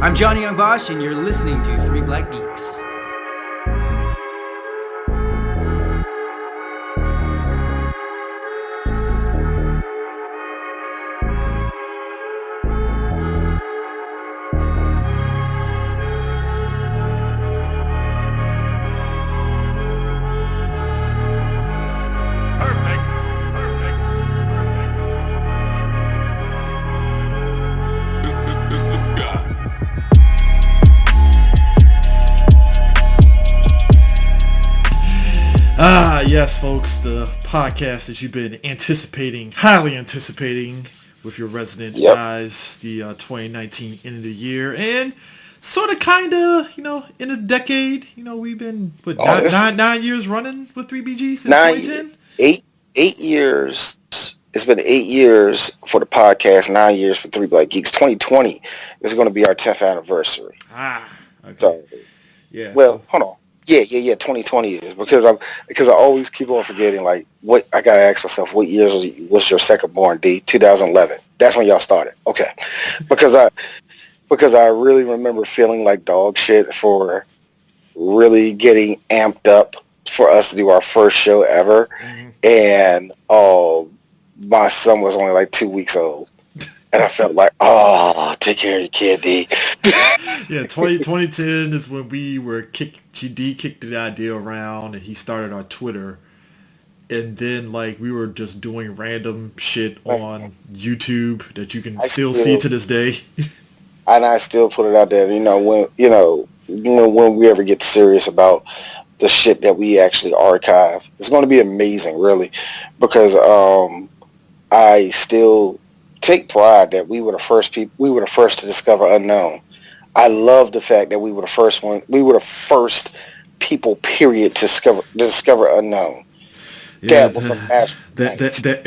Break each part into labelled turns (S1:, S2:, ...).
S1: I'm Johnny Young Bosch, and you're listening to Three Black Geeks.
S2: Yes, folks, the podcast that you've been highly anticipating with your resident guys, the 2019 end of the year, and sort of kind of, in a decade, we've been, nine years running with 3BG since 2010?
S3: 8 years. It's been 8 years for the podcast, 9 years for Three Black Geeks. 2020 is going to be our 10th anniversary.
S2: Okay.
S3: So,
S2: yeah.
S3: Well, hold on. Yeah. 2020 is because I always keep on forgetting. Like, what I gotta ask myself, what years was your second born? D 2011. That's when y'all started. Okay, because I really remember feeling like dog shit for really getting amped up for us to do our first show ever, and my son was only like 2 weeks old. And I felt like, take care of your kid, D.
S2: Yeah, 2010 is when we were D kicked the idea around, and he started our Twitter. And then, we were just doing random shit on YouTube that you can still see to this day.
S3: And I still put it out there, when we ever get serious about the shit that we actually archive. It's going to be amazing, really, because I still take pride that we were the first to discover unknown. I love the fact that we were the first people, period, to discover unknown.
S2: Yeah,
S3: that was a magic.
S2: That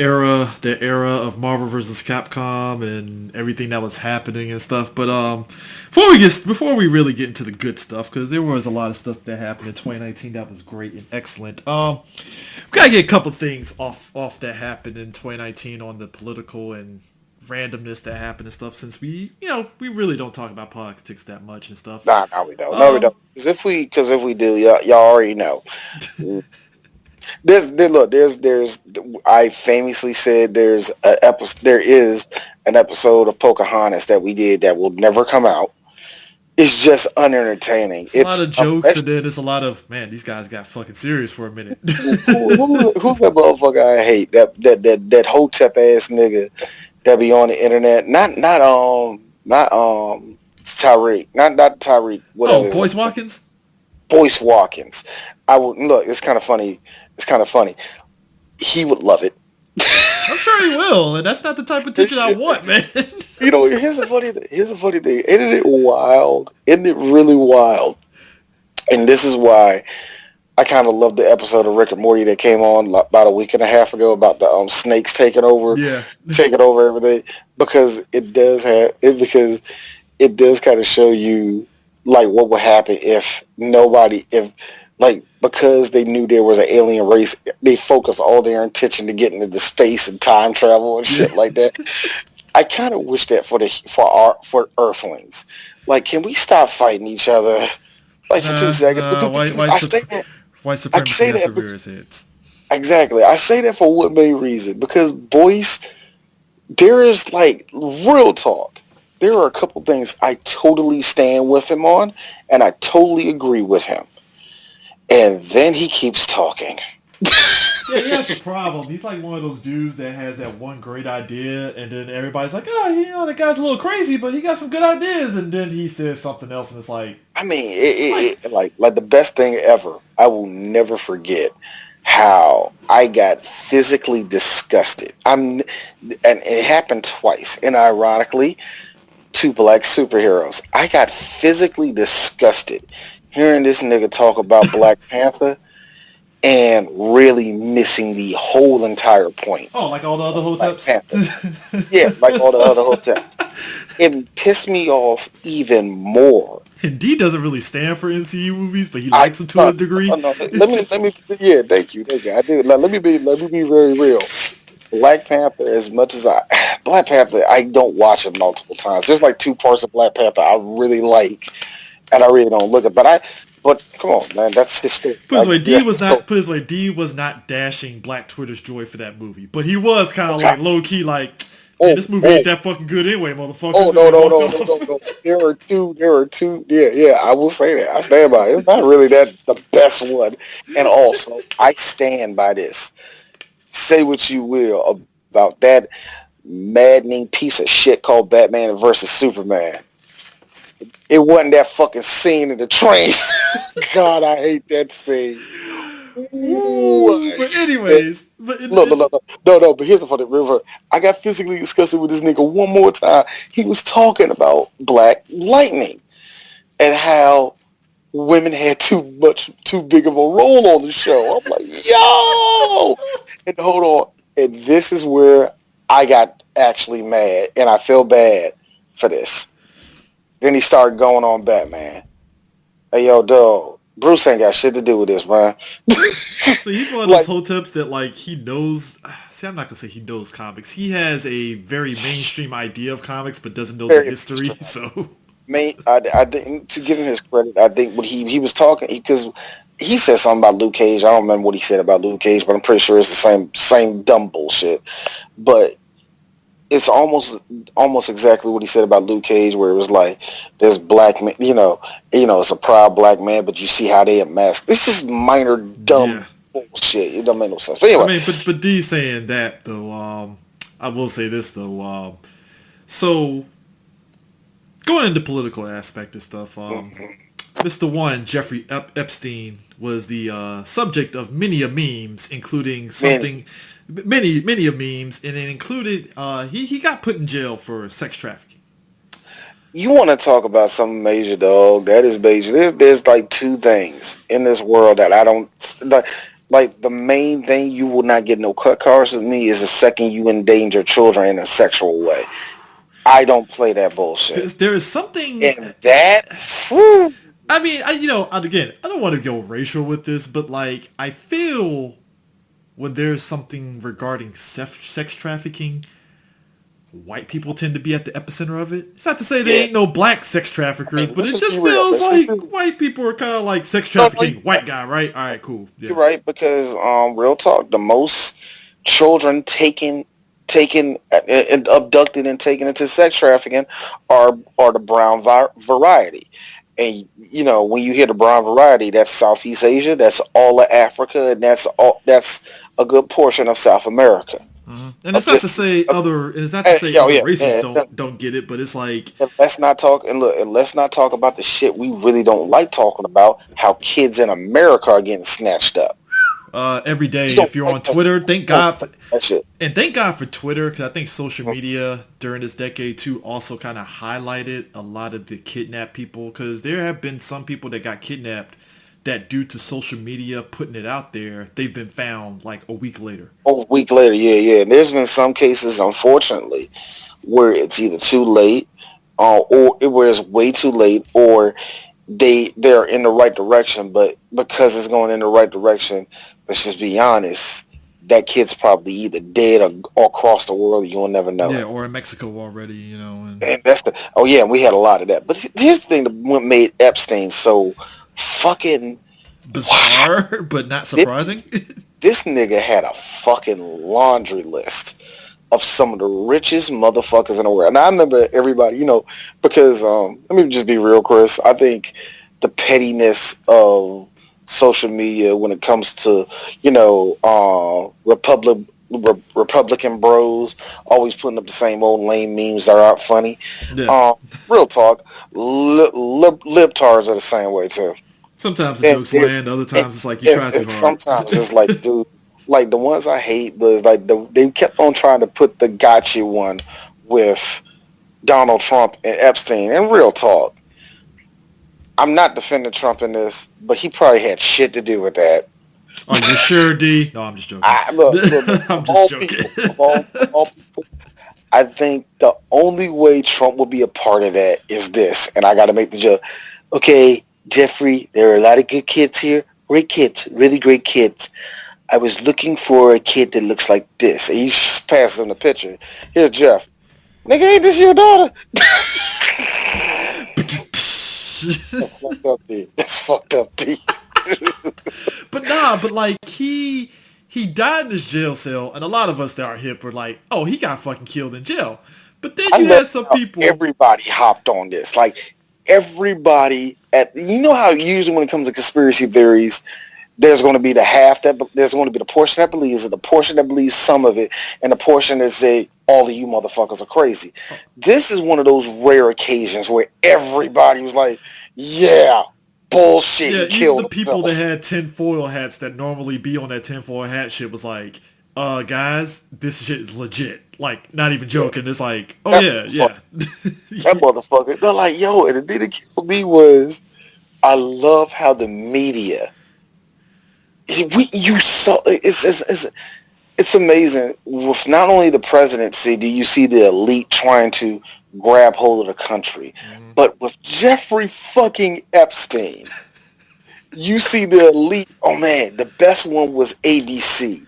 S2: era of Marvel vs. Capcom and everything that was happening and stuff. But before we really get into the good stuff, because there was a lot of stuff that happened in 2019 that was great and excellent. We gotta get a couple things off that happened in 2019 on the political and randomness that happened and stuff, since we really don't talk about politics that much and stuff.
S3: No, we don't. No, we don't. Because if we do, y'all already know. I famously said there is an episode of Pocahontas that we did that will never come out. It's just unentertaining.
S2: It's a lot of jokes, and then it's a lot of, man, these guys got fucking serious for a minute.
S3: Who's that motherfucker I hate? That hotep ass nigga that be on the internet. Not Tyreek. Not Tyreek.
S2: Boyce Watkins?
S3: Boyce Watkins. I would look, it's kind of funny. He would love it.
S2: I'm sure he will, and that's not the type of attention I want, man.
S3: Here's a funny thing. Isn't it wild? Isn't it really wild? And this is why I kind of love the episode of Rick and Morty that came on about a week and a half ago about the snakes taking over everything, because it does kind of show you like what would happen if because they knew there was an alien race, they focused all their attention to getting into space and time travel and shit like that. I kind of wish that for Earthlings. Like, can we stop fighting each other for 2 seconds?
S2: White supremacy has to rear its heads.
S3: Exactly. I say that for one main reason, because Boyce, there is real talk. There are a couple things I totally stand with him on, and I totally agree with him. And then he keeps talking.
S2: Yeah, he has a problem. He's like one of those dudes that has that one great idea, and then everybody's like, that guy's a little crazy, but he got some good ideas. And then he says something else, and it's like... I
S3: mean, like the best thing ever. I will never forget how I got physically disgusted. And it happened twice. And ironically, 2 black superheroes. I got physically disgusted hearing this nigga talk about Black Panther and really missing the whole entire point.
S2: Oh, like all the other hoteps?
S3: Yeah, like all the other hoteps. It pissed me off even more.
S2: And D doesn't really stand for MCU movies, but he likes them to a degree.
S3: Let me. Yeah, thank you. I do. Let me be very real. Black Panther, as much as Black Panther, I don't watch it multiple times. There's like two parts of Black Panther I really like, and I really don't look at. But come on, man, that's his story.
S2: Put it this way, D was not dashing Black Twitter's joy for that movie, but he was kind of
S3: Okay.
S2: like low key, like, man,
S3: Oh,
S2: this movie
S3: oh,
S2: ain't that fucking good anyway, motherfuckers.
S3: oh,
S2: And
S3: no,
S2: then
S3: no,
S2: walked
S3: no, no, no,
S2: off.
S3: no. There are two. Yeah, yeah, I will say that. I stand by it. It's not really that the best one. And also, I stand by this. Say what you will about that maddening piece of shit called Batman versus Superman. It wasn't that fucking scene in the train. God, I hate that scene. Ooh,
S2: Woo!
S3: I
S2: But
S3: hate that.
S2: anyways, but
S3: No. But here's the funny river. I got physically disgusted with this nigga one more time. He was talking about Black Lightning and how women had too big of a role on the show. I'm like, yo, and hold on. And this is where I got actually mad, and I feel bad for this. Then he started going on Batman. Hey, yo, dog. Bruce ain't got shit to do with this, man.
S2: so he's one of those
S3: Like,
S2: hoteps that like he knows. See, I'm not gonna say he knows comics. He has a very mainstream idea of comics, but doesn't know the
S3: very
S2: history. So
S3: I think to give him his credit, I think what he was talking because he said something about Luke Cage. I don't remember what he said about Luke Cage, but I'm pretty sure it's the same dumb bullshit. But it's almost exactly what he said about Luke Cage, where it was like this black man, it's a proud black man, but you see how they unmask. It's just minor
S2: yeah,
S3: dumb bullshit. It don't make no sense. But
S2: I
S3: anyway,
S2: mean, but D saying that though. I will say this though. So going into political aspect of stuff. Mr. One, Jeffrey Epstein, was the subject of many a memes, including many of memes, and it included, he got put in jail for sex trafficking.
S3: you want to talk about something major, dog? That is major. There's like two things in this world that I don't like. The main thing you will not get no cut cards with me is the second you endanger children in a sexual way. I don't play that bullshit.
S2: There is something.
S3: And that, whew,
S2: I mean, again, I don't want to go racial with this, but like, I feel when there's something regarding sex trafficking, white people tend to be at the epicenter of it. It's not to say there ain't no black sex traffickers, but it just feels like white people are kind of like sex trafficking. White guy, right? All right, cool. Yeah.
S3: you're right, because real talk, the most children taken and abducted and taken into sex trafficking are the brown variety. And when you hear the brown variety, that's Southeast Asia, that's all of Africa, and that's a good portion of South America.
S2: Mm-hmm. And it's not to say other races don't get it, but it's like,
S3: and let's not talk and let's not talk about the shit we really don't like talking about. How kids in America are getting snatched up
S2: every day. If you're on Twitter, thank God for
S3: that shit.
S2: And thank God for Twitter, because I think social media during this decade too also kind of highlighted a lot of the kidnapped people, because there have been some people that got kidnapped that due to social media putting it out there, they've been found like a week later.
S3: Oh, a week later, yeah. And there's been some cases, unfortunately, where it's either too late, where it's way too late, or they're in the right direction, but because it's going in the right direction, let's just be honest, that kid's probably either dead or across the world. You'll never know.
S2: Yeah, or in Mexico already,
S3: And that's we had a lot of that. But here's the thing that made Epstein so fucking
S2: bizarre, but not surprising.
S3: This nigga had a fucking laundry list of some of the richest motherfuckers in the world. And I remember everybody, because let me just be real, Chris. I think the pettiness of social media when it comes to, Republican bros always putting up the same old lame memes that aren't funny.
S2: Yeah.
S3: Real talk, libtards are the same way too.
S2: Sometimes the jokes land, other times it's like you try too hard.
S3: Sometimes it's like, dude, like the ones I hate, they kept on trying to put the gotcha one with Donald Trump and Epstein. And real talk, I'm not defending Trump in this, but he probably had shit to do with that.
S2: Are you sure, D? No, I'm just joking.
S3: Look,
S2: I'm just joking.
S3: All people, I think the only way Trump will be a part of that is this, and I got to make the joke. Okay, Jeffrey, there are a lot of good kids here. Great kids, really great kids. I was looking for a kid that looks like this. And he just passes him the picture. Here's Jeff. Nigga, ain't this your daughter? That's fucked up, D. That's fucked up, D.
S2: but like he died in his jail cell, and a lot of us that are hip were like, oh, he got fucking killed in jail. But then
S3: I
S2: you
S3: love
S2: had some
S3: how
S2: people.
S3: everybody hopped on this. Like, everybody you know how usually when it comes to conspiracy theories, there's going to be there's going to be the portion that believes it, the portion that believes some of it, and the portion that say all of you motherfuckers are crazy. This is one of those rare occasions where everybody was like, yeah, bullshit,
S2: Yeah,
S3: he
S2: even the
S3: killed
S2: people that
S3: himself.
S2: had tinfoil hats that normally be on that tinfoil hat shit was like, guys, this shit is legit. Like, not even
S3: Yeah,
S2: joking. It's like, oh
S3: that
S2: yeah,
S3: motherfucker,
S2: yeah.
S3: that motherfucker. They're like, yo, and the thing that killed me was I love how the media. You saw it's amazing. With not only the presidency, do you see the elite trying to grab hold of the country,
S2: Mhm.
S3: but with Jeffrey fucking Epstein, you see the elite. Oh man, the best one was ABC.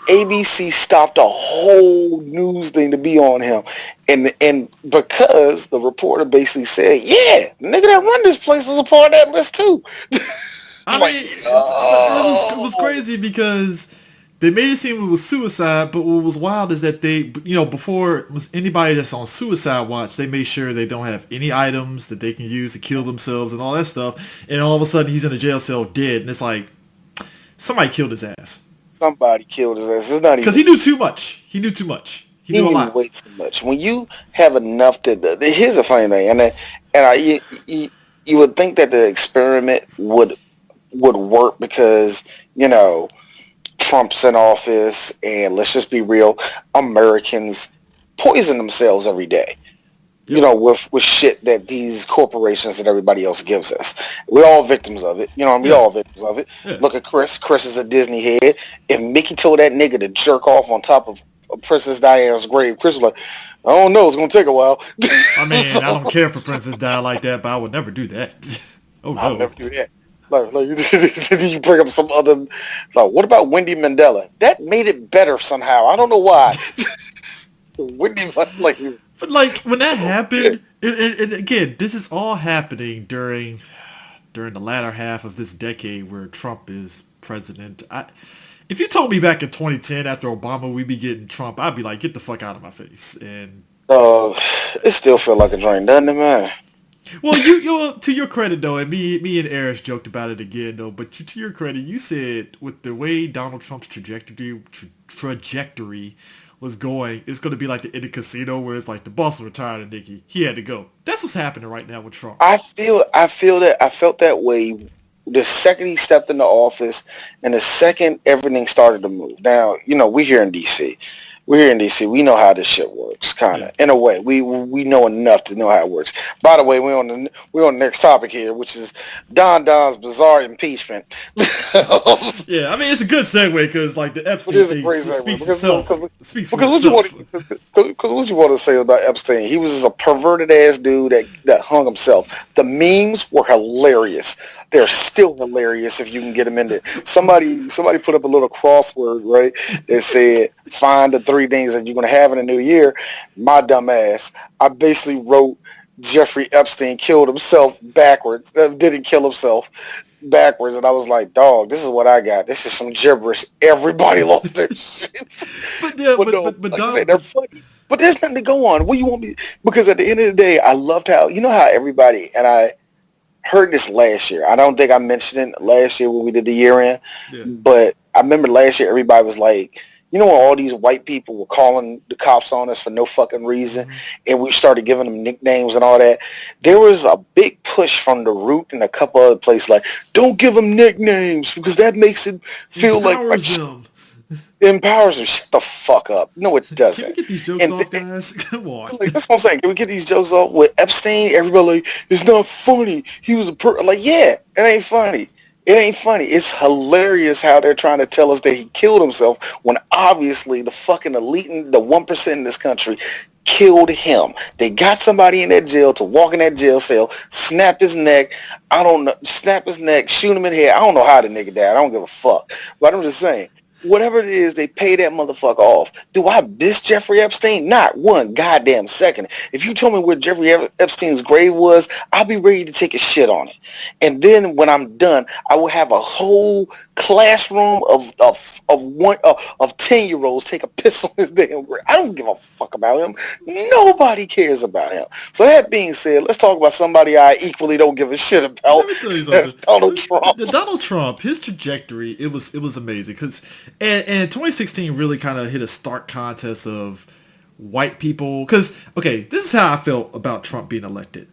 S3: ABC stopped a whole news thing to be on him, and because the reporter basically said, "Yeah, the nigga that run this place was a part of that list too."
S2: I
S3: Like,
S2: mean, it was
S3: yo,
S2: crazy because they made it seem it was suicide, but what was wild is that they, before was anybody that's on suicide watch, they make sure they don't have any items that they can use to kill themselves and all that stuff. And all of a sudden, he's in a jail cell dead, and it's like somebody killed his ass
S3: somebody killed his ass. It's not
S2: because
S3: even.
S2: he knew too much. He knew too much. He
S3: He
S2: knew a
S3: knew
S2: lot.
S3: way too much. When you have enough here's a funny thing, you would think that the experiment would work because you know Trump's in office, and let's just be real, Americans poison themselves every day. You
S2: Yep.
S3: know, with shit that these corporations and everybody else gives us. We're all victims of it. You know, we
S2: Yeah.
S3: all victims of it.
S2: Yeah.
S3: Look at Chris. Chris is a Disney head. If Mickey told that nigga to jerk off on top of Princess Diana's grave, Chris was like, I don't know, it's gonna take a while.
S2: I mean, I
S3: So
S2: don't care for Princess Di like that, but I would never do that. Oh
S3: I'll
S2: no.
S3: never do that. Like you bring up some other like what about Wendy Mandela? That made it better somehow. I don't know why. Wendy like
S2: But like when that
S3: oh yeah.
S2: happened, and again, this is all happening during the latter half of this decade where Trump is president. If you told me back in 2010 after Obama we'd be getting Trump, I'd be like, get the fuck out of my face. And
S3: Uh, it still feel like a dream, doesn't it, man?
S2: well, you to your credit though, and me and Eris joked about it again though. But to your credit, you said with the way Donald Trump's trajectory was going, it's going to be like the in the casino where it's like the boss was retired and Nikki he had to go. That's what's happening right now with Trump.
S3: I felt that way the second he stepped into office and the second everything started to move. Now, you know, we're here in DC. We're here in DC. We know how this shit works, kind
S2: Yeah.
S3: of. In a way, we know enough to know how it works. By the way, we're on the next topic here, which is Don's bizarre impeachment.
S2: Yeah, I mean it's a good segue because like the
S3: It
S2: Epstein
S3: is a
S2: thing
S3: great segue
S2: speaks
S3: because look,
S2: itself. Speaks for
S3: what you want
S2: itself.
S3: because what you want to say about Epstein? He was just a perverted ass dude that hung himself. The memes were hilarious. They're still hilarious if you can get them in there. Somebody put up a little crossword, right? That said, find the three things that you're gonna have in the new year. My dumb ass, I basically wrote Jeffrey Epstein killed himself backwards. Didn't kill himself backwards, and I was like, "Dog, this is what I got. This is some gibberish. Everybody lost their shit."
S2: But yeah,
S3: But no,
S2: but
S3: like I said,
S2: Don,
S3: they're
S2: but
S3: funny. But there's nothing to go on. What you want me? Because at the end of the day, I loved how you know how everybody and I heard this last year. I don't think I mentioned it last year when we did the year end,
S2: yeah,
S3: but I remember last year everybody was like, you know, when all these white people were calling the cops on us for no fucking reason,
S2: hmm
S3: and we started giving them nicknames and all that. There was a big push from the Root and a couple other places like, don't give them nicknames because that makes it feel like
S2: empowers them.
S3: empowers them. Shut the fuck up. No, it
S2: Can we
S3: doesn't.
S2: get these jokes
S3: And
S2: off, guys? Come on.
S3: like that's what I'm saying. Can we get these jokes off with Epstein? Everybody like, it's not funny. He was like, yeah, it ain't funny. It ain't funny. It's hilarious how they're trying to tell us that he killed himself when obviously the fucking elite and the 1% in this country killed him. They got somebody in that jail to walk in that jail cell, snap his neck. I don't know, snap his neck, shoot him in the head. I don't know how the nigga died. I don't give a fuck. But I'm just saying. Whatever it is, they pay that motherfucker off. Do I miss Jeffrey Epstein? Not one goddamn second. If you told me where Jeffrey Epstein's grave was, I'll be ready to take a shit on it. And then when I'm done, I will have a whole classroom of 10-year-olds take a piss on his damn grave. I don't give a fuck about him. Nobody cares about him. So that being said, let's talk about somebody I equally don't give a shit about.
S2: Let me tell you something.
S3: That's Donald Trump.
S2: Donald Trump, his trajectory, it was amazing because, and 2016 really kind of hit a stark contest of white people. Because okay, this is how I felt about Trump being elected.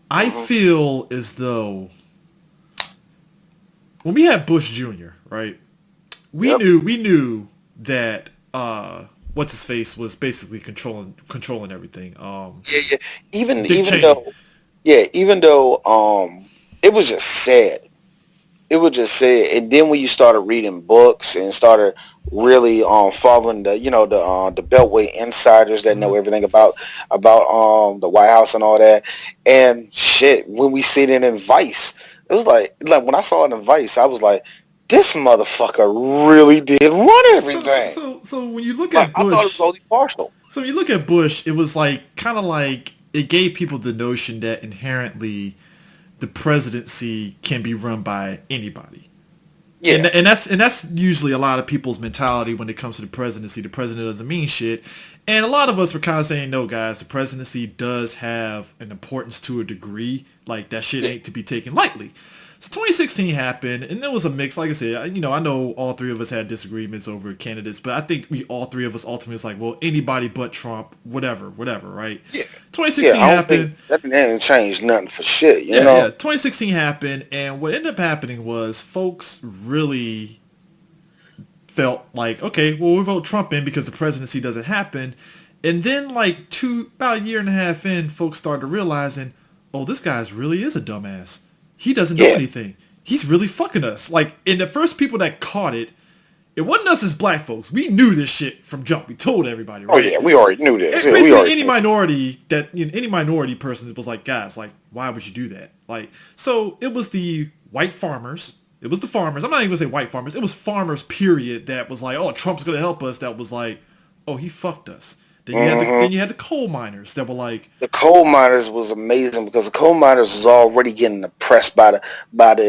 S2: I feel as though when we had Bush Jr., right? We knew that what's his face was basically controlling everything.
S3: Yeah. Even
S2: Cheney.
S3: though it was just sad. It was just sad. And then when you started reading books and started really following the Beltway insiders that know everything about the White House and all that, and shit, when we see it in Vice, it was like when I saw it in Vice, I was like, this motherfucker really did run everything.
S2: So when you look at Bush,
S3: I thought it was only partial.
S2: So when you look at Bush, it was kind of like it gave people the notion that inherently the presidency can be run by anybody. Yeah. And that's usually a lot of people's mentality when it comes to the presidency. The president doesn't mean shit. And a lot of us were kind of saying, no, guys, the presidency does have an importance to a degree. Like, that shit ain't to be taken lightly. So 2016 happened, and there was a mix. Like I said, I know all three of us had disagreements over candidates, but I think all three of us ultimately was like, well, anybody but Trump, whatever, right? Yeah. 2016 happened.
S3: That didn't change nothing for shit, you know?
S2: Yeah, 2016 happened, and what ended up happening was folks really felt like, okay, well, we'll vote Trump in because the presidency doesn't happen. And then, about a year and a half in, folks started realizing, oh, this guy really is a dumbass. He doesn't know anything. He's really fucking us. And the first people that caught it, it wasn't us as black folks. We knew this shit from jump. We told everybody, right?
S3: Oh, yeah, we already knew this.
S2: Yeah, basically, any minority person was like, guys, why would you do that? So it was the white farmers. It was the farmers. I'm not even going to say white farmers. It was farmers, period, that was like, oh, Trump's going to help us. That was like, oh, he fucked us. Then you had the coal miners that were like...
S3: The coal miners was amazing because the coal miners was already getting oppressed by the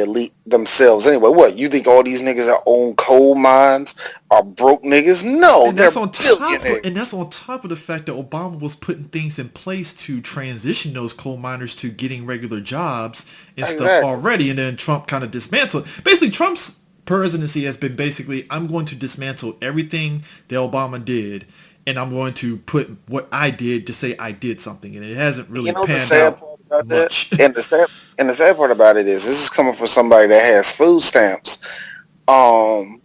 S3: elite themselves. Anyway, what? You think all these niggas that own coal mines are broke niggas? No, they're billionaires.
S2: And that's on top of the fact that Obama was putting things in place to transition those coal miners to getting regular jobs and stuff already. And then Trump kind of dismantled. Basically, Trump's presidency has been I'm going to dismantle everything that Obama did, and I'm going to put what I did to say I did something, and it hasn't really panned out much.
S3: And the sad part about it is, this is coming from somebody that has food stamps. The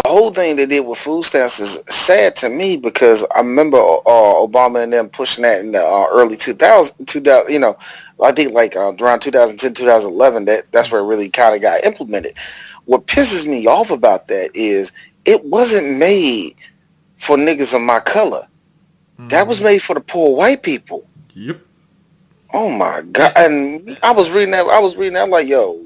S3: whole thing they did with food stamps is sad to me because I remember Obama and them pushing that in the early 2000, I think around 2010, 2011, that's where it really kind of got implemented. What pisses me off about that is it wasn't made for niggas of my color. That was made for the poor white people.
S2: Yep.
S3: Oh my God. And I was reading that like, yo,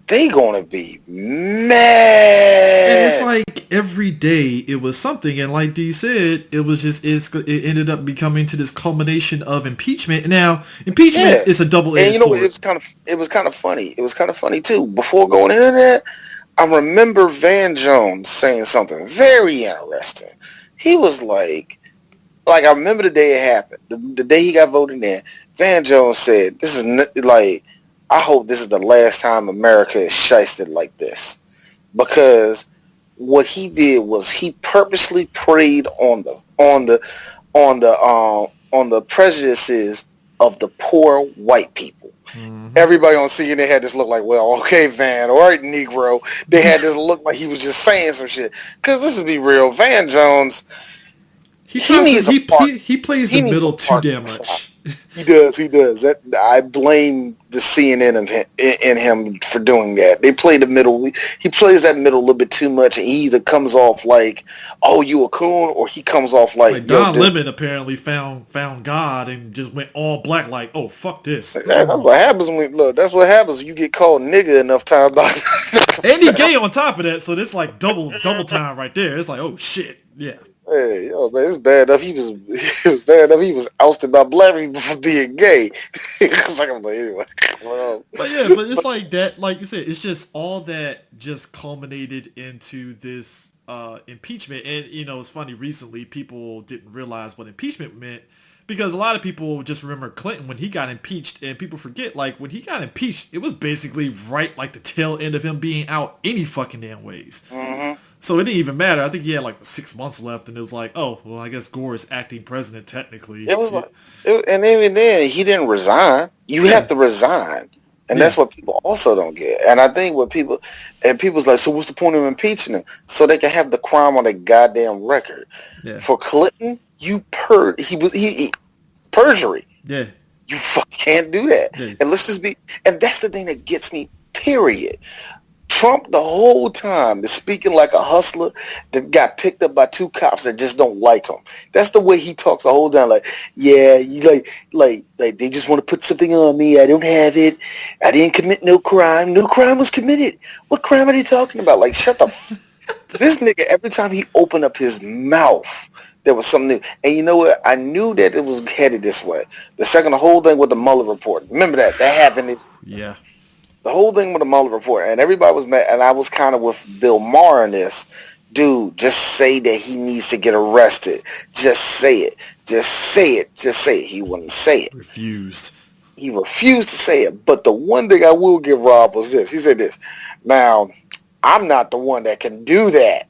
S3: they gonna be mad.
S2: And it's like every day it was something, and like D said, it ended up becoming to this culmination of impeachment. Now, impeachment is a double-edged sword.
S3: And it was kind of funny. It was kind of funny too. Before going into that, I remember Van Jones saying something very interesting. He was like I remember the day it happened, the day he got voted in. Van Jones said, "This is I hope this is the last time America is shysted like this," because what he did was he purposely preyed on the prejudices of the poor white people. Everybody on CNN had this look like, well, okay, Van, all right, Negro. They had this look like he was just saying some shit. Because let's be real, Van Jones,
S2: he plays the middle too damn much.
S3: He does. That I blame the CNN in him for doing that. They play the middle. He plays that middle a little bit too much, and he either comes off like, "Oh, you a coon," or he comes off like
S2: Don Lemon apparently found God and just went all black, like, "Oh, fuck this."
S3: That's what happens when that's what happens when you get called nigga enough time by
S2: And he gay on top of that, so it's like double time right there. It's like, oh shit, yeah.
S3: Hey, yo, man, it's bad enough he was bad enough he was ousted by black people for being gay. It's like, I'm like, anyway.
S2: But it's like that, like you said, it's just all that just culminated into this impeachment. And it's funny, recently people didn't realize what impeachment meant because a lot of people just remember Clinton when he got impeached, and people forget, like, when he got impeached, it was basically right like the tail end of him being out any fucking damn ways.
S3: Mm-hmm.
S2: So it didn't even matter. I think he had like 6 months left, and it was like, oh, well, I guess Gore is acting president technically.
S3: It was like, and even then, he didn't resign. You have to resign, and that's what people also don't get. And I think what people's like, so what's the point of impeaching him? So they can have the crime on their goddamn record.
S2: Yeah.
S3: For Clinton, he perjury.
S2: Yeah.
S3: You can't do that.
S2: Yeah.
S3: And let's just be. And that's the thing that gets me. Period. Trump the whole time is speaking like a hustler that got picked up by two cops that just don't like him. That's the way he talks the whole time. Like, yeah, you like they just want to put something on me. I don't have it. I didn't commit no crime. No crime was committed. What crime are they talking about? Like, shut the. This nigga, every time he opened up his mouth, there was something new. And you know what? I knew that it was headed this way. The whole thing with the Mueller report. Remember that happened.
S2: Yeah.
S3: The whole thing with the Mueller report, and everybody was mad, and I was kind of with Bill Maher in this. Dude, just say that he needs to get arrested. Just say it. Just say it. Just say it. He wouldn't say it.
S2: Refused.
S3: He refused to say it. But the one thing I will give Rob was this. He said this. Now, I'm not the one that can do that.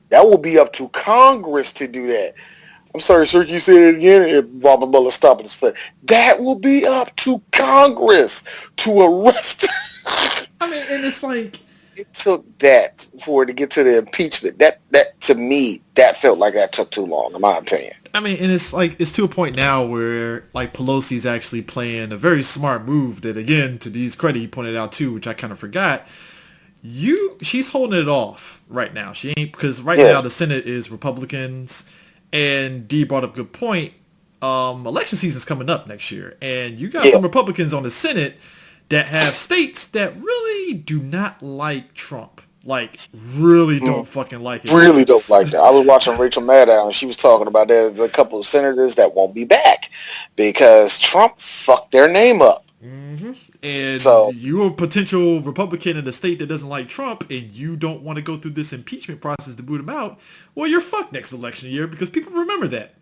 S3: That will be up to Congress to do that. I'm sorry, sir, can you say it again? And Robert Mueller stopped his foot. That will be up to Congress to arrest him.
S2: I mean, and it's like...
S3: It took that for it to get to the impeachment. That to me, that felt like that took too long, in my opinion.
S2: I mean, and it's like, it's to a point now where, like, Pelosi's actually playing a very smart move that, again, to Dee's credit, he pointed out too, which I kind of forgot. She's holding it off right now. She ain't, because now the Senate is Republicans. And Dee brought up a good point. Election season's coming up next year, and you got some Republicans on the Senate that have states that really do not like Trump. Like, really don't fucking like it.
S3: Really don't like that. I was watching Rachel Maddow, and she was talking about there's a couple of senators that won't be back because Trump fucked their name up.
S2: Mm-hmm. And
S3: so
S2: you're a potential Republican in a state that doesn't like Trump, and you don't want to go through this impeachment process to boot him out. Well, you're fucked next election year because people remember that.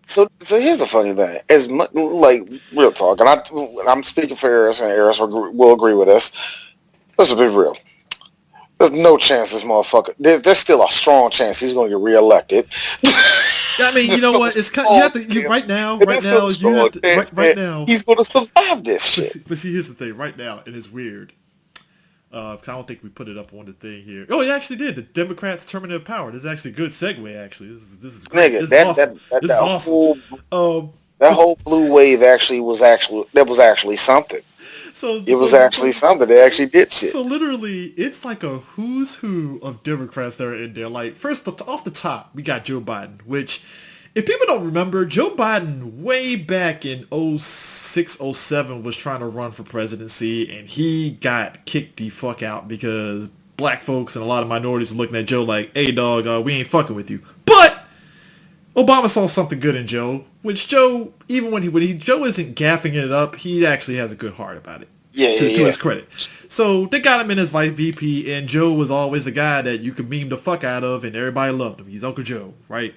S3: So here's the funny thing: as much, like, real talk, and I'm speaking for Eris, and Eris will agree with us. Let's be real. There's no chance this motherfucker. There's still a strong chance he's going to get reelected.
S2: I mean, you know what? It's kind of, right now, he's
S3: going to survive this shit.
S2: But see, here's the thing. Right now, and it's weird. Because I don't think we put it up on the thing here. Oh, he actually did. The Democrats terminated power. This is actually a good segue. Actually, this is great.
S3: Nigga,
S2: this is awesome.
S3: That whole blue wave was actually something.
S2: So
S3: it was actually something. They actually did shit.
S2: So literally, it's like a who's who of Democrats that are in there. Like, first off the top, we got Joe Biden, which, if people don't remember, Joe Biden way back in 06, 07 was trying to run for presidency, and he got kicked the fuck out because black folks and a lot of minorities were looking at Joe like, hey dog, we ain't fucking with you. But Obama saw something good in Joe, which Joe, even when Joe isn't gaffing it up, he actually has a good heart about it. To his credit. So they got him in as vice VP, and Joe was always the guy that you could meme the fuck out of, and everybody loved him. He's Uncle Joe, right?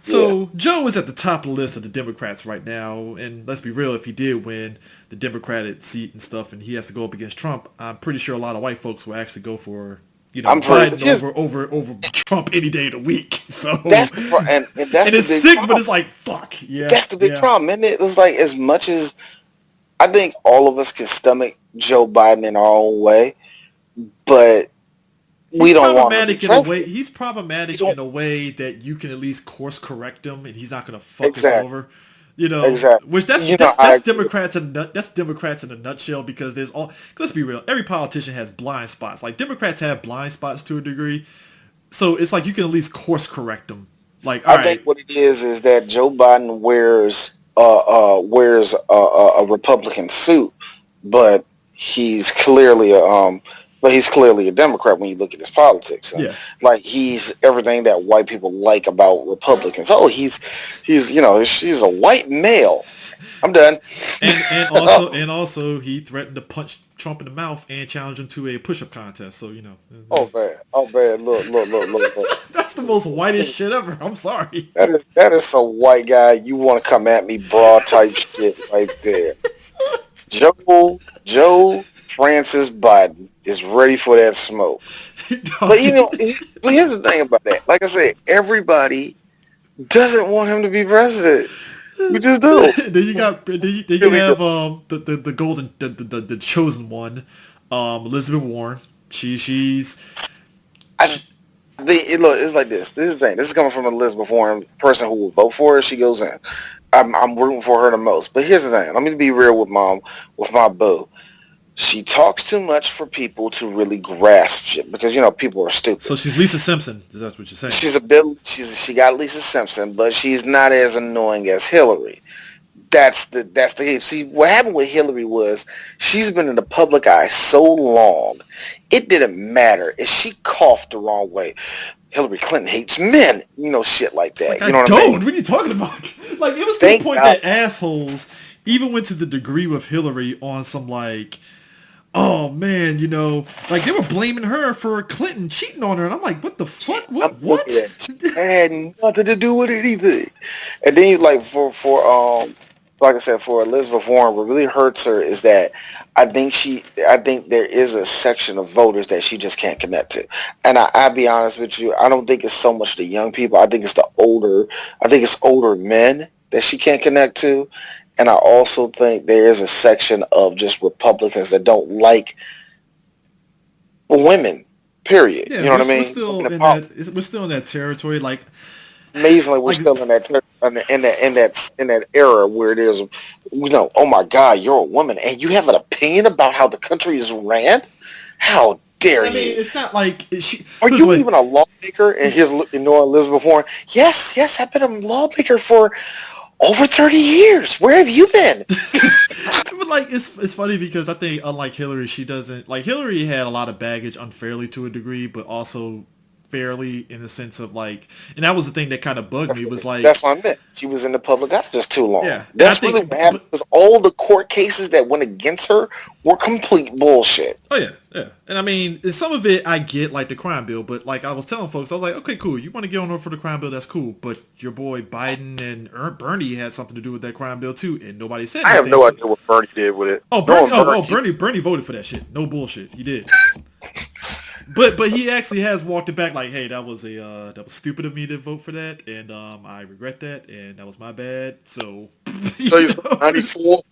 S2: So Joe is at the top of the list of the Democrats right now, and let's be real, if he did win the Democratic seat and stuff, and he has to go up against Trump, I'm pretty sure a lot of white folks will actually go for, Biden over Trump any day of the week. So
S3: that's and that's
S2: and it's
S3: the big
S2: sick,
S3: problem.
S2: but it's like fuck. Yeah,
S3: that's the big problem, isn't it? It's like, as much as I think all of us can stomach Joe Biden in our own way, but we don't want him to be president.
S2: He's problematic in a way that you can at least course correct him, and he's not going to fuck us over.
S3: Exactly.
S2: Which that's Democrats in a nutshell, because there's let's be real, every politician has blind spots. Like, Democrats have blind spots to a degree, so it's like you can at least course correct them. Like, I think
S3: what it is that Joe Biden wears a Republican suit, but he's clearly a But he's clearly a Democrat when you look at his politics. And
S2: Yeah.
S3: like he's everything that white people like about Republicans. Oh, he's she's a white male. I'm done.
S2: And also he threatened to punch Trump in the mouth and challenge him to a push-up contest. So
S3: Oh man. Oh man. Look.
S2: That's the most whitest shit ever. I'm sorry.
S3: That is some white guy. You want to come at me broad type shit right there. Joe Francis Biden is ready for that smoke. But but here's the thing about that. Like I said, everybody doesn't want him to be president. We just don't.
S2: Then you have the golden the chosen one, Elizabeth Warren.
S3: It's like this. This is the thing. This is coming from Elizabeth Warren, person who will vote for her. She goes in. I'm rooting for her the most. But here's the thing. Let me be real with my boo. She talks too much for people to really grasp shit because people are stupid.
S2: So she's Lisa Simpson. Is that what you're saying?
S3: She got Lisa Simpson, but she's not as annoying as Hillary. That's the see what happened with Hillary was she's been in the public eye so long, it didn't matter if she coughed the wrong way. Hillary Clinton hates men, shit like that.
S2: Like,
S3: what I mean?
S2: What are you talking about? Like it was to the point that assholes even went to the degree with Hillary on some like, oh man, like they were blaming her for Clinton cheating on her, and I'm like, what the fuck? What?
S3: It had nothing to do with anything. And then like I said, for Elizabeth Warren, what really hurts her is that I think there is a section of voters that she just can't connect to. And I'll be honest with you, I don't think it's so much the young people. I think it's older men that she can't connect to. And I also think there is a section of just Republicans that don't like women, period.
S2: Yeah,
S3: you know what I mean?
S2: We're still in that territory. Like,
S3: amazingly, we're still in that era where there's, oh my God, you're a woman and you have an opinion about how the country is ran? How dare you?
S2: It's not like she.
S3: Are you even a lawmaker? And Elizabeth Warren. Yes, I've been a lawmaker for over 30 years. Where have you been?
S2: But like, it's funny because I think unlike Hillary, she doesn't like Hillary had a lot of baggage unfairly to a degree, but also fairly in the sense of like, and that was the thing that kind of bugged me was like,
S3: that's what I meant. She was in the public eye just too long.
S2: Yeah,
S3: that's really what happened because all the court cases that went against her were complete bullshit.
S2: Oh yeah. And I mean, some of it I get, like the crime bill, but like I was telling folks, I was like, okay, cool, you want to get on over for the crime bill, that's cool, but your boy Biden and Bernie had something to do with that crime bill too, and nobody said anything.
S3: I have no idea what Bernie did with it.
S2: Bernie voted for that shit. No bullshit, he did. But he actually has walked it back like, hey, that was stupid of me to vote for that, and I regret that, and that was my bad. So,
S3: tell you something, 94. Let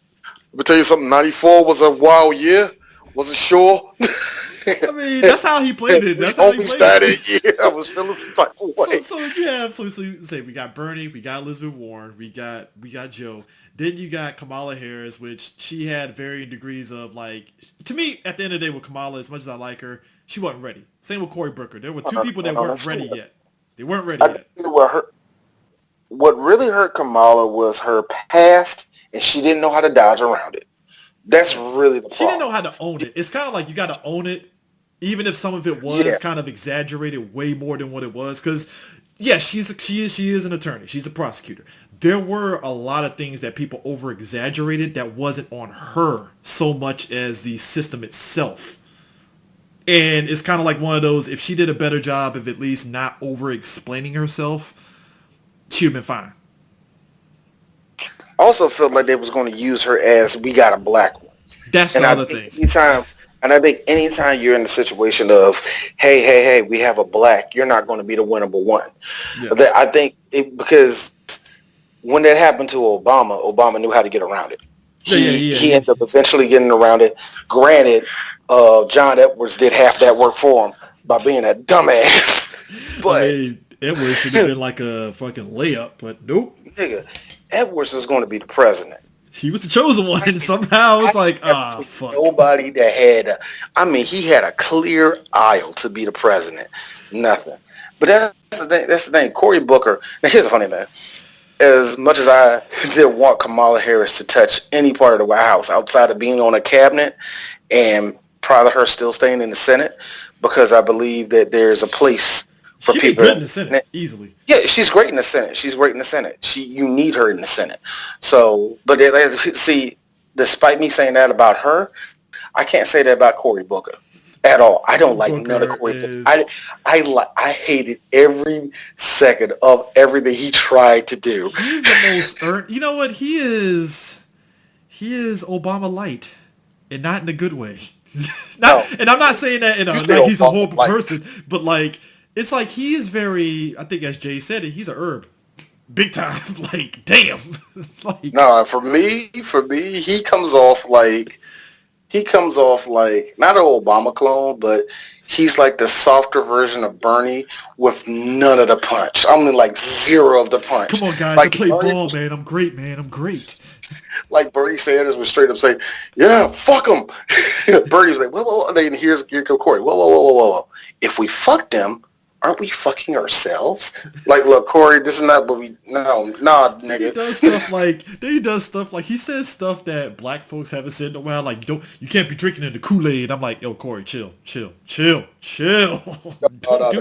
S3: me tell you something. 94 was a wild year. Wasn't sure.
S2: I mean, that's how he played it. That's how he played it.
S3: Yeah, I was feeling some type of way.
S2: So you say we got Bernie, we got Elizabeth Warren, we got Joe. Then you got Kamala Harris, which she had varying degrees of like. To me, at the end of the day, with Kamala, as much as I like her, she wasn't ready. Same with Cory Booker. There were two people that weren't ready yet. They weren't ready yet.
S3: What really hurt Kamala was her past, and she didn't know how to dodge around it. That's really the problem.
S2: She didn't know how to own it. It's kind of like you got to own it, even if some of it was kind of exaggerated way more than what it was. Because, she is an attorney. She's a prosecutor. There were a lot of things that people over-exaggerated that wasn't on her so much as the system itself. And it's kind of like one of those, if she did a better job of at least not over-explaining herself, she would have been fine.
S3: I also felt like they was going to use her as, we got a black one.
S2: That's the other thing.
S3: I think anytime you're in the situation of, hey, we have a black, you're not going to be the winnable one. Yeah. I think because when that happened to Obama knew how to get around it. He ended up eventually getting around it. Granted, John Edwards did half that work for him by being a dumbass. But
S2: Edwards should have been like a fucking layup, but nope.
S3: Nigga, Edwards is going to be the president.
S2: He was the chosen one, and somehow it's like, fuck.
S3: Nobody that he had a clear aisle to be the president. Nothing. But that's the thing. Cory Booker, now here's the funny thing. As much as I didn't want Kamala Harris to touch any part of the White House outside of being on a cabinet and proud of her still staying in the Senate because I believe that there's a place for
S2: She'd be
S3: people.
S2: good in the Senate, easily.
S3: Yeah, she's great in the Senate. She's great in the Senate. You need her in the Senate. So, but see, despite me saying that about her, I can't say that about Cory Booker at all. I don't like none of Cory Booker. I hated every second of everything he tried to do.
S2: He's the most earned. You know what? He is Obama light, and not in a good way. And I'm not saying that in a like he's a horrible person, but like it's like he is very. I think as Jay said it, he's a herb, big time. Like damn. Like
S3: no, for me, he comes off like not an Obama clone, but he's like the softer version of Bernie with none of the punch. I mean, like zero of the punch.
S2: Come on, guys,
S3: like,
S2: I play ball, man. I'm great, man. I'm great.
S3: Like Bernie Sanders was straight up saying, "Yeah, fuck them." Bernie was like, "Whoa." And then here comes Cory. Whoa. If we fuck them, aren't we fucking ourselves? Like, look, Cory, this is not what we. No, nah, nigga.
S2: He does stuff like he says stuff that black folks haven't said in a while. Like, you can't be drinking in the Kool-Aid. I'm like, yo, Cory, chill. Don't do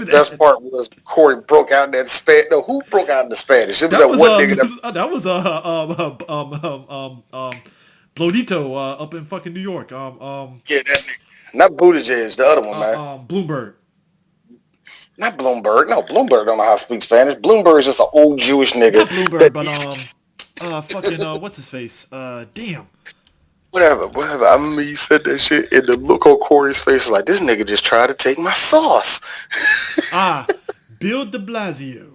S3: The
S2: that.
S3: best part was Cory broke out in that Spanish. No, who broke out in the Spanish? It was that one nigga
S2: that was Blodito up in fucking New York.
S3: Yeah, that nigga. Not Buttigieg, the other one, man.
S2: Bloomberg.
S3: Not Bloomberg. No, Bloomberg don't know how to speak Spanish. Bloomberg is just an old Jewish nigga.
S2: Not Bloomberg, but fucking what's his face? Damn.
S3: Whatever. I mean, he said that shit, and the look on Cory's face is like, this nigga just tried to take my sauce.
S2: Bill de Blasio.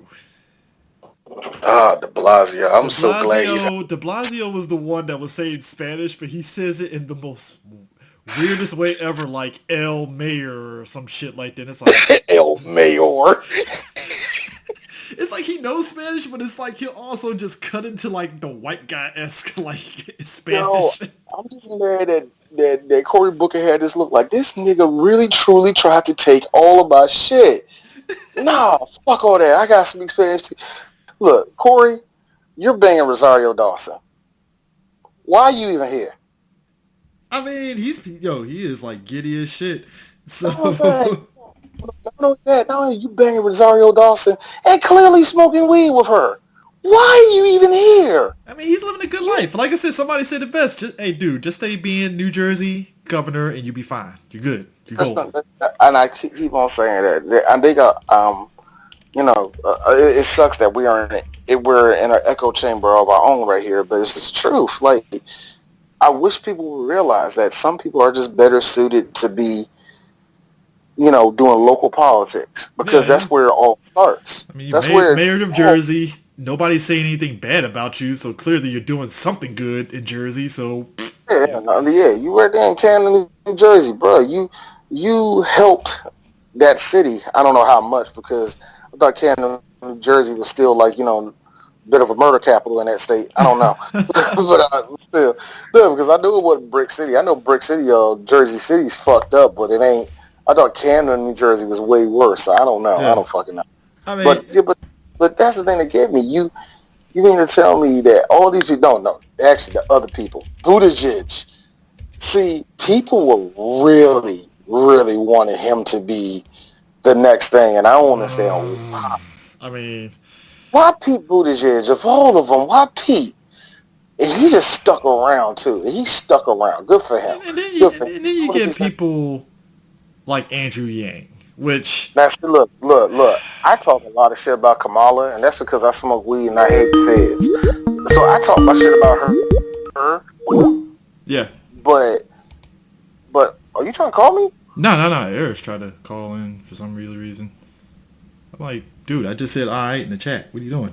S3: De Blasio. I'm so glad he's...
S2: De Blasio was the one that was saying Spanish, but he says it in the most weirdest way ever, like El Mayor or some shit like that. It's like
S3: El Mayor.
S2: It's like he knows Spanish, but it's like he'll also just cut into like the white guy-esque like Spanish.
S3: Yo, I'm just mad that Cory Booker had this look like this nigga really truly tried to take all of my shit. Nah, fuck all that. I gotta speak Spanish too. Look, Cory, you're banging Rosario Dawson. Why are you even here?
S2: I mean, he is like giddy as shit. So
S3: not only you banging Rosario Dawson and clearly smoking weed with her. Why are you even here?
S2: I mean, he's living a good life. Like I said, somebody said it best. Just stay being New Jersey governor and you'll be fine. You're good. You're golden.
S3: And I keep on saying that. And they got, it sucks that we're in an echo chamber of our own right here, but it's the truth. Like, I wish people would realize that some people are just better suited to be, doing local politics because that's where it all starts.
S2: I mean, that's mayor of Jersey. Nobody's saying anything bad about you, so clearly you're doing something good in Jersey. So
S3: you were there in Camden, New Jersey, bro. You helped that city. I don't know how much because I thought Camden, New Jersey was still like bit of a murder capital in that state. I don't know, but still, no, because I knew it wasn't Brick City. I know Brick City, Jersey City's fucked up, but it ain't. I thought Camden, New Jersey was way worse. I don't know. Yeah. I don't fucking know.
S2: I mean,
S3: but that's the thing that get me. You mean to tell me that all these people don't know? Actually, the other people, Buttigieg. See, people were really, really wanting him to be the next thing, and I don't understand why.
S2: I mean,
S3: why Pete Buttigieg? Of all of them, why Pete? And he just stuck around too. He stuck around. Good for him.
S2: And then you get people like Andrew Yang, which...
S3: Now, see, look. I talk a lot of shit about Kamala, and that's because I smoke weed and I hate the feds. So I talk my shit about her.
S2: Yeah.
S3: But are you trying to call me?
S2: No. Eric's trying to call in for some reason. I'm like, dude, I just said all right in the chat. What are you doing?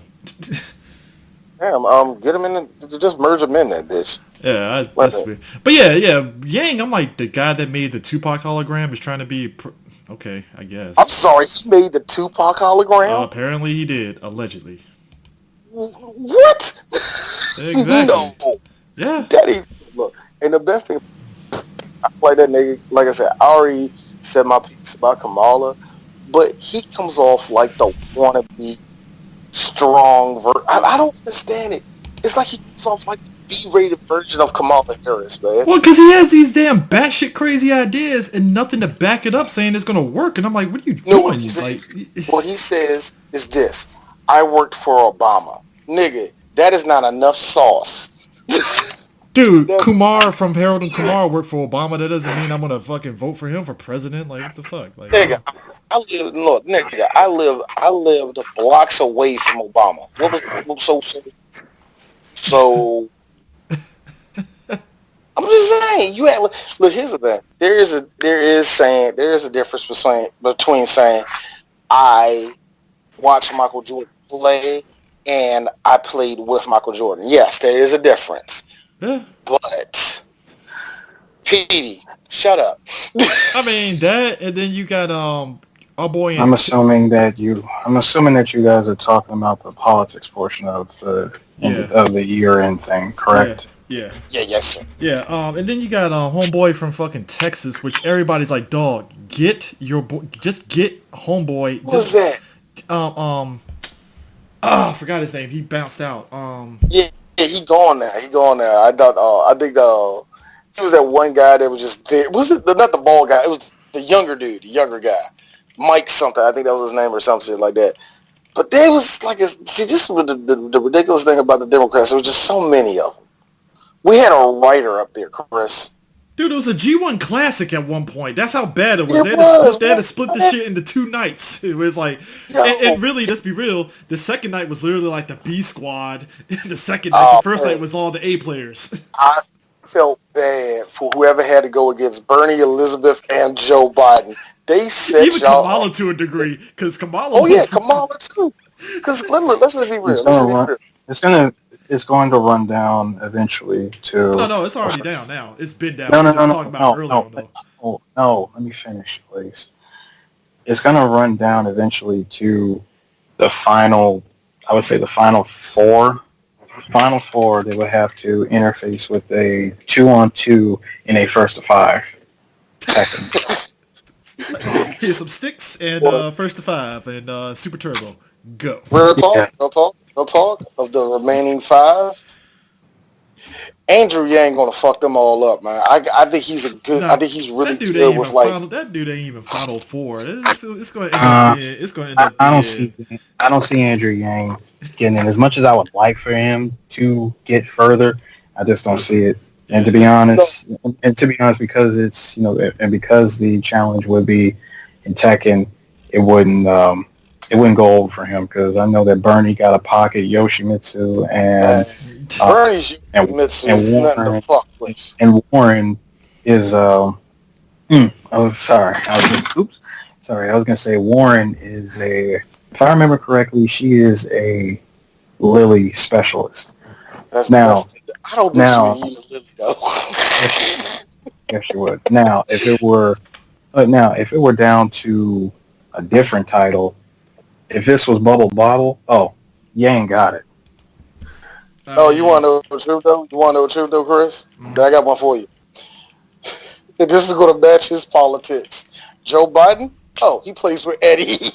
S3: Damn, get him in just merge them in that bitch.
S2: Yeah, that's weird. But yeah, Yang, I'm like, the guy that made the Tupac hologram is trying to be... Okay, I guess.
S3: I'm sorry, he made the Tupac hologram?
S2: Apparently he did, allegedly.
S3: What?
S2: Exactly.
S3: No.
S2: Yeah.
S3: Look, and the best thing, I like that nigga, like I said, I already said my piece about Kamala, but he comes off like the wannabe strong I don't understand it. It's like he comes off like the B-rated version of Kamala Harris, man.
S2: Well, because he has these damn batshit crazy ideas and nothing to back it up, saying it's gonna work. And I'm like, what are you
S3: You know
S2: doing?
S3: what he says? What he says is this: I worked for Obama, nigga. That is not enough sauce.
S2: Dude, Kumar from Harold and Kumar worked for Obama. That doesn't mean I'm gonna fucking vote for him for president. Like, what the fuck? Like,
S3: Nigga, I lived blocks away from Obama. So I'm just saying, you had look. Here's the thing. There is a difference between saying I watched Michael Jordan play and I played with Michael Jordan. Yes, there is a difference.
S2: yeah.
S3: But Petey, shut up.
S2: I mean that, and then you got our boy.
S4: I'm assuming that you guys are talking about the politics portion of the year-end thing, correct?
S2: Yeah.
S3: Yes, sir.
S2: Yeah. And then you got homeboy from fucking Texas, which everybody's like, dog, get your boy, just get homeboy.
S3: What was that?
S2: I forgot his name. He bounced out.
S3: Yeah, he gone now. I think he was that one guy that was just there. Was it not the bald guy? It was the younger dude, the younger guy, Mike something. I think that was his name or some shit like that. But there was like this was the ridiculous thing about the Democrats. There was just so many of them. We had a writer up there, Chris.
S2: Dude, it was a G1 Classic at one point. That's how bad it was. They had to split the shit into 2 nights. It was like, and really, let's be real, the second night was literally like the B squad. The second night, the first night was all the A players.
S3: I felt bad for whoever had to go against Bernie, Elizabeth, and Joe Biden. They set
S2: even
S3: y'all
S2: Kamala
S3: up.
S2: to a degree, because Kamala.
S3: Oh yeah, Kamala too. Because let's just be real.
S4: It's going to run down eventually to.
S2: No, it's already down now. It's been down.
S4: No. Let me finish, please. It's going to run down eventually to the final. I would say the final four. Final four, they would have to interface with a 2-on-2 in a first to 5.
S2: Here's some sticks and first to 5 and Super Turbo. Go.
S3: Real talk of the remaining 5. Andrew Yang gonna fuck them all up, man. I think he's a good. I think he's really good with like.
S2: That dude ain't even Final 4. It's going to end up.
S4: I don't see Andrew Yang getting in as much as I would like for him to get further. I just don't see it. And to be honest, because it's and because the challenge would be in Tekken, it wouldn't go over for him because I know that Bernie got a pocket Yoshimitsu
S3: Bernie's Yoshimitsu is nothing to fuck with.
S4: And Warren is I was gonna say Warren is if I remember correctly, she is a Lily specialist.
S3: I don't think she would use Lily though.
S4: Yes, she would. Now, if it were down to a different title, if this was Bubble Bobble, Yang got it.
S3: You want to know the truth though? Chris? I got one for you. This is going to match his politics. Joe Biden? He plays with Eddie.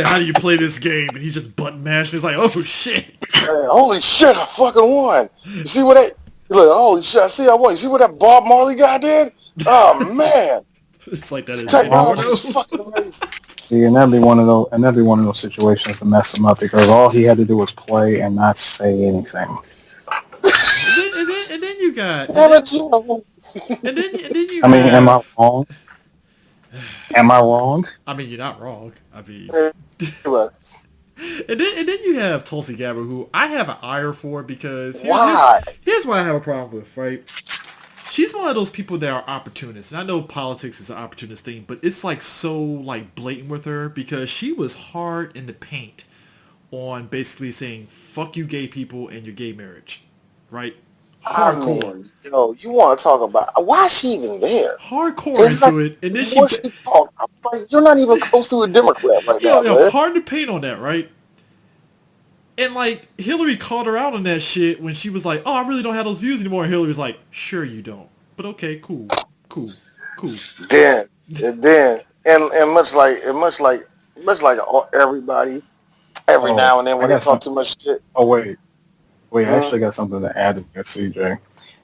S2: How do you play this game? And he's just button mashing. It's like, oh shit!
S3: Holy shit! I fucking won. You see what that? He's like, holy shit! I won. You see what that Bob Marley guy did? Oh man!
S2: It's like that is
S3: technology is fucking amazing.
S4: See, and that'd be one of those situations to mess him up because all he had to do was play and not say anything.
S2: And then you got.
S3: And then you.
S4: I mean, am I wrong? Am I wrong?
S2: I mean, you're not wrong. I mean. And then you have Tulsi Gabbard, who I have an ire for because here's what I have a problem with, right? She's one of those people that are opportunists. And I know politics is an opportunist thing, but it's like so like blatant with her because she was hard in the paint on basically saying, fuck you gay people and your gay marriage. Right? Hardcore.
S3: I mean, you want to talk about why is she even there?
S2: Hardcore into it. And then she
S3: talk, I'm like, you're not even close to a Democrat right now. Man.
S2: Hard to paint on that, right? And like Hillary called her out on that shit when she was like, "Oh, I really don't have those views anymore." And Hillary was like, "Sure you don't, but okay, cool."
S3: Then much like everybody, every now and then when they talk too much shit.
S4: Oh wait, Wait, I actually got something to add to that, CJ.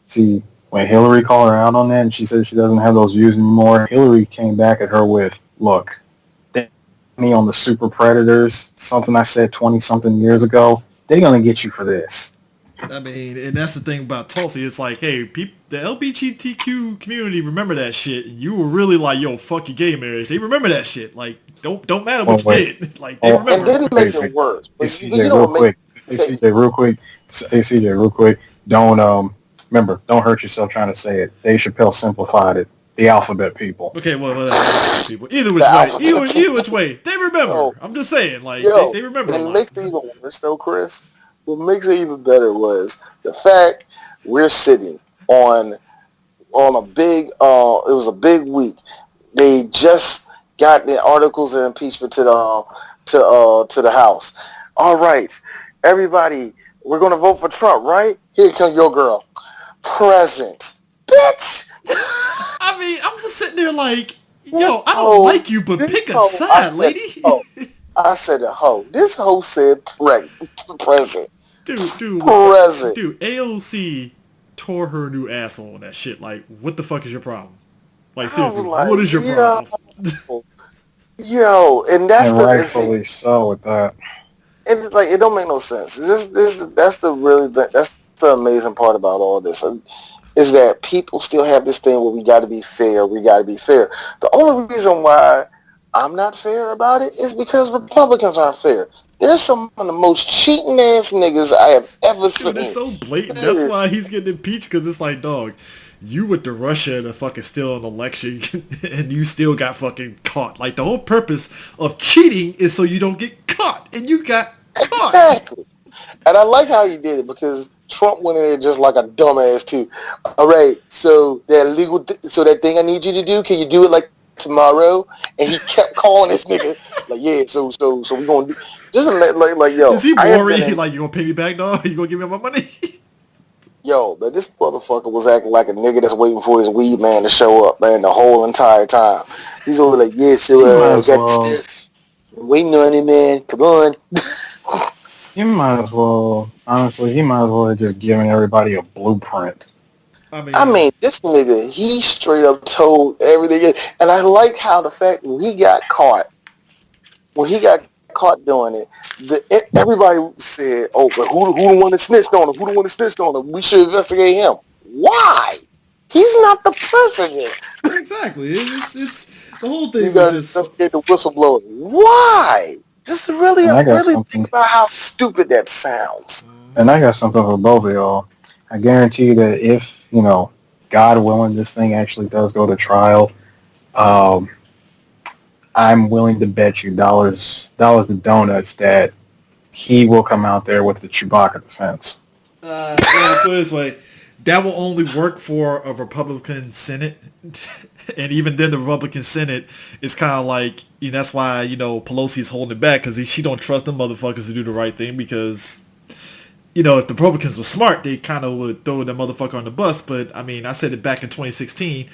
S4: See, when Hillary called her out on that and she said she doesn't have those views anymore, Hillary came back at her with, look, they me on the super predators, something I said 20 something years ago. They're gonna get you for this.
S2: I mean, and that's the thing about Tulsi. It's like, hey, the LGBTQ community remember that shit. And you were really like, yo, fuck your gay marriage. They remember that shit. Like, don't matter
S4: Oh
S2: what you
S4: wait,
S2: did. Like, they
S3: And
S2: remember.
S3: didn't make
S4: wait,
S3: it
S4: wait.
S3: worse.
S4: Hey
S3: But
S4: CJ,
S3: you know
S4: real
S3: what makes
S4: quick. Hey
S3: me say,
S4: CJ, real quick. Hey CJ, real quick. Don't remember. Don't hurt yourself trying to say it. Dave Chappelle simplified it. The alphabet people.
S2: Okay, well, whatever. Alphabet people. Either
S3: the
S2: which way,
S3: alphabet
S2: either
S3: people.
S2: which way, they remember.
S3: Oh,
S2: I'm just saying, like,
S3: yo,
S2: they remember a
S3: and it
S2: lot.
S3: makes it even worse though, Chris. What makes it even better was the fact we're sitting on a big it was a big week. They just got the articles of impeachment to the House. All right, everybody, we're gonna vote for Trump, right? Here comes your girl. Present. Bitch.
S2: I mean, I'm just sitting there like,
S3: This
S2: yo, I don't
S3: hoe,
S2: like you, but
S3: this
S2: pick a
S3: hoe, I
S2: side,
S3: said,
S2: lady.
S3: oh, I said a hoe. This hoe said present.
S2: dude,
S3: Present.
S2: AOC tore her new asshole on that shit. Like, what the fuck is your problem? Like,
S3: I was
S2: seriously, what is
S3: like,
S2: your problem?
S3: yo, and that's
S4: And
S3: the, and see,
S4: rightfully so with that.
S3: and it's like, it don't make no sense. That's the really, that's the amazing part about all this. Is that people still have this thing where we got to be fair. We got to be fair. The only reason why I'm not fair about it is because Republicans aren't fair. They're some of the most cheating ass niggas I have ever
S2: Dude, it's
S3: seen.
S2: so blatant. That's
S3: Serious.
S2: why he's getting impeached, because it's like, dog, you went to Russia to fucking steal an election, and you still got fucking caught. Like, the whole purpose of cheating is so you don't get caught, and you got caught.
S3: Exactly. And I like how he did it because Trump went in there just like a dumbass too. All right, so so that thing I need you to do, can you do it like tomorrow? And he kept calling this nigga like, yeah, so we gonna do just like
S2: Is
S3: yo.
S2: he
S3: I have been
S2: worried?
S3: in
S2: Like, you gonna pay me back, dog? You gonna give me my money?
S3: yo, but this motherfucker was acting like a nigga that's waiting for his weed man to show up, man, the whole entire time. He's always like, yeah,
S4: You might
S3: so
S4: as
S3: got the
S4: well.
S3: stuff. I'm waiting on it, man. Come on.
S4: You might as well. Honestly, he might as well have just given everybody a blueprint.
S2: I
S3: I
S2: mean,
S3: mean, this nigga, he straight up told everything. And I like how the fact when he got caught doing it, everybody said, oh, but who the one that snitched on him? Who the one that snitched on him? We should investigate him. Why? He's not the president.
S2: exactly. It's the whole
S3: You
S2: thing was
S3: got to
S2: just
S3: investigate the whistleblower. Why? Just really,
S4: And I got
S3: really think
S4: something.
S3: about how stupid that sounds.
S4: And I got something for both of y'all. I guarantee you that if God willing, this thing actually does go to trial, um, I'm willing to bet you dollars to donuts that he will come out there with the Chewbacca defense.
S2: well, put it this way, that will only work for a Republican Senate, and even then, the Republican Senate is kind of like, that's why Pelosi is holding it back, because she don't trust them motherfuckers to do the right thing, because if the Republicans were smart, they kind of would throw the motherfucker on the bus. But I mean, I said it back in 2016.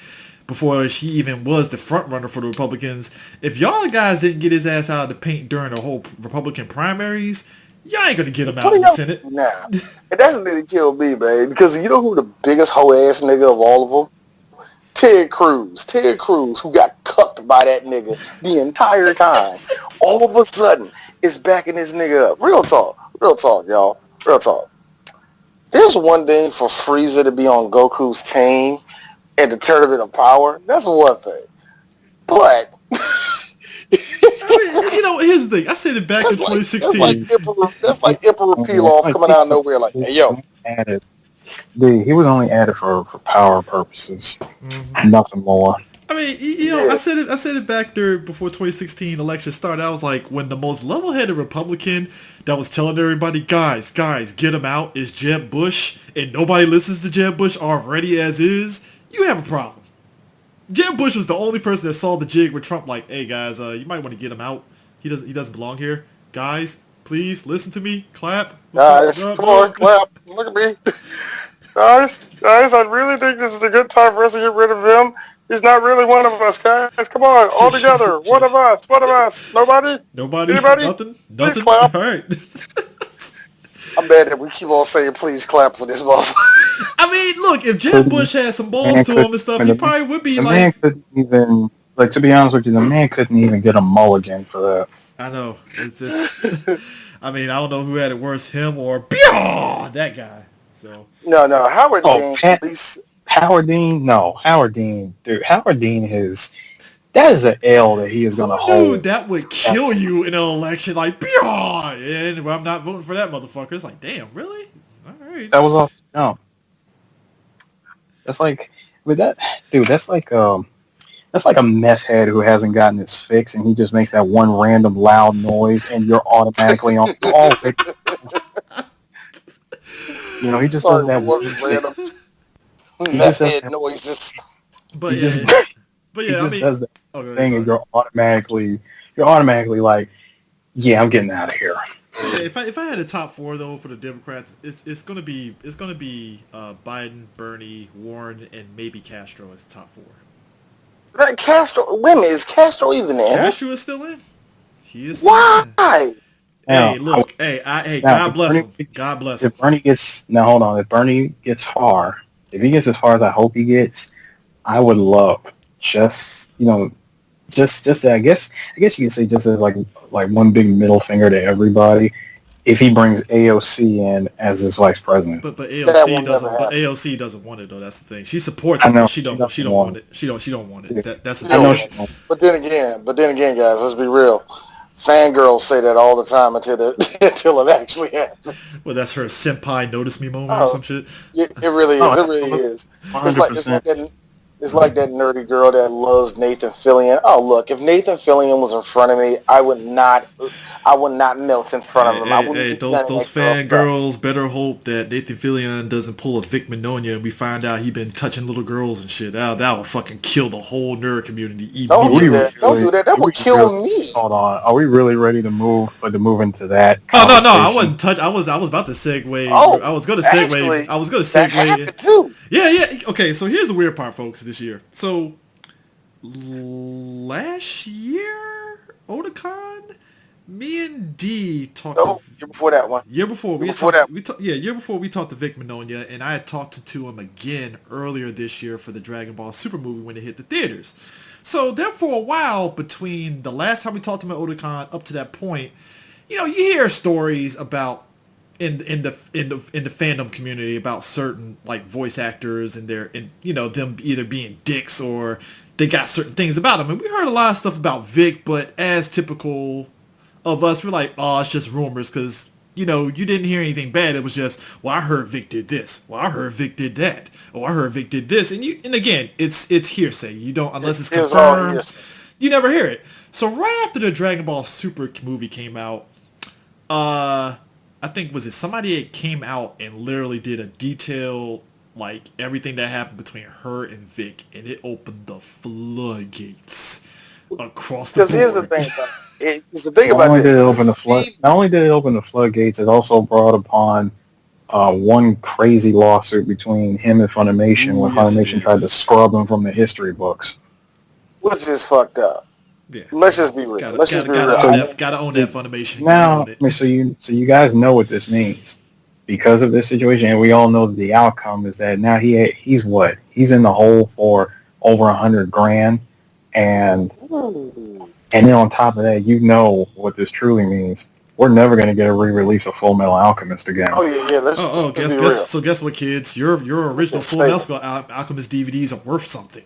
S2: Before she even was the front runner for the Republicans, if y'all guys didn't get his ass out of the paint during the whole Republican primaries, y'all ain't gonna get him
S3: What
S2: out
S3: are
S2: in the
S3: y'all
S2: Senate.
S3: doing now? And that's the thing that killed me, man. Because you know who the biggest hoe ass nigga of all of them? Ted Cruz. Ted Cruz, who got cucked by that nigga the entire time. All of a sudden, is backing this nigga up. Real talk, y'all. Real talk. There's one thing for Frieza to be on Goku's team at the Tournament of Power. That's one thing. But
S2: I mean, here's the thing. I said it back in
S3: that's like
S2: 2016.
S3: Emperor Pilaf
S4: Like
S3: coming out of nowhere like, hey yo.
S4: added, dude, he was only added for power purposes, nothing more.
S2: I mean, I
S3: Yeah.
S2: said it back there before 2016 election started. I was like, when the most level-headed Republican that was telling everybody, guys, get him out, is Jeb Bush, and nobody listens to Jeb Bush already as is, you have a problem. Jeb Bush was the only person that saw the jig with Trump, like, hey guys, you might want to get him out. He doesn't belong here. Guys, please listen to me. Clap.
S3: Guys, come on, clap. Look at me. Guys, I really think this is a good time for us to get rid of him. He's not really one of us, guys. Come on, all together. One of us. Nobody?
S2: Nobody?
S3: Anybody?
S2: Nothing?
S3: Please
S2: Nothing?
S3: clap.
S2: All right.
S3: I'm mad that we keep on saying please clap for this motherfucker.
S2: I mean, look, if Jeb Bush had some balls
S4: Man
S2: to
S4: could,
S2: him and stuff,
S4: I
S2: he
S4: mean,
S2: probably would be
S4: the
S2: like,
S4: man couldn't even, like, to be honest with you, the man couldn't even get a mulligan for that.
S2: I know. It's I mean, I don't know who had it worse, him or that guy. So
S3: No, Howard
S4: Oh,
S3: Dean, at least,
S4: Howard Dean? No, Howard Dean, dude, Howard Dean that is an L that he is going to
S2: who knew
S4: hold.
S2: that would kill you in an election? Like, and I'm not voting for that motherfucker. It's like, damn, really? All right.
S4: That was off the jump. That's like, with that, dude, that's like a meth head who hasn't gotten his fix, and he just makes that one random loud noise, and you're automatically on. You're already, he just does
S3: sorry,
S4: that
S3: what
S4: one thing.
S3: random
S4: He just
S3: meth
S4: does
S3: head
S4: that.
S3: noises.
S2: But
S4: He
S2: yeah,
S4: just,
S2: but
S4: he
S2: yeah. I
S4: just
S2: mean,
S4: does that
S2: oh, go
S4: thing, and
S2: ahead.
S4: you're automatically like, yeah, I'm getting out of here.
S2: Yeah, if I had a top four though for the Democrats, it's gonna be Biden, Bernie, Warren, and maybe Castro as the top four.
S3: That Castro, women, is Castro even in?
S2: Castro is still in. He is still in.
S3: Why?
S2: Hey,
S4: Now,
S2: look, hey,
S4: now,
S2: God bless him. God bless him.
S4: if Bernie gets now, hold on. If Bernie gets far, if he gets as far as I hope he gets, I would love just just I guess you could say just as like one big middle finger to everybody if he brings AOC in as his vice president.
S2: But
S3: That will never happen.
S2: AOC doesn't want it though. That's the thing. She supports
S4: I
S2: it,
S4: know
S2: but she don't want it. She don't want it. That's the
S4: I
S2: thing.
S4: know
S3: No,
S4: she won't.
S3: but then again, guys, let's be real. Fangirls say that all the time until it actually happens.
S2: Well, that's her senpai notice me moment or
S3: Oh,
S2: some shit.
S3: it really
S4: Oh,
S3: is. It really
S4: absolutely,
S3: is. It's like it's like
S4: 100%.
S3: that. It's like that nerdy girl that loves Nathan Fillion. Oh, look, if Nathan Fillion was in front of me, I would not melt in front of him. I wouldn't
S2: Hey,
S3: do none of
S2: those
S3: that girl stuff.
S2: fangirls better hope that Nathan Fillion doesn't pull a Vic Mignogna and we find out he been touching little girls and shit. That will fucking kill the whole nerd community
S3: Don't do
S2: immediately.
S3: that. Don't do that. That would kill me.
S4: Hold on. Are we really ready to move into that
S2: Oh no, I
S4: conversation?
S2: wasn't touch. I was about to segue.
S3: Oh,
S2: I was gonna segue.
S3: actually,
S2: I was gonna
S3: that
S2: segue.
S3: happened too.
S2: Yeah. Okay, so here's the weird part, folks. This year, so last year, Otakon, me and D talked to
S3: No, you're before that one.
S2: year before
S3: You're before that.
S2: year before we talked to Vic Mignogna, and I had talked to him again earlier this year for the Dragon Ball Super movie when it hit the theaters. So then for a while between the last time we talked to him at Otakon up to that point, you hear stories about in the fandom community about certain like voice actors and them either being dicks or they got certain things about them. And we heard a lot of stuff about Vic, but as typical of us, we're like, oh, it's just rumors because you didn't hear anything bad. It was just, well, I heard Vic did this. Well, I heard Vic did that. Oh, I heard Vic did this. And again, it's hearsay. You don't unless it's
S3: It was all
S2: confirmed.
S3: hearsay.
S2: You never hear it. So right after the Dragon Ball Super movie came out, I think was it somebody that came out and literally did a detailed like everything that happened between her and Vic, and it opened the floodgates across the board.
S3: Because here's the thing about it. It's the thing
S4: Not
S3: about
S4: only did
S3: this.
S4: it open the flood, not only did it open the floodgates, it also brought upon one crazy lawsuit between him and Funimation, when
S2: yes, it
S4: Funimation
S2: did.
S4: tried to scrub him from the history books.
S3: Which is fucked up.
S2: Yeah.
S3: Let's just be real. Let's just be real.
S2: Gotta own that Funimation.
S4: Now,
S2: Own it.
S4: I mean, so you guys know what this means because of this situation, and we all know that the outcome is that now he's in the hole for over $100,000, and then on top of that, what this truly means. We're never going to get a re-release of Full Metal Alchemist again.
S3: Oh yeah. Let's be real.
S2: Guess what, kids? Your original
S3: Let's
S2: Full
S3: say-
S2: Metal Alchemist DVDs are worth something.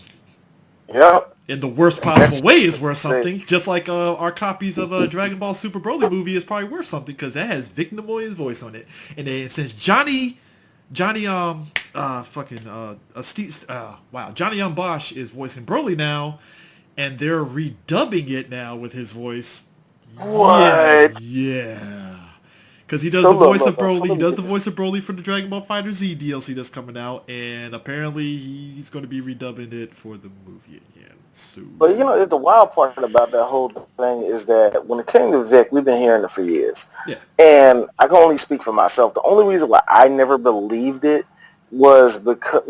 S3: Yep.
S2: In the worst possible way is worth
S3: Let's say-
S2: something. Just like our copies of Dragon Ball Super Broly movie is probably worth something because that has Vic Namoya's voice on it. And then since Johnny Johnny Bosch is voicing Broly now, and they're redubbing it now with his voice.
S3: What?
S2: Yeah. Because he does
S3: So
S2: the voice
S3: look,
S2: of Broly.
S3: so
S2: He
S3: let me
S2: does
S3: get
S2: the
S3: this.
S2: voice of Broly for the Dragon Ball Fighter Z DLC that's coming out, and apparently he's going to be redubbing it for the movie again. So.
S3: But the wild part about that whole thing is that when it came to Vic, we've been hearing it for years.
S2: Yeah.
S3: And I can only speak for myself. The only reason why I never believed it was because,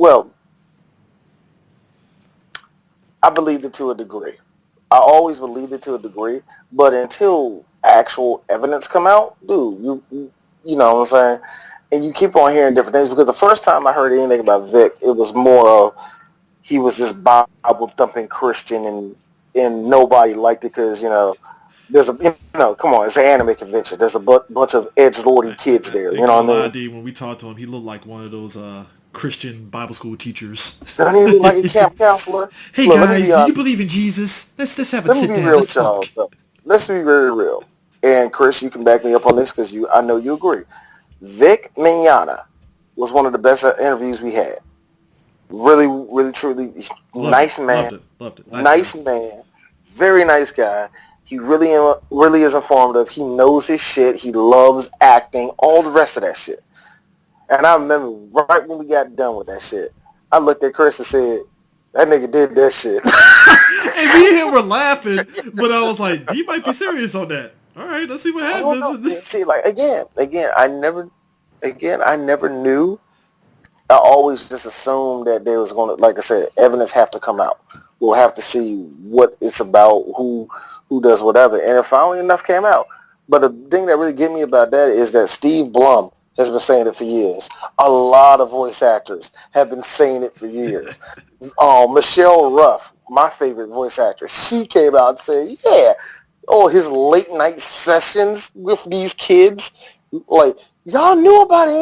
S3: I believed it to a degree. I always believed it to a degree, but until actual evidence come out, dude, you know what I'm saying? And you keep on hearing different things because the first time I heard anything about Vic, it was more of he was this Bible thumping Christian and nobody liked it because, there's come on, it's an anime convention. There's a bunch of edgelordy kids
S2: I
S3: there.
S2: ain't
S3: You know
S2: gonna
S3: what I
S2: lie,
S3: mean?
S2: D. When we talked to him, he looked like one of those Christian Bible school teachers.
S3: Doesn't he look like a camp counselor?
S2: Hey
S3: Look, let me be
S2: guys, do you
S3: honest.
S2: believe in Jesus? Let's have a
S3: Let me
S2: sit
S3: be
S2: down.
S3: real
S2: Let's
S3: with y'all.
S2: talk.
S3: Though. Let's be very real. And Chris, you can back me up on this because I know you agree. Vic Mignogna was one of the best interviews we had. Really, really, truly
S2: Loved it.
S3: nice man.
S2: Loved it.
S3: Nice man. Very nice guy. He really is informative. He knows his shit. He loves acting. All the rest of that shit. And I remember right when we got done with that shit, I looked at Chris and said, "That nigga did that shit."
S2: And me and him were laughing, but I was like, D might be serious on that. All right, let's see what
S3: I don't know.
S2: happens.
S3: See, like I never knew. I always just assumed that there was going to, like I said, evidence have to come out. We'll have to see what it's about, who does whatever, and it finally enough came out. But the thing that really get me about that is that Steve Blum has been saying it for years. A lot of voice actors have been saying it for years. Michelle Ruff, my favorite voice actress, she came out and said, "Yeah, his late night sessions with these kids, like y'all knew about it."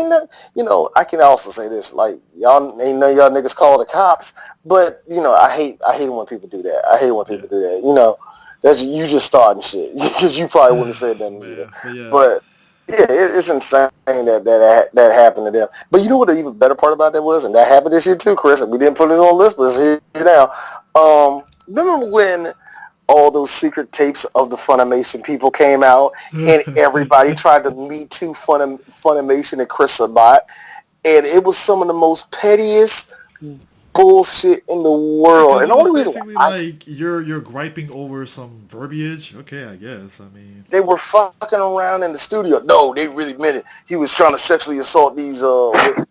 S3: I can also say this, like y'all ain't none of y'all niggas call the cops, but I hate when people do that. I hate when people do that. That's you just starting shit because you probably wouldn't have said that either.
S2: Yeah.
S3: But yeah, it's insane that happened to them. But you know what the even better part about that was, and that happened this year too, Chris. And we didn't put it on the list, but it's here now. Remember when all those secret tapes of the Funimation people came out, and everybody tried to Me Too Funimation and Chris Sabat, and it was some of the most pettiest bullshit in the world.
S2: Because
S3: And
S2: it
S3: the
S2: was
S3: only reason
S2: basically
S3: why
S2: like you're griping over some verbiage. Okay, I guess. I mean,
S3: they were fucking around in the studio. No, they really meant it. He was trying to sexually assault these. I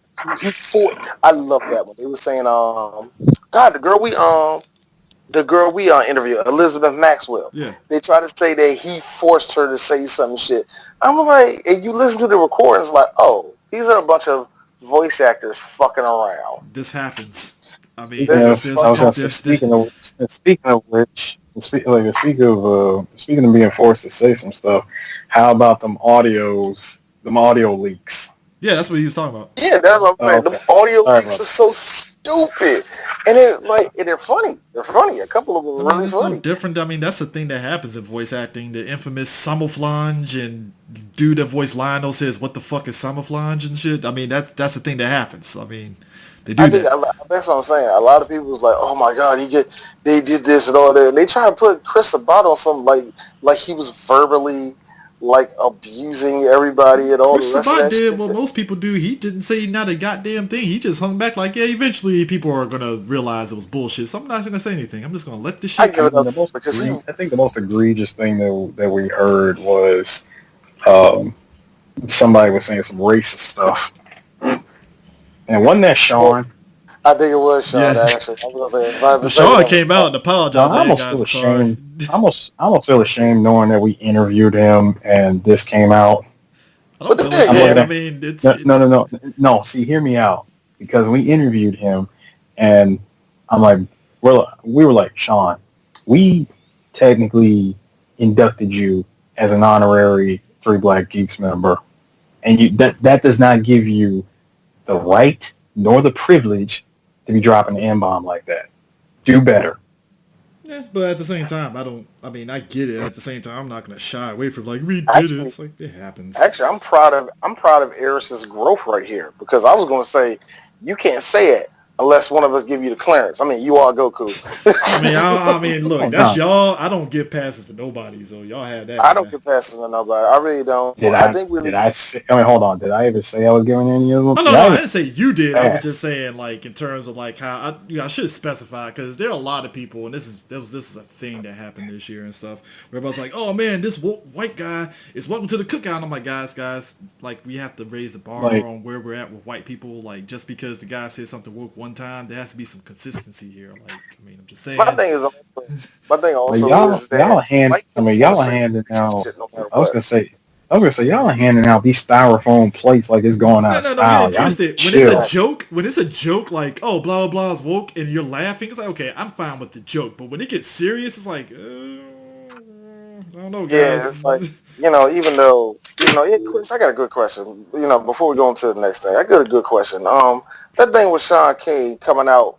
S3: love that one. They were saying, God, the girl we interviewed, Elizabeth Maxwell.
S2: yeah.
S3: They try to say that he forced her to say some shit. I'm like, and you listen to the recordings, like, oh, these are a bunch of voice actors fucking around.
S2: This happens. I mean,
S4: Speaking of, I was gonna say,
S2: there's
S4: speaking of being forced to say some stuff, how about them audio leaks?
S2: yeah, that's what he was talking about.
S3: Yeah, that's what I'm saying.
S4: Okay.
S3: The audio
S4: Sorry
S3: leaks
S4: about
S3: are so stupid, and they're funny. They're funny. A couple of them
S2: I
S3: are
S2: mean,
S3: really
S2: it's no
S3: funny.
S2: different. I mean, that's the thing that happens in voice acting. The infamous camouflage and dude that voiced Lionel says, "What the fuck is camouflage?" and shit. I mean, that's the thing that happens. I mean, they do that.
S3: That's what I'm saying. A lot of people was like, "Oh my God, they did this and all that," and they try to put Chris Sabat on something like he was verbally like abusing everybody and all
S2: Chris
S3: the rest of
S2: Sabat
S3: that
S2: did
S3: shit.
S2: what most people do. He didn't say not a goddamn thing. He just hung back like, yeah, eventually people are going to realize it was bullshit. So I'm not going to say anything. I'm just going to let this
S3: I
S2: shit
S3: give it
S2: go.
S3: up because
S4: I think the most egregious thing that we heard was somebody was saying some racist stuff, and wasn't that Sean?
S3: I think it was Sean.
S2: Yeah.
S3: Actually, I was gonna say if I
S2: Well,
S3: was
S2: Sean came out and apologized.
S4: I
S2: Like, hey,
S4: almost
S2: guys,
S4: feel
S2: I'm sorry.
S4: ashamed. I almost feel ashamed knowing that we interviewed him and this came out.
S2: I don't
S3: But
S2: feel
S3: then
S4: I'm looking
S2: ashamed. I
S3: again,
S4: at
S2: mean, it's...
S4: no. See, hear me out because we interviewed him and I'm like, we were like, Sean, we technically inducted you as an honorary Three Black Geeks member, and that does not give you the right nor the privilege to be dropping an N-bomb like that. Do better.
S2: Yeah, but at the same time, I get it. At the same time, I'm not going to shy away from like, we did it.
S3: actually,
S2: It's like, it happens.
S3: I'm proud of Eris's growth right here because I was gonna say you can't say it unless one of us give you the clearance. I mean, you are Goku.
S2: I mean, look,
S4: Oh,
S2: that's
S4: no.
S2: y'all. I don't give passes to nobody, so y'all have that,
S3: I don't
S2: man.
S3: get passes on nobody. I really don't.
S4: Did
S3: I
S4: I?
S3: think we.
S4: Did I say? I mean, hold on. Did I ever say I was giving any of them?
S2: Oh,
S4: Yeah,
S2: no,
S4: I
S2: I
S4: even
S2: didn't say you did. I was
S4: passed.
S2: just saying, like, in terms of like how I should specify because there are a lot of people, and this is a thing that happened this year and stuff. Where everybody's like, oh man, this white guy is welcome to the cookout. And I'm like, guys, like we have to raise the bar
S4: Like-
S2: on where we're at with white people. Like, just because the guy said something woke one time, there has to be some consistency here. Like, I mean, I'm just saying.
S3: My thing also
S4: Y'all
S3: is that
S4: white
S3: white
S4: I mean,
S3: people
S4: y'all
S3: say
S4: handed
S3: racist
S4: down.
S3: shit no matter
S4: I was
S3: what.
S4: gonna say I was gonna say y'all are handing out these styrofoam plates like it's going out of
S2: No,
S4: style.
S2: get it twisted. When it's a joke, like, oh, blah, blah, blah is woke, and you're laughing, it's like, okay, I'm fine with the joke. But when it gets serious, it's like, I don't know, guys.
S3: Yeah, it's like, yeah, Chris, I got a good question. Before we go on to the next thing, I got a good question. That thing with Sean K coming out,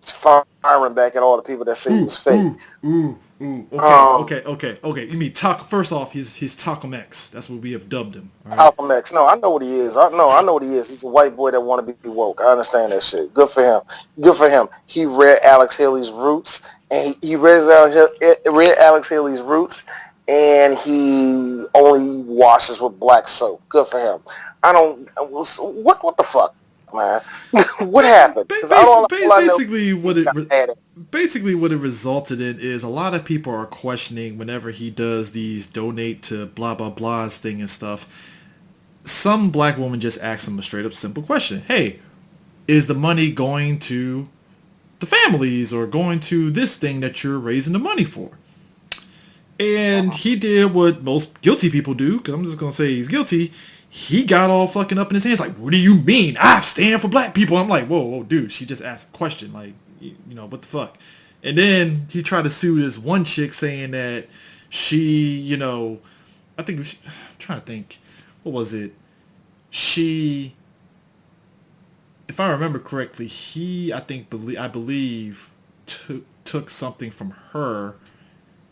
S3: firing back at all the people that say he was fake.
S2: Ooh. Okay. You mean first off, he's Talcum X. That's what we have dubbed him. All right?
S3: Malcolm X. No, I know what he is. I know what he is. He's a white boy that want to be woke. I understand that shit. Good for him. He read Alex Haley's Roots, and he read Alex Haley's Roots, and he only washes with black soap. Good for him. I don't. What the fuck, man? What happened?
S2: Basically what it resulted in is a lot of people are questioning whenever he does these donate to blah blah blahs thing and stuff. Some black woman just asks him a straight up simple question. Hey, is the money going to the families or going to this thing that you're raising the money for? And he did what most guilty people do, because I'm just going to say he's guilty. He got all fucking up in his hands like, what do you mean? I stand for black people. I'm like, whoa, dude, she just asked a question. Like, what the fuck? And then he tried to sue this one chick saying that she, I'm trying to think. What was it? If I remember correctly, I believe took something from her,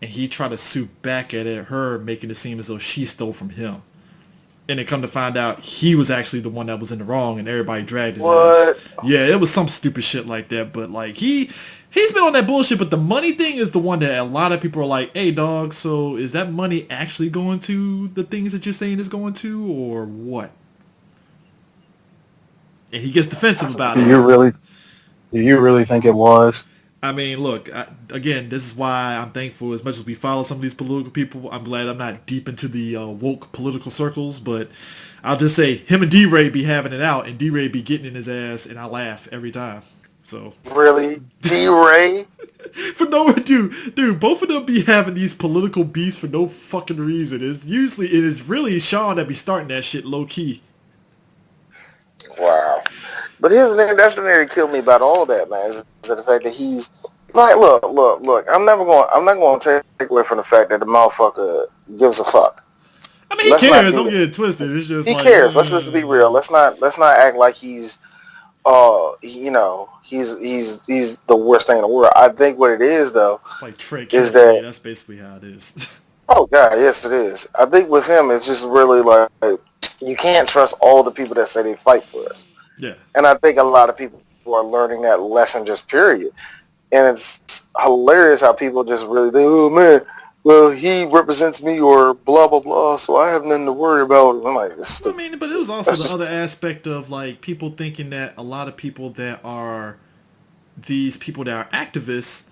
S2: and he tried to sue back at her, making it seem as though she stole from him. And it come to find out he was actually the one that was in the wrong, and everybody dragged his ass. Yeah, it was some stupid shit like that. But like he's been on that bullshit. But the money thing is the one that a lot of people are like, "Hey, dog. So is that money actually going to the things that you're saying is going to, or what?" And he gets defensive about it.
S4: Do you really think it was?
S2: I mean, look, again, this is why I'm thankful. As much as we follow some of these political people, I'm glad I'm not deep into the woke political circles. But I'll just say him and D-Ray be having it out, and D-Ray be getting in his ass, and I laugh every time. So
S3: really, D-Ray?
S2: For no dude, both of them be having these political beefs for no fucking reason. It is really Sean that be starting that shit low key.
S3: Wow. But here's the thing, that's the thing that killed me about all that, man, is the fact that he's like, look, I'm not going to take away from the fact that the motherfucker gives a fuck.
S2: I mean, he cares. Don't get it twisted. It's just
S3: he cares. Let's just be real. Let's not act like he's he's the worst thing in the world. I think what it is though,
S2: it's like Trey
S3: is
S2: that's basically how it is.
S3: Oh God, yes it is. I think with him it's just really like you can't trust all the people that say they fight for us.
S2: Yeah.
S3: And I think a lot of people are learning that lesson just period. And it's hilarious how people just really think, oh man, well he represents me or blah blah blah, so I have nothing to worry about. I'm like, it's stupid.
S2: I mean, but it was also the other aspect of like people thinking that a lot of people that are these people that are activists,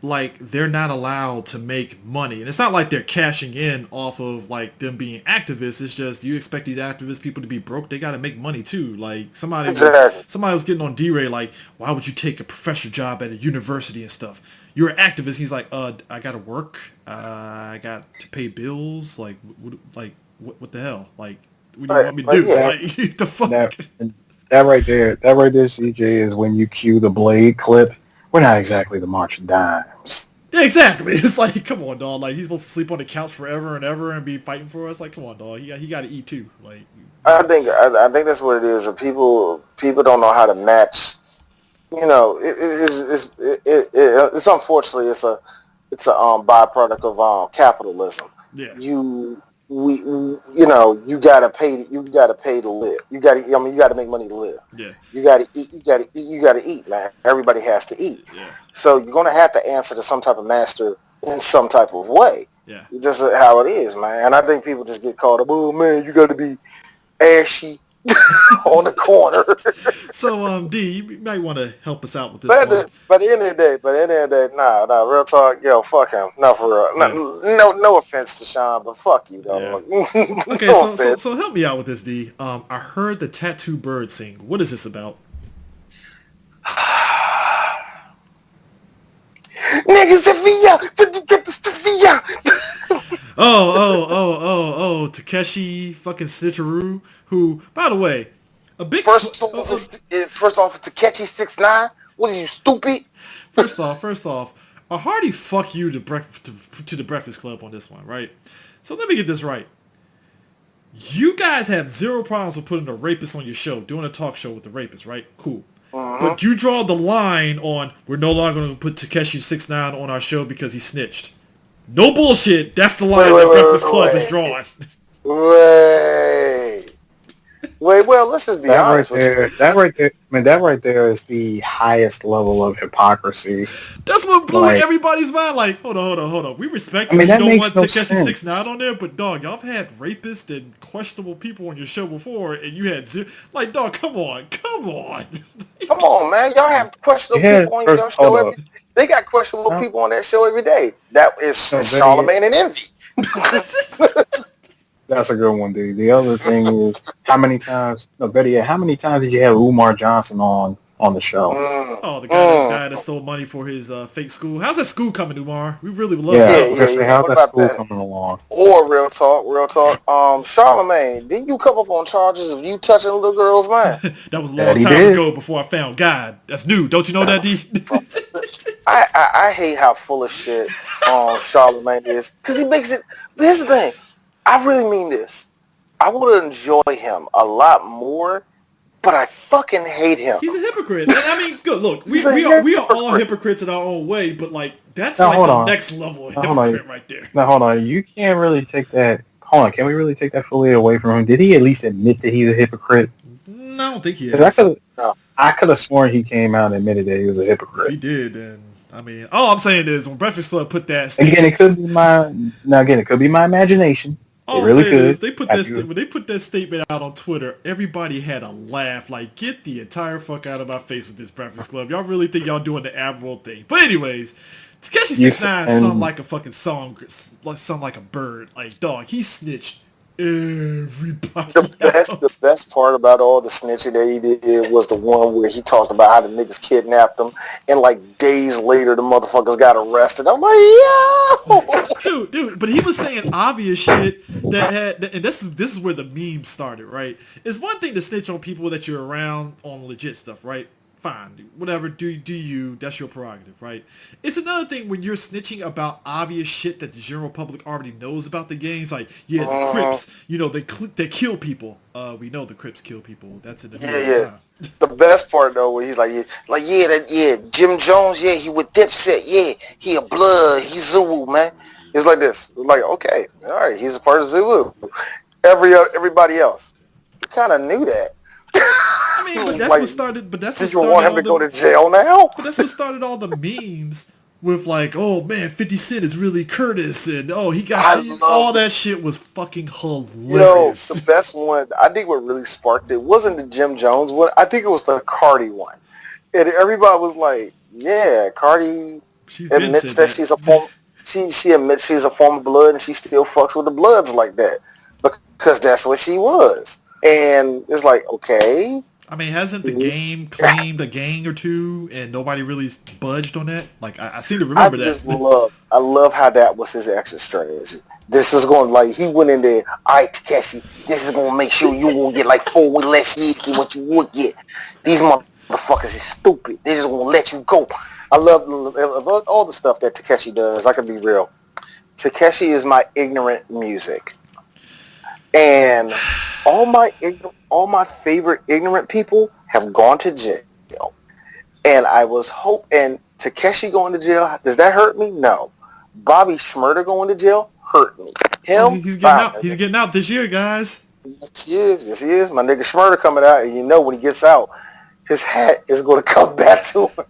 S2: like they're not allowed to make money. And it's not like they're cashing in off of like them being activists. It's just you expect these activist people to be broke. They got to make money too. Like somebody was getting on D-Ray like, why would you take a professor job at a university and stuff? You're an activist. He's like, I got to work. I got to pay bills. Like, what the hell? Like, what do you want me to do?
S4: Yeah,
S2: like, the fuck?
S4: That right there, CJ, is when you cue the Blade clip. We're not exactly the March of Dimes.
S2: Yeah, exactly. It's like, come on, dog. Like, he's supposed to sleep on the couch forever and ever and be fighting for us. Like, come on, dog. He got to eat too. Like,
S3: I think that's what it is. People don't know how to match. You know, it's unfortunately it's a byproduct of capitalism.
S2: Yeah.
S3: You gotta pay to live. You gotta make money to live.
S2: Yeah.
S3: You gotta eat, man. Everybody has to eat.
S2: Yeah.
S3: So you're gonna have to answer to some type of master in some type of way.
S2: Yeah.
S3: Just how it is, man. And I think people just get caught up. Oh man, you gotta be ashy on the corner.
S2: So, D, you might want to help us out with this.
S3: But at the end of the day, nah, real talk, yo, fuck him. No, for real. Yeah. No offense to Sean, but fuck you, though.
S2: Yeah. Okay, so help me out with this, D. I heard the Tattoo Bird sing. What is this about?
S3: Niggas,
S2: Takeshi fucking Snitcheroo, who, by the way, a big...
S3: First off, it's Takeshi 6ix9ine. What are you, stupid?
S2: First off, a hearty fuck you to the Breakfast Club on this one, right? So let me get this right. You guys have zero problems with putting a rapist on your show, doing a talk show with the rapist, right? Cool. But you draw the line on, we're no longer going to put Takeshi 6ix9ine on our show because he snitched. No bullshit. That's the line that Breakfast Club is drawing.
S3: Wait, well, let's just be honest with you.
S4: That right there is the highest level of hypocrisy.
S2: That's what blew everybody's mind. Like, hold on. We respect that you don't want Takeshi 6ix9ine on there, but dog, y'all have had rapists and questionable people on your show before, and you had zero. Like, dog, come on.
S3: Come on, man. Y'all have questionable people on your show They got questionable people on that show every day. That is Charlamagne and Envy.
S4: That's a good one, dude. The other thing is, how many times did you have Umar Johnson on the show?
S2: Oh, the guy that stole money for his fake school. How's that school coming, Umar? We really would love that.
S4: How's that school coming along?
S3: Or real talk. Charlamagne, didn't you come up on charges of you touching a little girl's mind?
S2: That was a long time ago before I found God. That's new. Don't you know that, D?
S3: I hate how full of shit Charlamagne is. Because he makes it... Here's the thing. I really mean this. I would enjoy him a lot more, but I fucking hate him.
S2: He's a hypocrite. I mean, good. Look, we are all hypocrites in our own way, but like that's the next level of hypocrite right there.
S4: Now hold on. You can't really take that. Hold on. Can we really take that fully away from him? Did he at least admit that he's a hypocrite?
S2: No, I don't think he is.
S4: I could have sworn he came out and admitted that he was a hypocrite.
S2: He did, and I mean, all I'm saying is when Breakfast Club put that
S4: again, it could be my imagination.
S2: All
S4: it really could.
S2: When they put that statement out on Twitter, everybody had a laugh. Like, get the entire fuck out of my face with this Breakfast Club. Y'all really think y'all doing the admirable thing? But anyways, Takeshi 6ix9ine sound like a fucking song, sound like a bird. Like, dog, he snitched everybody.
S3: The best part about all the snitching that he did was the one where he talked about how the niggas kidnapped him, and like days later the motherfuckers got arrested. I'm like, yo,
S2: dude. But he was saying obvious shit and this is where the meme started, right? It's one thing to snitch on people that you're around on legit stuff, right? Fine, dude. Whatever, do you, that's your prerogative, right? It's another thing when you're snitching about obvious shit that the general public already knows about the games, like, the Crips, they kill people. We know the Crips kill people. That's in the
S3: news. The best part, though, where he's like, Jim Jones, he with Dipset, he a blood, he's Zulu, man. It's like this. It's like, okay, all right, he's a part of Zulu. Everybody else, we kind of knew that.
S2: I mean, but that's what started. But that's
S3: what started. You want him to go to jail now?
S2: But that's what started all the memes with like, oh man, 50 Cent is really Curtis, and he got all that shit was fucking hilarious.
S3: The best one, I think what really sparked it wasn't the Jim Jones one. I think it was the Cardi one, and everybody was like, yeah, Cardi admits that she's a form. She admits she's a form of blood, and she still fucks with the Bloods like that because that's what she was. And it's like, okay.
S2: I mean, hasn't the game claimed a gang or two, and nobody really budged on that? Like, I seem to remember that.
S3: I love how that was his exit strategy. This is going, like, he went in there, all right, Takeshi, this is going to make sure you won't get like 4 less years than what you would get. These motherfuckers is stupid. They just going to let you go. I love all the stuff that Takeshi does. I can be real. Takeshi is my ignorant music. And all my favorite ignorant people have gone to jail. And I was and Takeshi going to jail, does that hurt me? No. Bobby Shmurda going to jail hurt me.
S2: He's getting out. He's getting out this year, guys.
S3: Yes, he is. My nigga Shmurda coming out, and when he gets out, his hat is going to come back to him.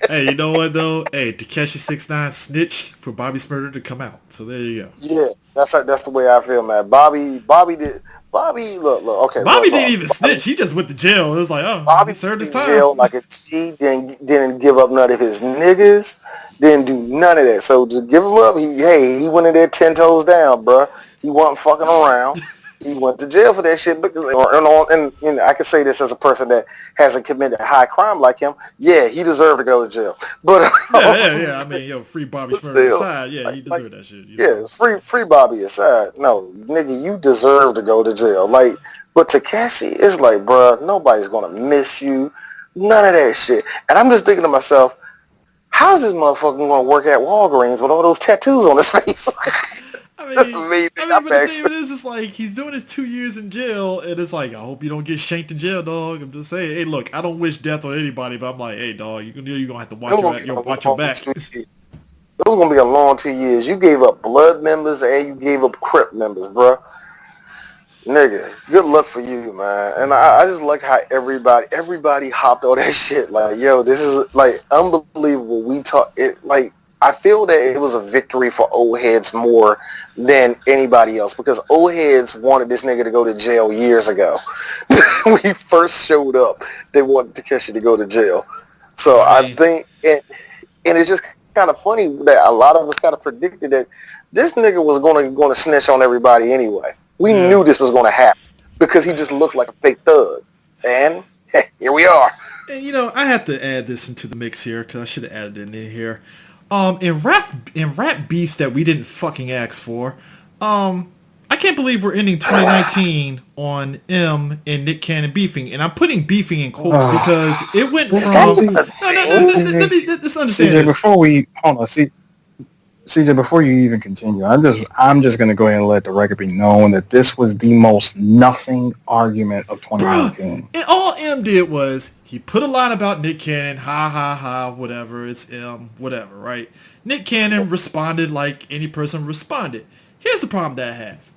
S2: Hey, you know what though? Hey, Takeshi 6ix9ine snitched for Bobby Shmurda to come out. So there you go.
S3: Yeah, that's the way I feel, man. Bobby, look, okay.
S2: Bobby didn't even snitch. He just went to jail. It was like,
S3: Bobby
S2: served his time.
S3: Jail like a G, didn't give up none of his niggas, didn't do none of that. So to give him up, he went in there 10 toes down, bro. He wasn't fucking around. He went to jail for that shit. And you know, I can say this as a person that hasn't committed high crime like him. Yeah, he deserved to go to jail. But
S2: Yeah. I mean, free Bobby
S3: but
S2: Shmurda
S3: still,
S2: aside, yeah, he deserved that shit.
S3: yeah, free Bobby aside. No, nigga, you deserve to go to jail. Like, but Tekashi is like, bruh, nobody's gonna miss you. None of that shit. And I'm just thinking to myself, how's this motherfucker gonna work at Walgreens with all those tattoos on his face? That's amazing.
S2: But the thing is, it's like he's doing his 2 years in jail, and it's like, I hope you don't get shanked in jail, dog. I'm just saying, hey, look, I don't wish death on anybody, but I'm like, hey, dog, you're gonna have to watch your back.
S3: It was gonna be a long 2 years. You gave up blood members and you gave up Crip members, bro. Nigga, good luck for you, man. And I just like how everybody hopped on that shit. Like, yo, this is like unbelievable. I feel that it was a victory for old heads more than anybody else because old heads wanted this nigga to go to jail years ago. When he first showed up, they wanted Takeshi to go to jail. So I think and it's just kind of funny that a lot of us kind of predicted that this nigga was going to snitch on everybody anyway. We knew this was going to happen because he just looks like a fake thug. And here we are.
S2: And, you know, I have to add this into the mix here because I should have added it in here. In rap beefs that we didn't fucking ask for, I can't believe we're ending 2019 on M and Nick Cannon beefing. And I'm putting beefing in quotes because it went from... Let me understand
S4: CJ, before we... Hold on, CJ, before you even continue, I'm just going to go ahead and let the record be known that this was the most nothing argument of 2019.
S2: And all M did was he put a line about Nick Cannon, ha ha ha, whatever, it's M, whatever, right? Nick Cannon responded like any person responded. Here's the problem that I have.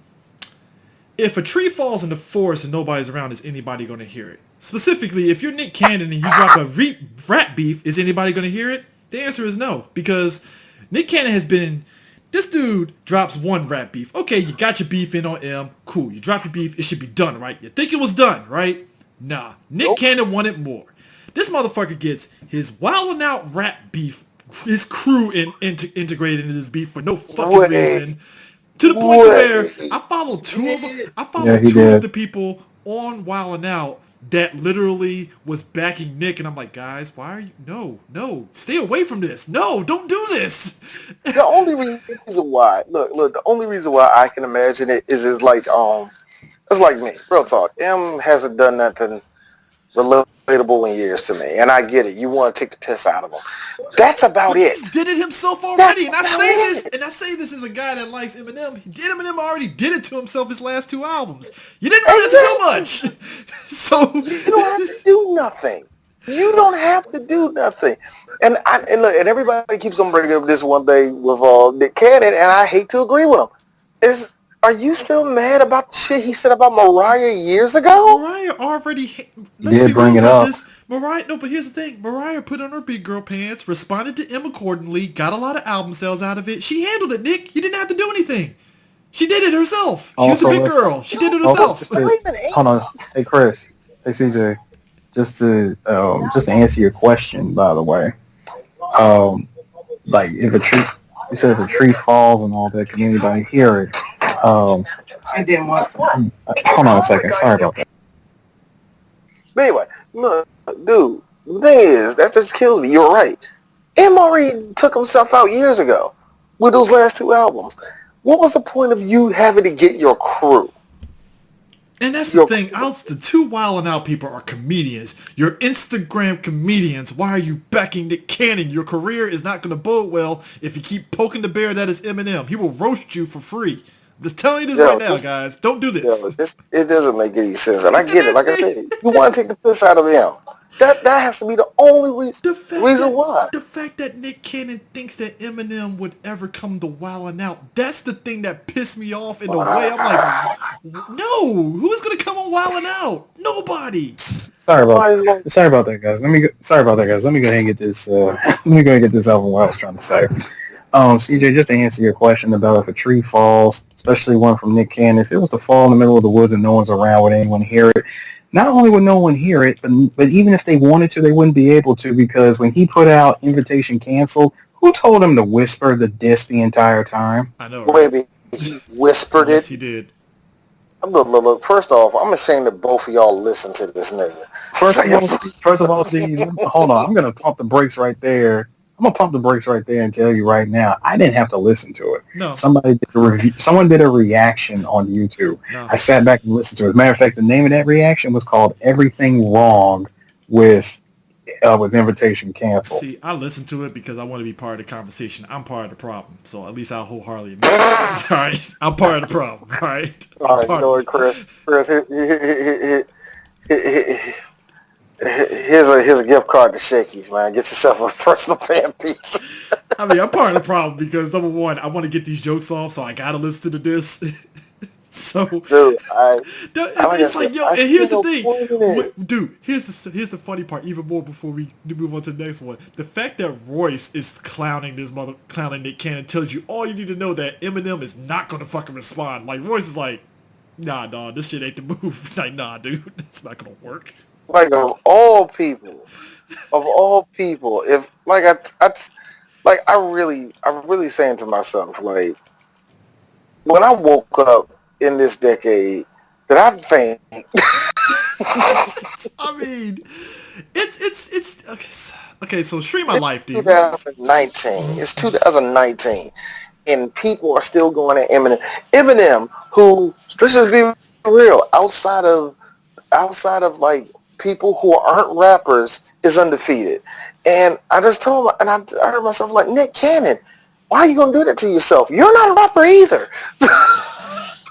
S2: If a tree falls in the forest and nobody's around, is anybody going to hear it? Specifically, if you're Nick Cannon and you drop a rap beef, is anybody going to hear it? The answer is no, because Nick Cannon has been... This dude drops one rap beef. Okay, you got your beef in on M. Cool, you drop your beef. It should be done, right? You think it was done, right? Nah. Nick Cannon wanted more. This motherfucker gets his wildin' out rap beef, his crew integrated into this beef for no fucking reason. To the point to where I followed two of the people on Wildin' Out that literally was backing Nick, and I'm like, guys, why are you? No, stay away from this. No, don't do this.
S3: The only reason why, look, the only reason why I can imagine it is like, it's like me, real talk. M hasn't done nothing relatable in years to me, and I get it. You want to take the piss out of him. That's about it.
S2: He did it himself already, and I say this as a guy that likes Eminem. Eminem already did it to himself his last two albums. You didn't really do much, so
S3: you don't have to do nothing. You don't have to do nothing. And look, and everybody keeps on bringing up this one thing with Nick Cannon, and I hate to agree with him. Are you still mad about the shit he said about Mariah years ago?
S2: Mariah already...
S4: did bring it up.
S2: Mariah, no, but here's the thing. Mariah put on her big girl pants, responded to M accordingly, got a lot of album sales out of it. She handled it, Nick. You didn't have to do anything. She did it herself. She was a big girl. She did it herself.
S4: Hold on. Hey, Chris. Hey, CJ. Just to answer your question, by the way. Like, if a tree... You said if a tree falls and all that, can anybody hear it? I didn't want. Hold on a second. Sorry about that.
S3: But anyway, look, dude, the thing is, that just kills me. You're right. M already took himself out years ago with those last two albums. What was the point of you having to get your crew?
S2: And that's the thing. The two Wildin' Out people are comedians. You're Instagram comedians. Why are you backing Nick Cannon? Your career is not going to bode well if you keep poking the bear that is Eminem. He will roast you for free. I'm just telling you this right now, guys. Don't do this.
S3: It doesn't make any sense. And I get it. Like I said, you want to take the piss out of him. That has to be the only reason why.
S2: The fact that Nick Cannon thinks that Eminem would ever come to Wildin' Out, that's the thing that pissed me off in a way. I'm like, no, who's going to come on Wildin' Out? Nobody.
S4: Sorry about that, guys. Let me go ahead and get this. Let me go ahead and get this out of what I was trying to say. CJ, just to answer your question about if a tree falls, especially one from Nick Cannon, if it was to fall in the middle of the woods and no one's around, would anyone hear it? Not only would no one hear it, but even if they wanted to, they wouldn't be able to, because when he put out Invitation Canceled, who told him to whisper the diss the entire time?
S2: I know, right?
S3: Baby, he whispered it.
S2: Yes, he did.
S3: Look. First off, I'm ashamed that both of y'all listen to this nigga.
S4: First of all, Steve, hold on. I'm gonna pump the brakes right there. I'm gonna pump the brakes right there and tell you right now, I didn't have to listen to it.
S2: No,
S4: Somebody did a review. Someone did a reaction on YouTube.
S2: no.
S4: I sat back and listened to it. As a matter of fact, the name of that reaction was called "Everything Wrong with Invitation Canceled."
S2: See, I listen to it because I want to be part of the conversation. I'm part of the problem, so at least I'll wholeheartedly admit it. All right, I'm part of the problem. All right.
S3: All right, you know what, Chris? Here's a gift card to Shakey's, man. Get yourself a personal pan pizza.
S2: I mean, I'm part of the problem because number one, I want to get these jokes off, so I gotta listen to this. So,
S3: Dude,
S2: it's like, yo, and here's the thing, dude. Here's the funny part. Even more before we move on to the next one, the fact that Royce is clowning Nick Cannon tells you all you need to know that Eminem is not gonna fucking respond. Like Royce is like, nah, dog, this shit ain't the move. Like, nah, dude, it's not gonna work.
S3: Like of all people, if like I'm really saying to myself, like when I woke up in this decade, that I think.
S2: I mean, it's okay. So stream my life, dude.
S3: 2019. It's 2019, and people are still going at Eminem. Eminem, who, let's just be real, outside of like people who aren't rappers, is undefeated. And I just told him, and I heard myself like, Nick Cannon, why are you gonna do that to yourself? You're not a rapper either.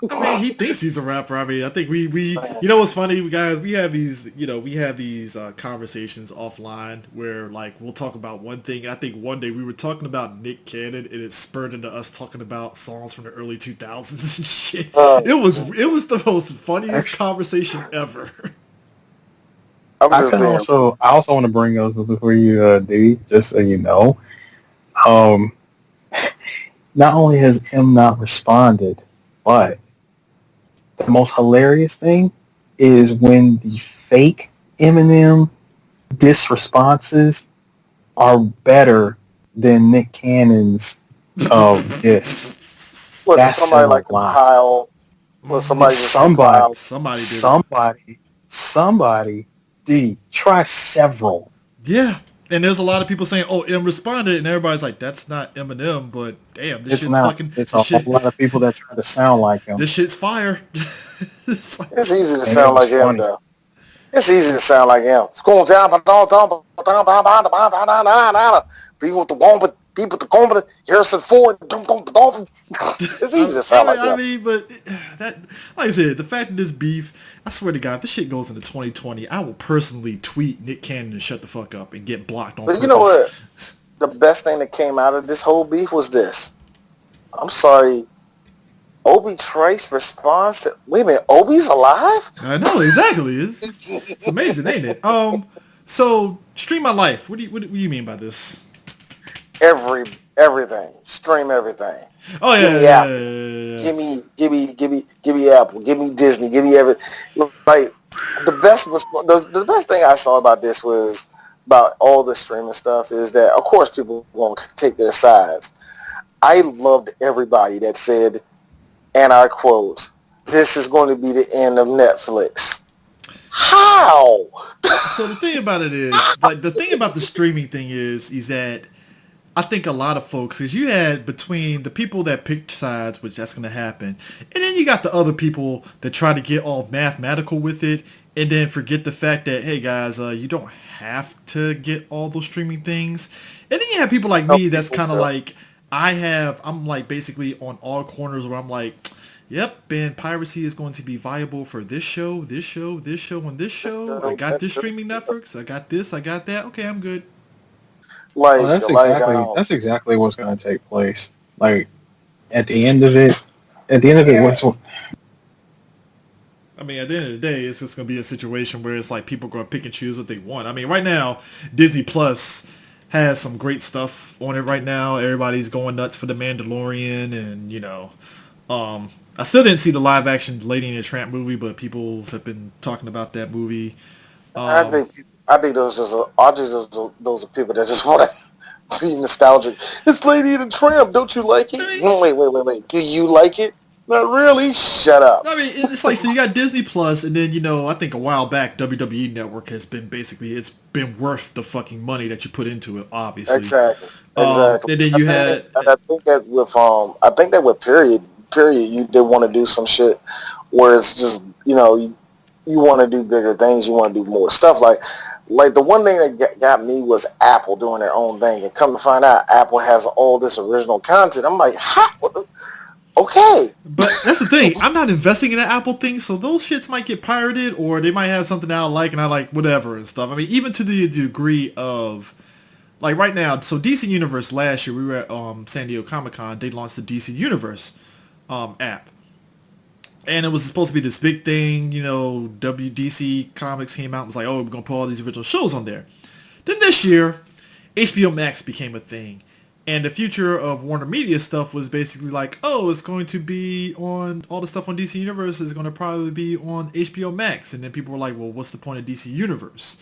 S2: I mean, he thinks he's a rapper. I mean, I think we you know what's funny, guys? We have these conversations offline where like we'll talk about one thing. I think one day we were talking about Nick Cannon and it spurred into us talking about songs from the early 2000s and shit. It was the most funniest conversation ever.
S4: I also want to bring those up before you, D, just so you know. Not only has M not responded, but the most hilarious thing is when the fake Eminem diss responses are better than Nick Cannon's diss.
S3: What, somebody like Kyle? Well, somebody. D, try several.
S2: Yeah. And there's a lot of people saying, "Oh, M responded," and everybody's like, "That's not Eminem." But damn, this shit's fucking.
S4: It's a whole lot of people that try to sound like him.
S2: This shit's fire.
S3: It's easy to sound like him, though. It's easy to sound like him. It's going down, people with the womb, people with the comb, Harrison Ford. It's easy to sound like him.
S2: I mean, but that, like I said, the fact that this beef, I swear to God, if this shit goes into 2020, I will personally tweet Nick Cannon and shut the fuck up and get blocked on purpose.
S3: But you know what? The best thing that came out of this whole beef was this. I'm sorry. Obi Trice responds to... Wait a minute, Obi's alive?
S2: I know, exactly. It's amazing, ain't it? So, stream my life. What do you mean by this?
S3: Everything. Stream everything.
S2: Oh, yeah.
S3: Give me Apple. Give me Disney. Give me everything. Like, the best thing I saw about this was, about all the streaming stuff, is that, of course, people won't take their sides. I loved everybody that said, and I quote, "This is going to be the end of Netflix." How?
S2: So the thing about it is, like, the thing about the streaming thing is that I think a lot of folks, because you had between the people that picked sides, which that's going to happen, and then you got the other people that try to get all mathematical with it, and then forget the fact that, hey guys, you don't have to get all those streaming things. And then you have people like me that's kind of like, I'm like basically on all corners where I'm like, yep, and piracy is going to be viable for this show, and this show. I got this streaming networks. I got this. I got that. Okay, I'm good.
S4: That's exactly what's going to take place. Like, at the end of it, what's...
S2: I mean, at the end of the day, it's just going to be a situation where it's like people are going to pick and choose what they want. I mean, right now, Disney Plus has some great stuff on it right now. Everybody's going nuts for The Mandalorian, and, I still didn't see the live-action Lady and the Tramp movie, but people have been talking about that movie.
S3: I think those are people that just want to be nostalgic. It's Lady and the Tramp. Don't you like it? No, wait. Do you like it? Not really. Shut up.
S2: I mean, it's like, so you got Disney Plus, and then, I think a while back, WWE Network has been basically, it's been worth the fucking money that you put into it, obviously.
S3: Exactly. Exactly.
S2: And then you had,
S3: I think that with period, you did want to do some shit where it's just, you want to do bigger things, you want to do more stuff. Like the one thing that got me was Apple doing their own thing, and come to find out, Apple has all this original content. I'm like, ha, what the? Okay.
S2: but that's the thing. I'm not investing in the Apple thing, so those shits might get pirated, or they might have something that I like, and I like whatever and stuff. I mean, even to the degree of, like right now, so DC Universe last year, we were at San Diego Comic-Con, they launched the DC Universe app. And it was supposed to be this big thing, WDC Comics came out and was like, oh, we're going to put all these original shows on there. Then this year, HBO Max became a thing. And the future of Warner Media stuff was basically like, oh, it's going to be on, all the stuff on DC Universe is going to probably be on HBO Max. And then people were like, well, what's the point of DC Universe?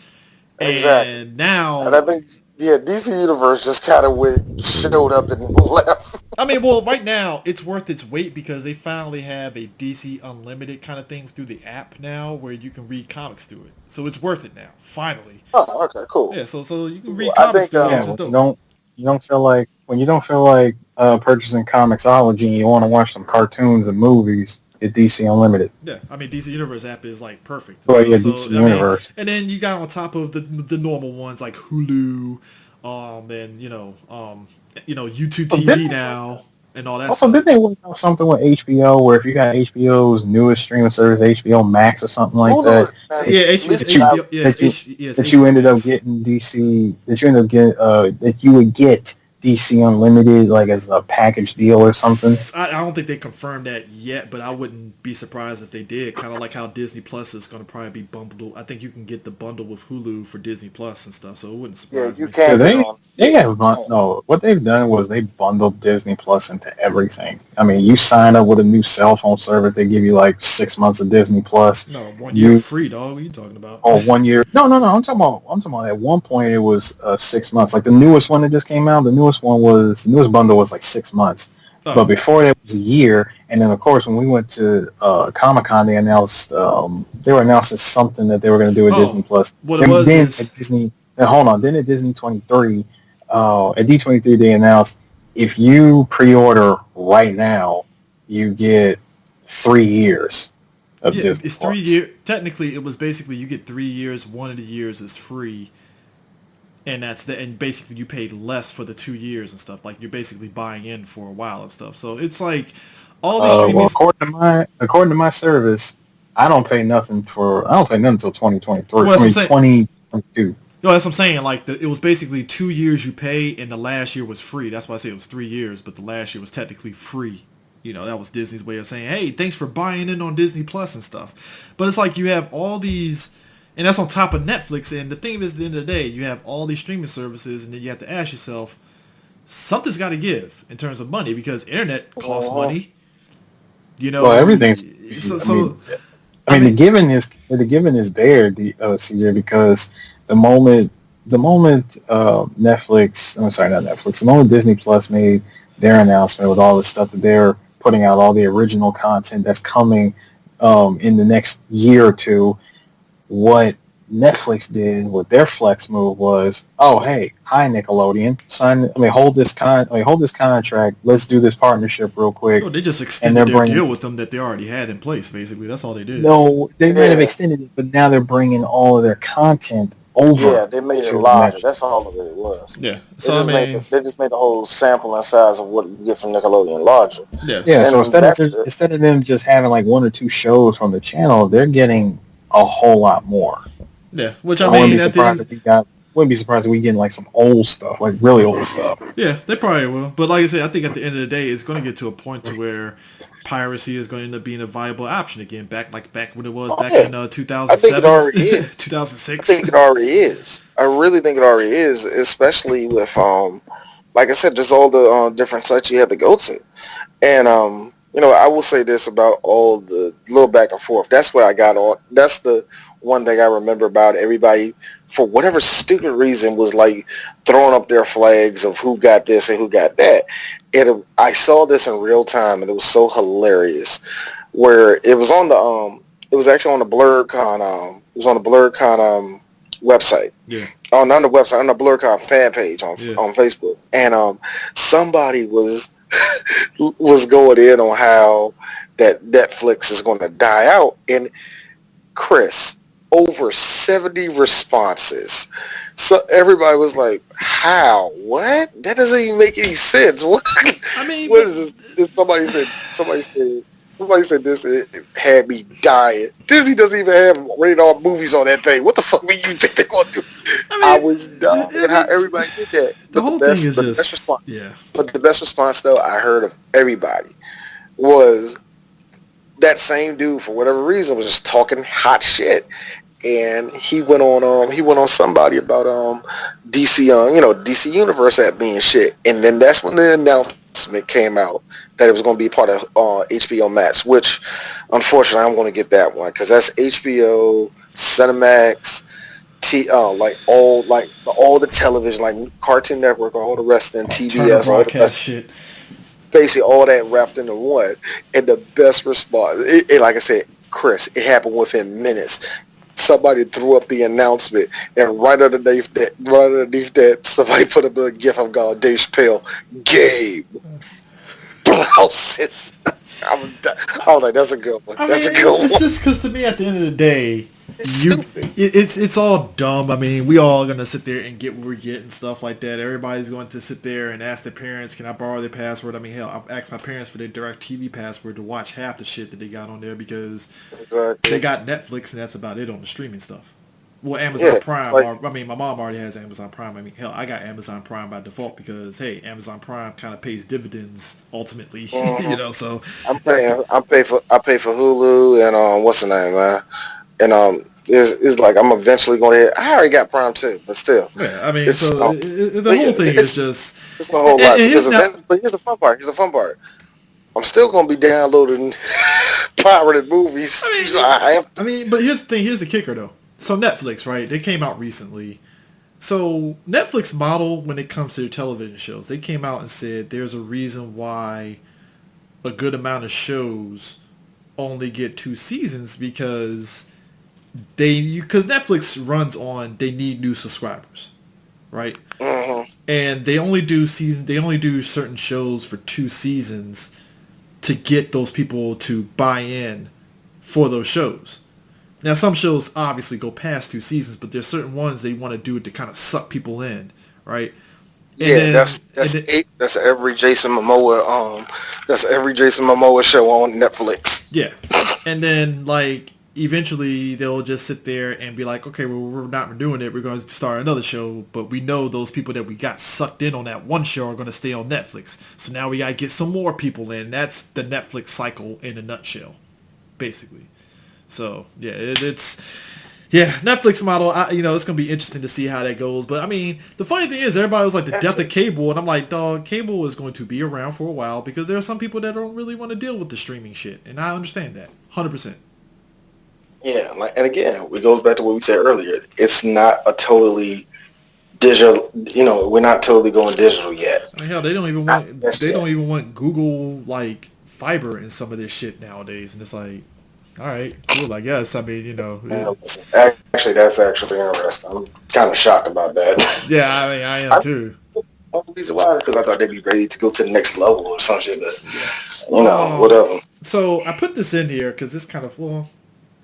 S3: Exactly.
S2: And now...
S3: And I think, DC Universe just kind of showed up and left.
S2: I mean, well, right now, it's worth its weight because they finally have a DC Unlimited kind of thing through the app now where you can read comics through it. So it's worth it now, finally.
S3: Oh, okay, cool.
S2: Yeah, so you can read comics through it.
S4: You don't feel like purchasing Comixology and you want to watch some cartoons and movies, get DC Unlimited.
S2: Yeah, I mean, DC Universe app is like perfect.
S4: Well, DC Universe.
S2: And then you got on top of the normal ones like Hulu, and YouTube TV now and all that.
S4: Also, didn't they work out something with HBO where if you got HBO's newest streaming service, HBO Max or something like that? That you ended up getting DC. That you would get DC Unlimited like as a package deal or something.
S2: I don't think they confirmed that yet, but I wouldn't be surprised if they did. Kind of like how Disney Plus is going to probably be bundled. I think you can get the bundle with Hulu for Disney Plus and stuff, so it wouldn't surprise me.
S4: What they've done was they bundled Disney Plus into everything. I mean, you sign up with a new cell phone service, they give you like 6 months of Disney Plus.
S2: No, 1 year free, dog. What are you talking about?
S4: Oh, 1 year? No. I'm talking about at one point it was 6 months. Like the newest one that just came out, the newest bundle was like 6 months. Oh. But before that was a year. And then of course when we went to Comic-Con, they were announcing something that they were going to do with Disney Plus.
S2: What it was
S4: at Disney. Then at Disney 23. At D23, they announced if you pre-order right now, you get 3 years of Disney
S2: it's 3 years. Technically, it was basically you get 3 years. 1 of the years is free, and and basically you paid less for the 2 years and stuff. Like you're basically buying in for a while and stuff. So it's like all these streaming.
S4: Well, according to my service, I don't pay nothing until 2023. 2022.
S2: No, that's what I'm saying. Like, it was basically 2 years you pay, and the last year was free. That's why I say it was 3 years, but the last year was technically free. That was Disney's way of saying, hey, thanks for buying in on Disney Plus and stuff. But it's like you have all these, and that's on top of Netflix, and the thing is, at the end of the day, you have all these streaming services, and then you have to ask yourself, something's got to give in terms of money, because internet costs money.
S4: Well, everything's... the given is there, CJ, because... The moment Disney Plus made their announcement with all the stuff that they're putting out, all the original content that's coming in the next year or two, what Netflix did with their flex move was, oh hey, hi Nickelodeon, hold this contract, let's do this partnership real quick.
S2: They just extended their deal with them that they already had in place. Basically, that's all they did.
S4: No, they might have extended it, but now they're bringing all of their content over.
S3: Yeah, they made it larger. That's all of it was.
S2: Yeah.
S3: So they just made the whole sample and size of what you get from Nickelodeon larger.
S2: Yeah.
S4: Yeah. So instead of them just having like 1 or 2 shows from the channel, they're getting a whole lot more.
S2: Yeah. Which I wouldn't be surprised
S4: if we getting like some old stuff, like really old stuff.
S2: Yeah, they probably will. But like I said, I think at the end of the day, it's going to get to a point to where piracy is going to end up being a viable option again. Back when it was in 2007.
S3: I think it already is.
S2: 2006.
S3: I think it already is. I really think it already is, especially with like I said, just all the different sites you have to go to, and I will say this about all the little back and forth. That's what I got on. That's the one thing I remember about everybody, for whatever stupid reason, was like throwing up their flags of who got this and who got that. I saw this in real time, and it was so hilarious. Where it was on it was actually on the BlurredCon, it was on the BlurredCon website.
S2: Yeah.
S3: Oh, not on the website, on the BlurredCon fan page on
S2: Yeah.
S3: on Facebook, and somebody was going in on how that Netflix is going to die out. And Chris, over 70 responses. So everybody was like, how? What? That doesn't even make any sense. What?
S2: I mean,
S3: What is this? Somebody said this, it had me dying. Disney doesn't even have rated R movies on that thing. What the fuck do you think they're going to do? I was dying how everybody did that.
S2: The whole thing is
S3: the best
S2: just
S3: response,
S2: yeah.
S3: But the best response, though, I heard of everybody was that same dude, for whatever reason, was just talking hot shit. And he went on somebody about DC DC Universe app being shit. And then that's when the announcement came out that it was going to be part of HBO Max, which unfortunately I'm going to get that one because that's HBO, Cinemax, all the television, like Cartoon Network, all the rest, and TBS, all the rest,
S2: shit.
S3: basically all that wrapped into one. And the best response, like I said, Chris, it happened within minutes. Somebody threw up the announcement, and right underneath that, somebody put up a gif of God, Dave Chappelle, game blouses. I was like, that's a good one. That's a good
S2: It's
S3: one.
S2: just because to me, at the end of the day,
S3: It's stupid.
S2: it's all dumb. I mean, we all gonna sit there and get what we get and stuff like that. Everybody's going to sit there and ask their parents, "Can I borrow their password?" I mean, hell, I've asked my parents for their direct TV password to watch half the shit that they got on there because
S3: Exactly.
S2: they got Netflix and that's about it on the streaming stuff. Well, Amazon
S3: Yeah,
S2: Prime.
S3: like,
S2: I mean, my mom already has Amazon Prime. I mean, hell, I got Amazon Prime by default because hey, Amazon Prime kind of pays dividends ultimately, So
S3: I pay for Hulu and what's the name, man? And it's like I'm eventually going to hit. I already got Prime too, but still,
S2: yeah, I mean,
S3: it's
S2: so the
S3: but
S2: whole
S3: yeah,
S2: thing is just
S3: it's a whole
S2: and
S3: lot
S2: here's
S3: because
S2: now.
S3: but here's the fun part. Here's the fun part. I'm still going to be downloading pirated movies. So I have
S2: I mean, but here's the thing. Here's the kicker, though. So Netflix, right? They came out recently. So Netflix model when it comes to their television shows, they came out and said there's a reason why a good amount of shows only get 2 seasons because because Netflix runs on they need new subscribers, right?
S3: to.
S2: And they only do certain shows for 2 seasons to get those people to buy in for those shows. Now, some shows obviously go past 2 seasons, but there's certain ones they want to do it to kind of suck people in, right? And
S3: Yeah,
S2: then,
S3: that's eight. That's every Jason Momoa. That's every Jason Momoa show on Netflix.
S2: yeah, and then like eventually they'll just sit there and be like, okay, well we're not doing it. We're going to start another show, but we know those people that we got sucked in on that one show are going to stay on Netflix. So now we got to get some more people in. That's the Netflix cycle in a nutshell, basically. So yeah, it's Netflix model. It's gonna be interesting to see how that goes. But I mean, the funny thing is, everybody was like the death of cable, and I'm like, dog, cable is going to be around for a while because there are some people that don't really want to deal with the streaming shit, and I understand that 100%.
S3: Yeah, and again, it goes back to what we said earlier. It's not a totally digital. We're not totally going digital yet.
S2: I mean, hell, they don't even want Google like fiber in some of this shit nowadays, and it's like, all right, cool, I guess. I mean,
S3: Actually, that's actually interesting. I'm kind of shocked about that.
S2: yeah, I mean, I am too.
S3: The reason why is because I thought they'd be ready to go to the next level or some shit. But whatever.
S2: So I put this in here because it's kind of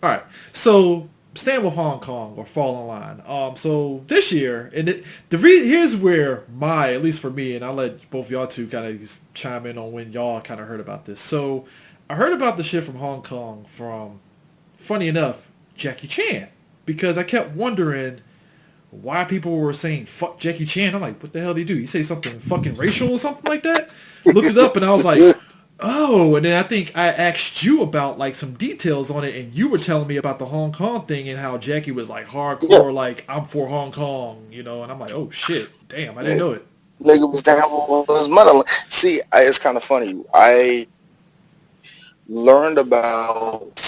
S2: all right, so staying with Hong Kong or fall in line. So this year, and here's where at least for me, and I'll let both y'all two kind of chime in on when y'all kind of heard about this. So I heard about the shit from Hong Kong from, funny enough, Jackie Chan, because I kept wondering why people were saying fuck Jackie Chan. I'm like, what the hell did he do? He say something fucking racial or something like that? Looked it up and I was like, oh, and then I think I asked you about like some details on it, and you were telling me about the Hong Kong thing and how Jackie was like hardcore, like I'm for Hong Kong, and I'm like, oh shit, damn, I didn't know it.
S3: Nigga was down for his motherland. See, it's kind of funny. learned about.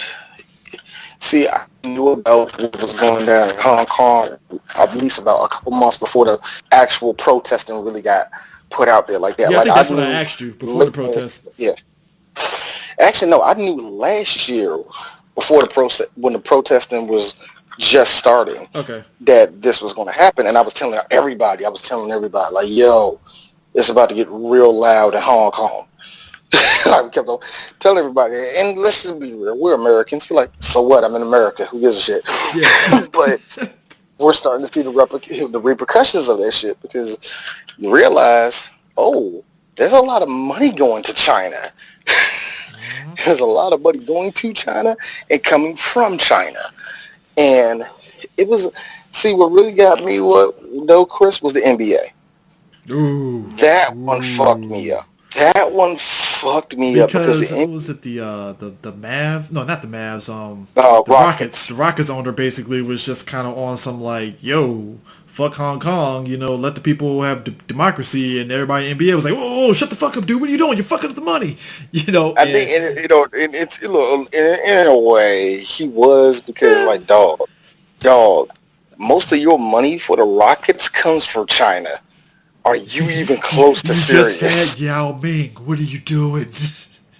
S3: See, I knew about what was going down in Hong Kong at least about a couple months before the actual protesting really got put out there like that.
S2: Yeah, I
S3: Like
S2: think
S3: I
S2: that's what I
S3: knew
S2: asked you before the
S3: late,
S2: protest.
S3: yeah. Actually, no, I knew last year before the process when the protesting was just starting
S2: Okay.
S3: that this was going to happen, and I was telling everybody. I was telling everybody like, "Yo, it's about to get real loud in Hong Kong." I kept on telling everybody, and let's just be real, we're Americans. We're like, so what? I'm in America. Who gives a shit?
S2: Yeah.
S3: But we're starting to see the repercussions of that shit because you realize, oh, there's a lot of money going to China. There's a lot of money going to China and coming from China. And it was, see, what really got me, Chris, was the NBA.
S2: Ooh.
S3: That one fucked me
S2: Ooh.
S3: up. That one fucked me up because
S2: Because
S3: the
S2: what was it, the Mavs? No, not the Mavs. The Rockets.
S3: Rockets.
S2: The Rockets owner basically was just kind of on some like, yo, fuck Hong Kong. Let the people have democracy, and everybody in NBA was like, whoa, shut the fuck up, dude. What are you doing? You're fucking up the money.
S3: I
S2: And
S3: think, and it's, in a way, he was because,
S2: yeah,
S3: like, dog, most of your money for the Rockets comes from China. Are you even close to
S2: you just
S3: serious?
S2: had Yao Ming. What are you doing?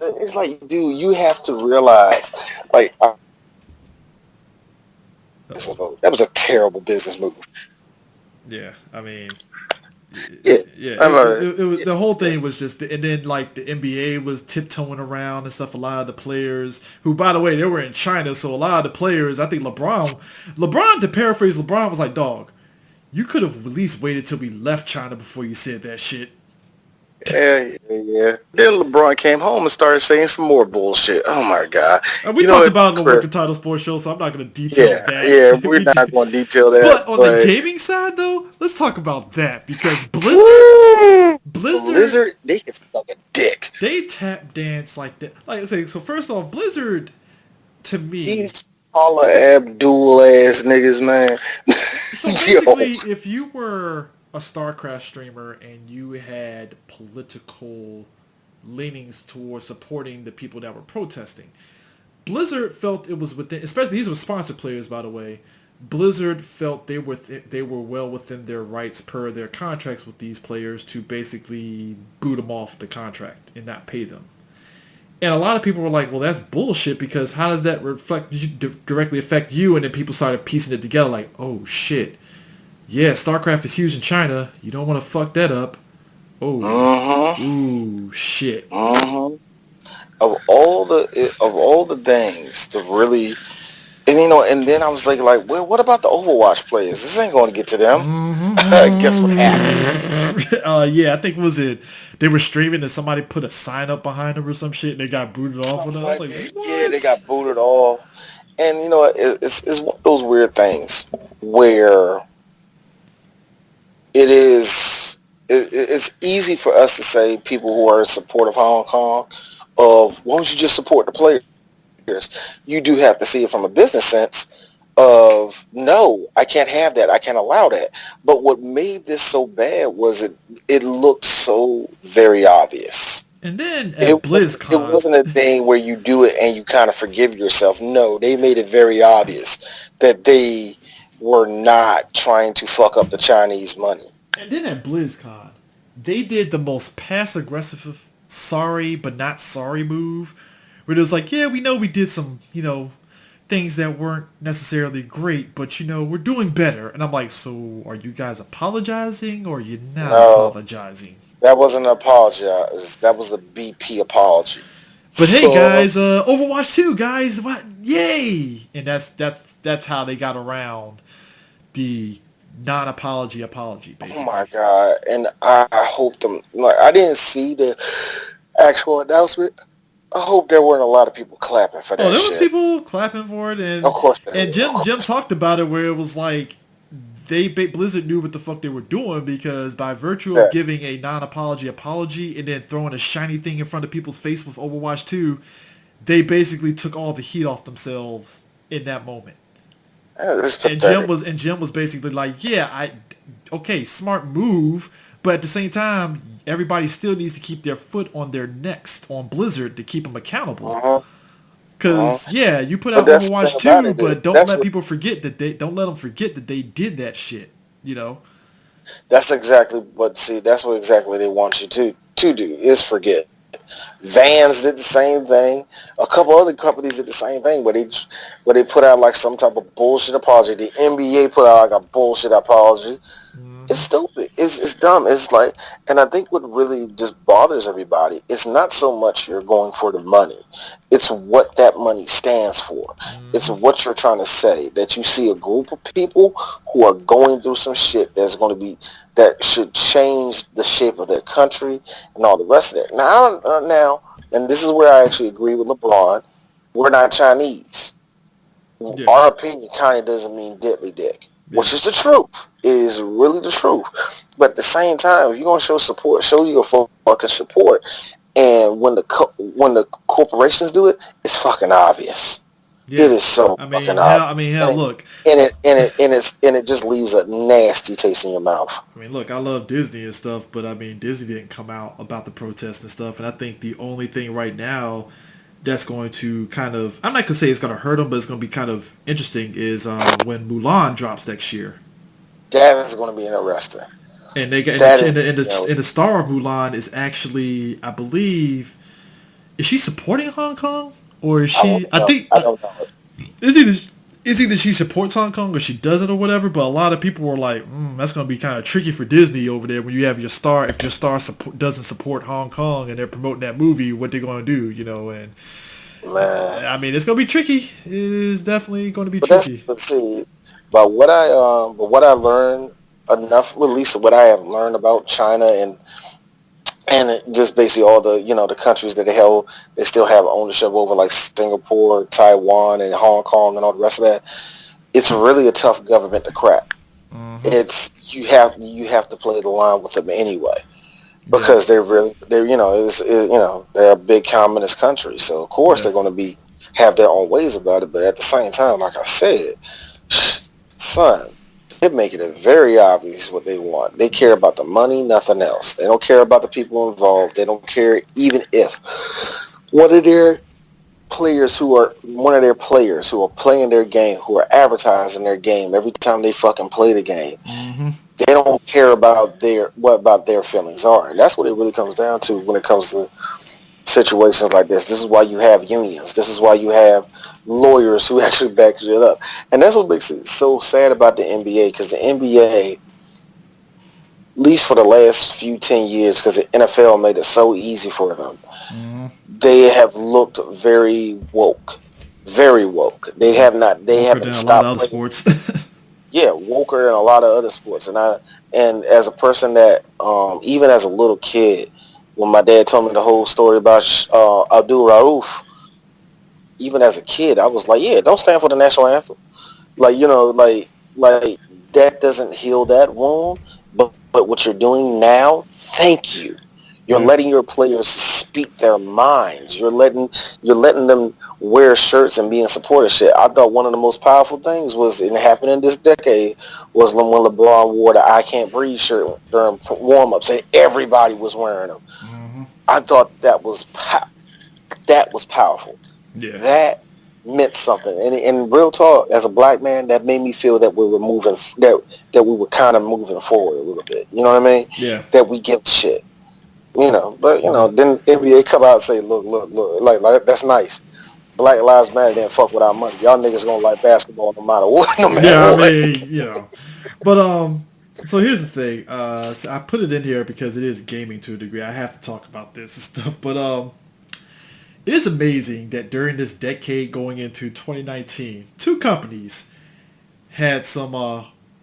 S3: It's like, dude, you have to realize, like,
S2: Uh-oh.
S3: that was a terrible business move.
S2: Yeah, I mean,
S3: Yeah,
S2: yeah,
S3: I'm
S2: it was the whole
S3: yeah,
S2: thing was just, and then like the NBA was tiptoeing around and stuff. A lot of the players, who by the way they were in China, so a lot of the players, I think LeBron, to paraphrase LeBron, was like, "Dog, you could have at least waited till we left China before you said that shit."
S3: yeah. Then LeBron came home and started saying some more bullshit. Oh my god,
S2: We
S3: you know
S2: talked
S3: what,
S2: about it in the
S3: Chris?
S2: Working Title Sports Show, so I'm not going to detail
S3: Yeah,
S2: that.
S3: yeah. We're
S2: we
S3: not
S2: did.
S3: going to detail that,
S2: But on the
S3: but
S2: gaming side, though, let's talk about that because
S3: woo,
S2: Blizzard,
S3: Blizzard, they can suck a dick.
S2: they tap dance like that. Like I say, so first off, Blizzard to me.
S3: These Paula Abdul ass niggas, man.
S2: So
S3: Yo,
S2: basically, if you were a StarCraft streamer and you had political leanings towards supporting the people that were protesting, Blizzard felt it was within, especially these were sponsored players, by the way. Blizzard felt they were well within their rights per their contracts with these players to basically boot them off the contract and not pay them. And a lot of people were like, well, that's bullshit because how does that directly affect you? And then people started piecing it together like, oh, shit. Yeah, StarCraft is huge in China. You don't want to fuck that up. Oh,
S3: uh-huh,
S2: ooh, shit.
S3: uh-huh. Of all the things to really, and and then I was like, well, what about the Overwatch players? This ain't going to get to them. Guess what happened?
S2: Yeah, I think was it. They were streaming and somebody put a sign up behind them or some shit and they got booted off with
S3: Something
S2: it. I was
S3: like
S2: like,
S3: that. Yeah, they
S2: what?
S3: got booted off, and it's one of those weird things where it is it's easy for us to say people who are in support of Hong Kong of why don't you just support the players? You do have to see it from a business sense of no, I can't have that. I can't allow that. But what made this so bad was it looked so very obvious.
S2: And then
S3: It
S2: at
S3: wasn't it
S2: BlizzCon,
S3: wasn't a thing where you do it and you kind of forgive yourself. No, they made it very obvious that they were not trying to fuck up the Chinese money.
S2: they did the most passive aggressive sorry but not sorry move where it was like, yeah, we know we did some, things that weren't necessarily great, but we're doing better. And I'm like, so are you guys apologizing or are you not
S3: No,
S2: apologizing?
S3: that wasn't an apology. That was a BP apology.
S2: But hey,
S3: So,
S2: guys, Overwatch 2, guys, what? Yay! And that's how they got around the non-apology apology,
S3: oh
S2: basically.
S3: my God. And I hope them, like, I didn't see the actual announcement. I hope there weren't a lot of people clapping for
S2: Oh,
S3: that
S2: there was
S3: shit.
S2: people clapping for it,
S3: Of
S2: and
S3: course there
S2: and
S3: were. Of
S2: Jim
S3: course.
S2: talked about it where it was like Blizzard knew what the fuck they were doing because by virtue of
S3: Yeah.
S2: giving a non-apology apology and then throwing a shiny thing in front of people's face with Overwatch 2, they basically took all the heat off themselves in that moment.
S3: It's
S2: And Jim
S3: pathetic.
S2: was basically like, yeah, okay, smart move, But at the same time, everybody still needs to keep their foot on their necks on Blizzard to keep them accountable.
S3: Uh-huh.
S2: Because yeah, you put
S3: But
S2: out
S3: that's the
S2: Overwatch
S3: thing about
S2: 2,
S3: it is
S2: but don't
S3: that's
S2: let
S3: what
S2: people forget that they don't let them forget that they did that shit. You know?
S3: that's exactly what see that's what exactly they want you to do is forget. Vans did the same thing. A couple other companies did the same thing, where they put out like some type of bullshit apology. The NBA put out like a bullshit apology. It's
S2: Hmm.
S3: stupid. It's dumb. It's like, and I think what really just bothers everybody is not so much you're going for the money. It's what that money stands for. It's
S2: Hmm.
S3: what you're trying to say. That you see a group of people who are going through some shit that should change the shape of their country and all the rest of it. Now, and this is where I actually agree with LeBron. We're not Chinese.
S2: Yeah.
S3: Our opinion kind of doesn't mean diddly dick,
S2: Yeah.
S3: which is the truth. It is really the truth. But at the same time, if you're gonna show support, show your fucking support. And when the corporations do it, it's fucking obvious. It
S2: Yeah.
S3: is so
S2: I
S3: fucking
S2: mean, hell. I
S3: obvious,
S2: mean, hell. Look.
S3: and it just leaves a nasty taste in your mouth.
S2: I mean, look. I love Disney and stuff, but I mean, Disney didn't come out about the protests and stuff. And I think the only thing right now that's going to kind of, I'm not gonna say it's gonna hurt them, but it's gonna be kind of interesting is when Mulan drops next year.
S3: That is going to be interesting.
S2: And they got
S3: That is,
S2: and the star of Mulan is actually, I believe, is she supporting Hong Kong or is
S3: I don't
S2: she? I
S3: know.
S2: think
S3: I don't know.
S2: it's either she supports Hong Kong or she doesn't or whatever. But a lot of people were like, that's going to be kind of tricky for Disney over there when you have your star. If your star doesn't support Hong Kong and they're promoting that movie, what they're going to do, you know? And
S3: Man.
S2: I mean, it's going to be tricky. It is definitely going to be
S3: But that's
S2: tricky.
S3: but see, but what I learned enough, at least what I have learned about China and just basically all the the countries that they still have ownership over, like Singapore, Taiwan, and Hong Kong, and all the rest of that. It's really a tough government to crack.
S2: Hmm.
S3: It's you have to play the line with them anyway,
S2: Yeah,
S3: because they're they're a big communist country, so of course
S2: yeah,
S3: they're going to be have their own ways about it. But at the same time, like I said, son, they're making it very obvious what they want. They care about the money, nothing else. They don't care about the people involved. They don't care even if one of their players who are playing their game, who are advertising their game every time they fucking play the game.
S2: hmm,
S3: They don't care about their feelings are, and that's what it really comes down to when it comes to situations like this. This is why you have unions. This is why you have lawyers who actually back shit up. And that's what makes it so sad about the NBA, because the NBA, at least for the last few 10 years, because the NFL made it so easy for them,
S2: hmm.
S3: they have looked very woke. Very woke. They
S2: Walker
S3: haven't
S2: than a lot of
S3: stopped
S2: other
S3: playing.
S2: sports.
S3: Yeah, woker and a lot of other sports. And as a person that, even as a little kid, when my dad told me the whole story about Abdul Rauf, even as a kid, I was like, yeah, don't stand for the national anthem. Like, like that doesn't heal that wound. But what you're doing now, thank you. You're
S2: Yeah.
S3: letting your players speak their minds. You're letting them wear shirts and be in support of shit. I thought one of the most powerful things was it happened in this decade was when LeBron wore the "I Can't Breathe" shirt during warm-ups, and everybody was wearing them.
S2: Hmm.
S3: I thought that was powerful.
S2: Yeah.
S3: That meant something. And in real talk, as a black man, that made me feel that that we were kind of moving forward a little bit. You know what I mean?
S2: Yeah.
S3: That we give shit. But
S2: Yeah.
S3: then NBA come out and say, look, like that's nice. Black Lives Matter didn't fuck with our money. Y'all niggas gonna like basketball no matter what, no matter
S2: Yeah, I
S3: what.
S2: mean, but so here's the thing. So I put it in here because it is gaming to a degree. I have to talk about this and stuff. But it is amazing that during this decade going into 2019, two companies had some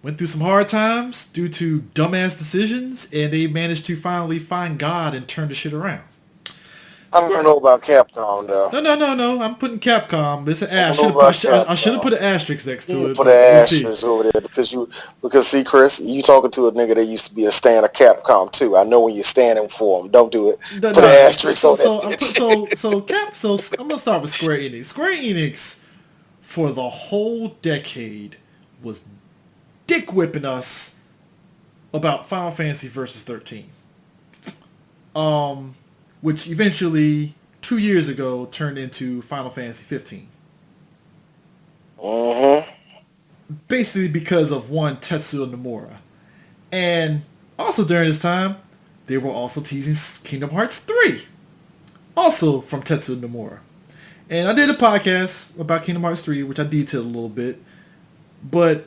S2: went through some hard times due to dumbass decisions, and they managed to finally find God and turn the shit around.
S3: I don't
S2: Square.
S3: know about Capcom though.
S2: No, no, no, no. I'm putting Capcom. It's an
S3: I don't
S2: ash.
S3: know about
S2: I should have
S3: Capcom.
S2: put an asterisk next
S3: You
S2: to
S3: need to
S2: it,
S3: put an
S2: but we'll see.
S3: asterisk over there because see, Chris, you talking to a nigga that used to be a stand of Capcom too. I know when you're standing for him. Don't do it.
S2: No,
S3: Put an
S2: no.
S3: asterisk on that bitch.
S2: So I'm gonna start with Square Enix. Square Enix for the whole decade was dick whipping us about Final Fantasy Versus 13. Which eventually, 2 years ago, turned into Final Fantasy 15.
S3: Mm-hmm.
S2: Basically because of one Tetsuya Nomura. And also during this time, they were also teasing Kingdom Hearts 3. Also from Tetsuya Nomura. And I did a podcast about Kingdom Hearts 3, which I detailed a little bit. But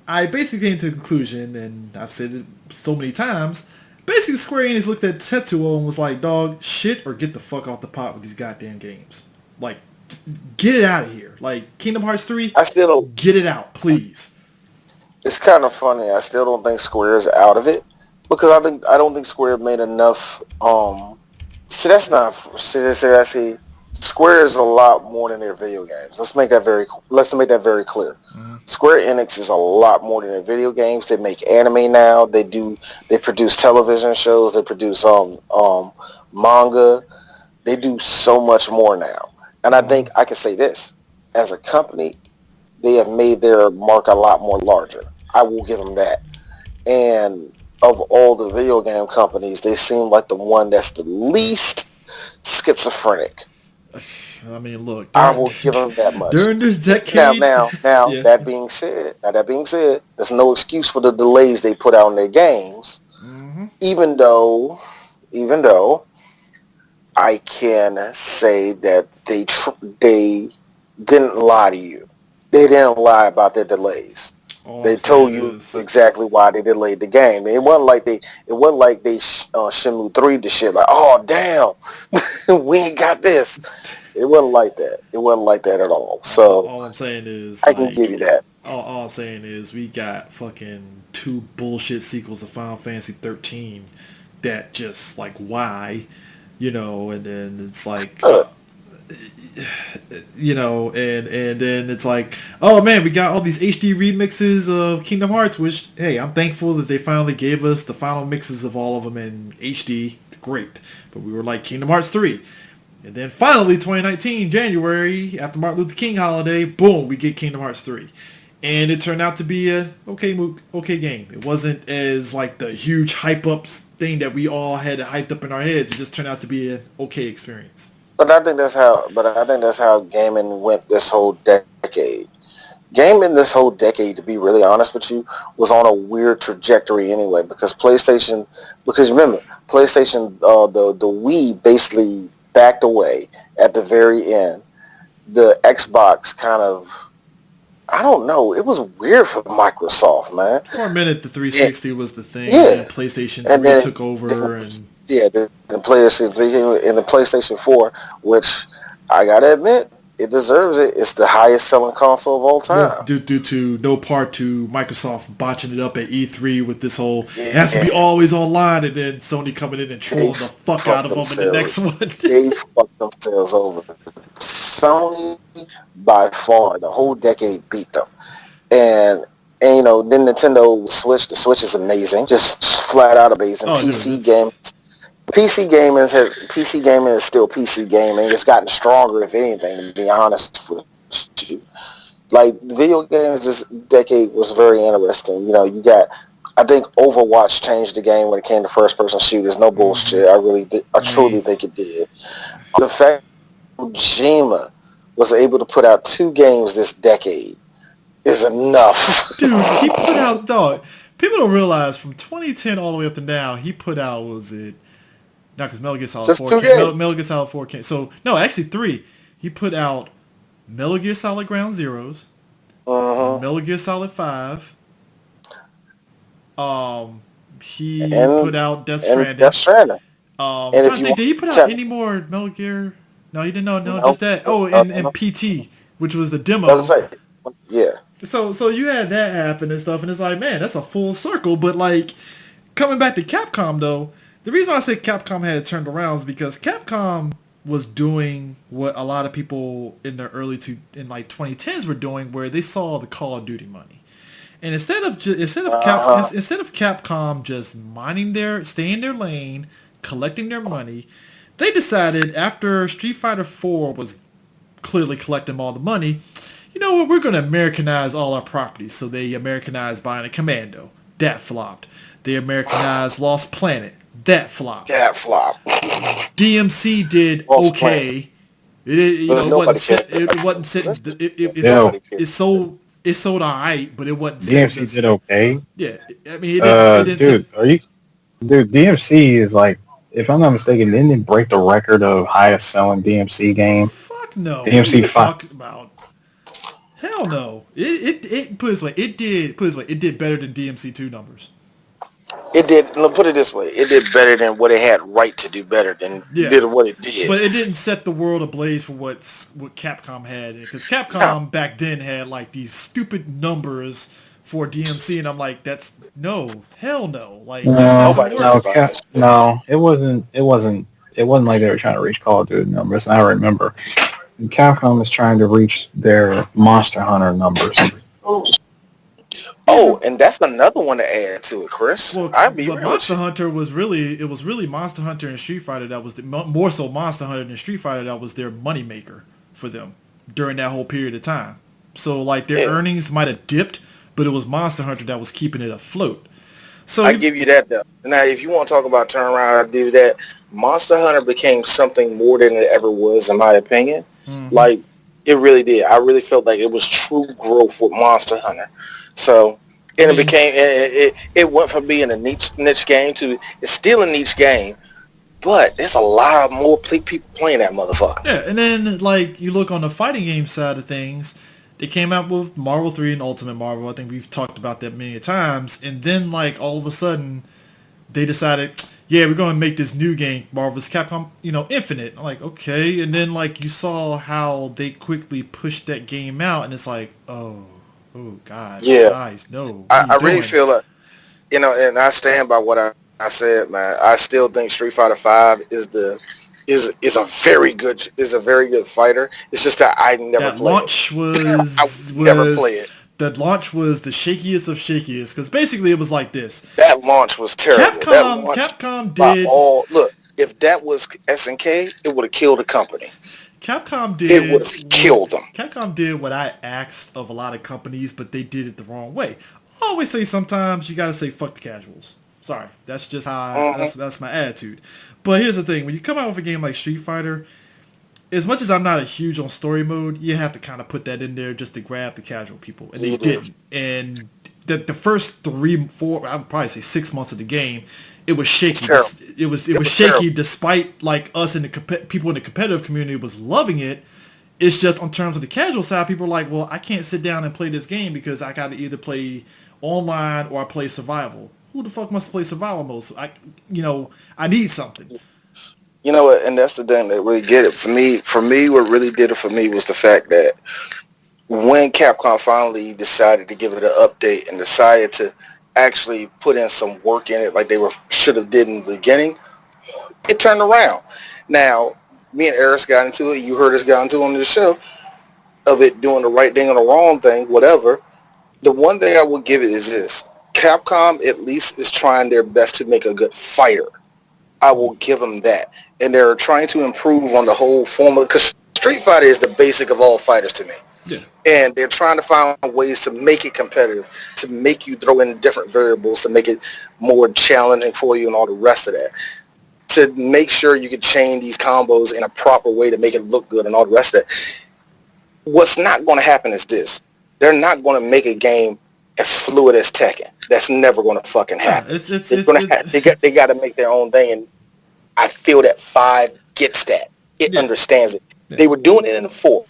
S2: I basically came to the conclusion, and I've said it so many times, basically Square Enix looked at Tetsuo and was like, dog, shit or get the fuck off the pot with these goddamn games. Like, get it out of here. Like, Kingdom Hearts 3,
S3: I still don't.
S2: get it out, please.
S3: It's kind of funny. I still don't think Square is out of it because I don't think Square made enough. See, that's not. See, Square is a lot more than their video games. Let's make that very clear.
S2: Mm-hmm.
S3: Square Enix is a lot more than their video games. They make anime now. They produce television shows. They produce manga. They do so much more now. And I think I can say this as a company, they have made their mark a lot more larger. I will give them that. And of all the video game companies, they seem like the one that's the least schizophrenic.
S2: I mean, look.
S3: I will give them that much.
S2: During this decade...
S3: Now,
S2: yeah.
S3: that being said, there's no excuse for the delays they put out in their games.
S2: Mm-hmm.
S3: Even though I can say that they didn't lie to you. They didn't lie about their delays. They told you exactly why they delayed the game. It wasn't like they Shenmue 3 the shit like, oh damn, we ain't got this. It wasn't like that. It wasn't like that at all. So
S2: all I'm saying is
S3: I can give you that.
S2: All I'm saying is we got fucking 2 bullshit sequels of Final Fantasy 13 that just like why, and then it's like. And then it's like, oh man, we got all these HD remixes of Kingdom Hearts, which, hey, I'm thankful that they finally gave us the final mixes of all of them in HD. Great. But we were like, Kingdom Hearts 3. And then finally, 2019, January, after Martin Luther King holiday, boom, we get Kingdom Hearts 3. And it turned out to be a okay game. It wasn't as like the huge hype ups thing that we all had hyped up in our heads. It just turned out to be an okay experience.
S3: But I think that's how gaming went this whole decade. Gaming this whole decade, to be really honest with you, was on a weird trajectory anyway. Because remember, PlayStation, the Wii basically backed away at the very end. The Xbox kind of, I don't know, it was weird for Microsoft, man.
S2: For a minute, the 360 was the thing.
S3: Yeah.
S2: And PlayStation 3 took over and.
S3: Yeah, the PlayStation 3 and the PlayStation 4, which I gotta admit, it deserves it. It's the highest selling console of all time.
S2: Due to no part to Microsoft botching it up at E3 with this whole, it has to be always online, and then Sony coming in and trolling the fuck out of them in the next one.
S3: They fucked themselves over. Sony, by far, the whole decade beat them. And then Nintendo Switch, the Switch is amazing. Just flat out amazing. PC gaming is still PC gaming. It's gotten stronger, if anything, to be honest with you. Like, video games this decade was very interesting. I think Overwatch changed the game when it came to first-person shooters. No bullshit. I truly think it did. The fact that Kojima was able to put out 2 games this decade is enough.
S2: Dude, he put out, dog. People don't realize from 2010 all the way up to now, he put out, what was it? No, because Metal Gear Solid 4 came. Metal Gear Solid 4 came. So, no, actually 3. He put out Metal Gear Solid Ground Zeroes, Metal Gear Solid 5. He put out Death Stranding. Did he put out any more Metal Gear? No, he didn't. No, just that. Oh, and PT, which was the demo.
S3: Yeah.
S2: So you had that happen and stuff, and it's like, man, that's a full circle. But like, coming back to Capcom though. The reason why I say Capcom had it turned around is because Capcom was doing what a lot of people in the in like 2010s were doing, where they saw the Call of Duty money, and instead of Capcom just staying in their lane, collecting their money, they decided after Street Fighter 4 was clearly collecting all the money, you know what, we're going to Americanize all our properties. So they Americanized buying a Commando. That flopped. They Americanized Lost Planet. That flopped.
S3: That flop.
S2: DMC did
S3: Lost
S2: okay. It
S3: But
S2: it wasn't
S3: nobody
S2: set.
S3: cared.
S2: It wasn't set.
S3: Nobody cared.
S2: It sold alright, but it wasn't set.
S4: DMC did okay.
S2: Yeah, I mean it didn't set.
S4: Dude, DMC is like, if I'm not mistaken, didn't it break the record of highest selling DMC game?
S2: Fuck no.
S4: DMC
S2: what are you
S4: 5.
S2: talking about? Hell no. It put it this way. It did better than DMC 2 numbers.
S3: It did. Look, put it this way: it did better than what it had right to do better than did what it did.
S2: But it didn't set the world ablaze for what Capcom had, because Capcom back then had like these stupid numbers for DMC, and I'm like, hell no. Like,
S4: no, it wasn't like they were trying to reach Call of Duty numbers. I remember Capcom is trying to reach their Monster Hunter numbers.
S3: Oh, and that's another one to add to it, Chris.
S2: Well, Monster Hunter was really Monster Hunter and Street Fighter that was more so Monster Hunter than Street Fighter that was their moneymaker for them during that whole period of time. So like their earnings might have dipped, but it was Monster Hunter that was keeping it afloat. So
S3: I give you that though. Now, if you want to talk about turnaround, I do that. Monster Hunter became something more than it ever was, in my opinion. Mm-hmm. Like it really did. I really felt like it was true growth with Monster Hunter. So, and it became, it went from being a niche game to, it's still a niche game, but there's a lot more people playing that motherfucker.
S2: Yeah, and then, like, you look on the fighting game side of things, they came out with Marvel 3 and Ultimate Marvel. I think we've talked about that many times. And then, like, all of a sudden, they decided, yeah, we're going to make this new game, Marvel vs. Capcom, Infinite. I'm like, okay. And then, like, you saw how they quickly pushed that game out, and it's like, oh, God, guys, no.
S3: I really feel like, and I stand by what I said, man. I still think Street Fighter 5 is a very good fighter. It's just that I never played
S2: launch
S3: it. Never play it.
S2: That launch was the shakiest of shakiest, because basically it was like this.
S3: That launch was terrible.
S2: Capcom did.
S3: Look, if that was SNK, it would have killed the company.
S2: Capcom did.
S3: It would have killed them.
S2: Capcom did what I asked of a lot of companies, but they did it the wrong way. I always say sometimes you got to say fuck the casuals. Sorry, that's just how that's my attitude. But here's the thing: when you come out with a game like Street Fighter, as much as I'm not a huge on story mode, you have to kind of put that in there just to grab the casual people, and they didn't. And the first 3, 4, I would probably say 6 months of the game, it was shaky. It was shaky, terrible. Despite like us and the people in the competitive community was loving it. It's just on terms of the casual side, people are like, well, I can't sit down and play this game because I got to either play online or I play survival. Who the fuck wants to play survival mode? So I need something.
S3: You know what? And that's the thing that really get it for me. What really did it for me was the fact that when Capcom finally decided to give it an update and decided to actually put in some work in it, like they should have did in the beginning, it turned around. Now, me and Eris got into it. You heard us got into it on the show of it doing the right thing and the wrong thing, whatever. The one thing I would give it is this. Capcom at least is trying their best to make a good fighter. I will give them that. And they're trying to improve on the whole formula, because Street Fighter is the basic of all fighters to me. Yeah. And they're trying to find ways to make it competitive, to make you throw in different variables, to make it more challenging for you and all the rest of that. To make sure you can chain these combos in a proper way to make it look good and all the rest of that. What's not going to happen is this. They're not going to make a game as fluid as Tekken. That's never going to fucking happen. They got to make their own thing, and I feel that 5 gets that. It understands it. Yeah. They were doing it in the 4.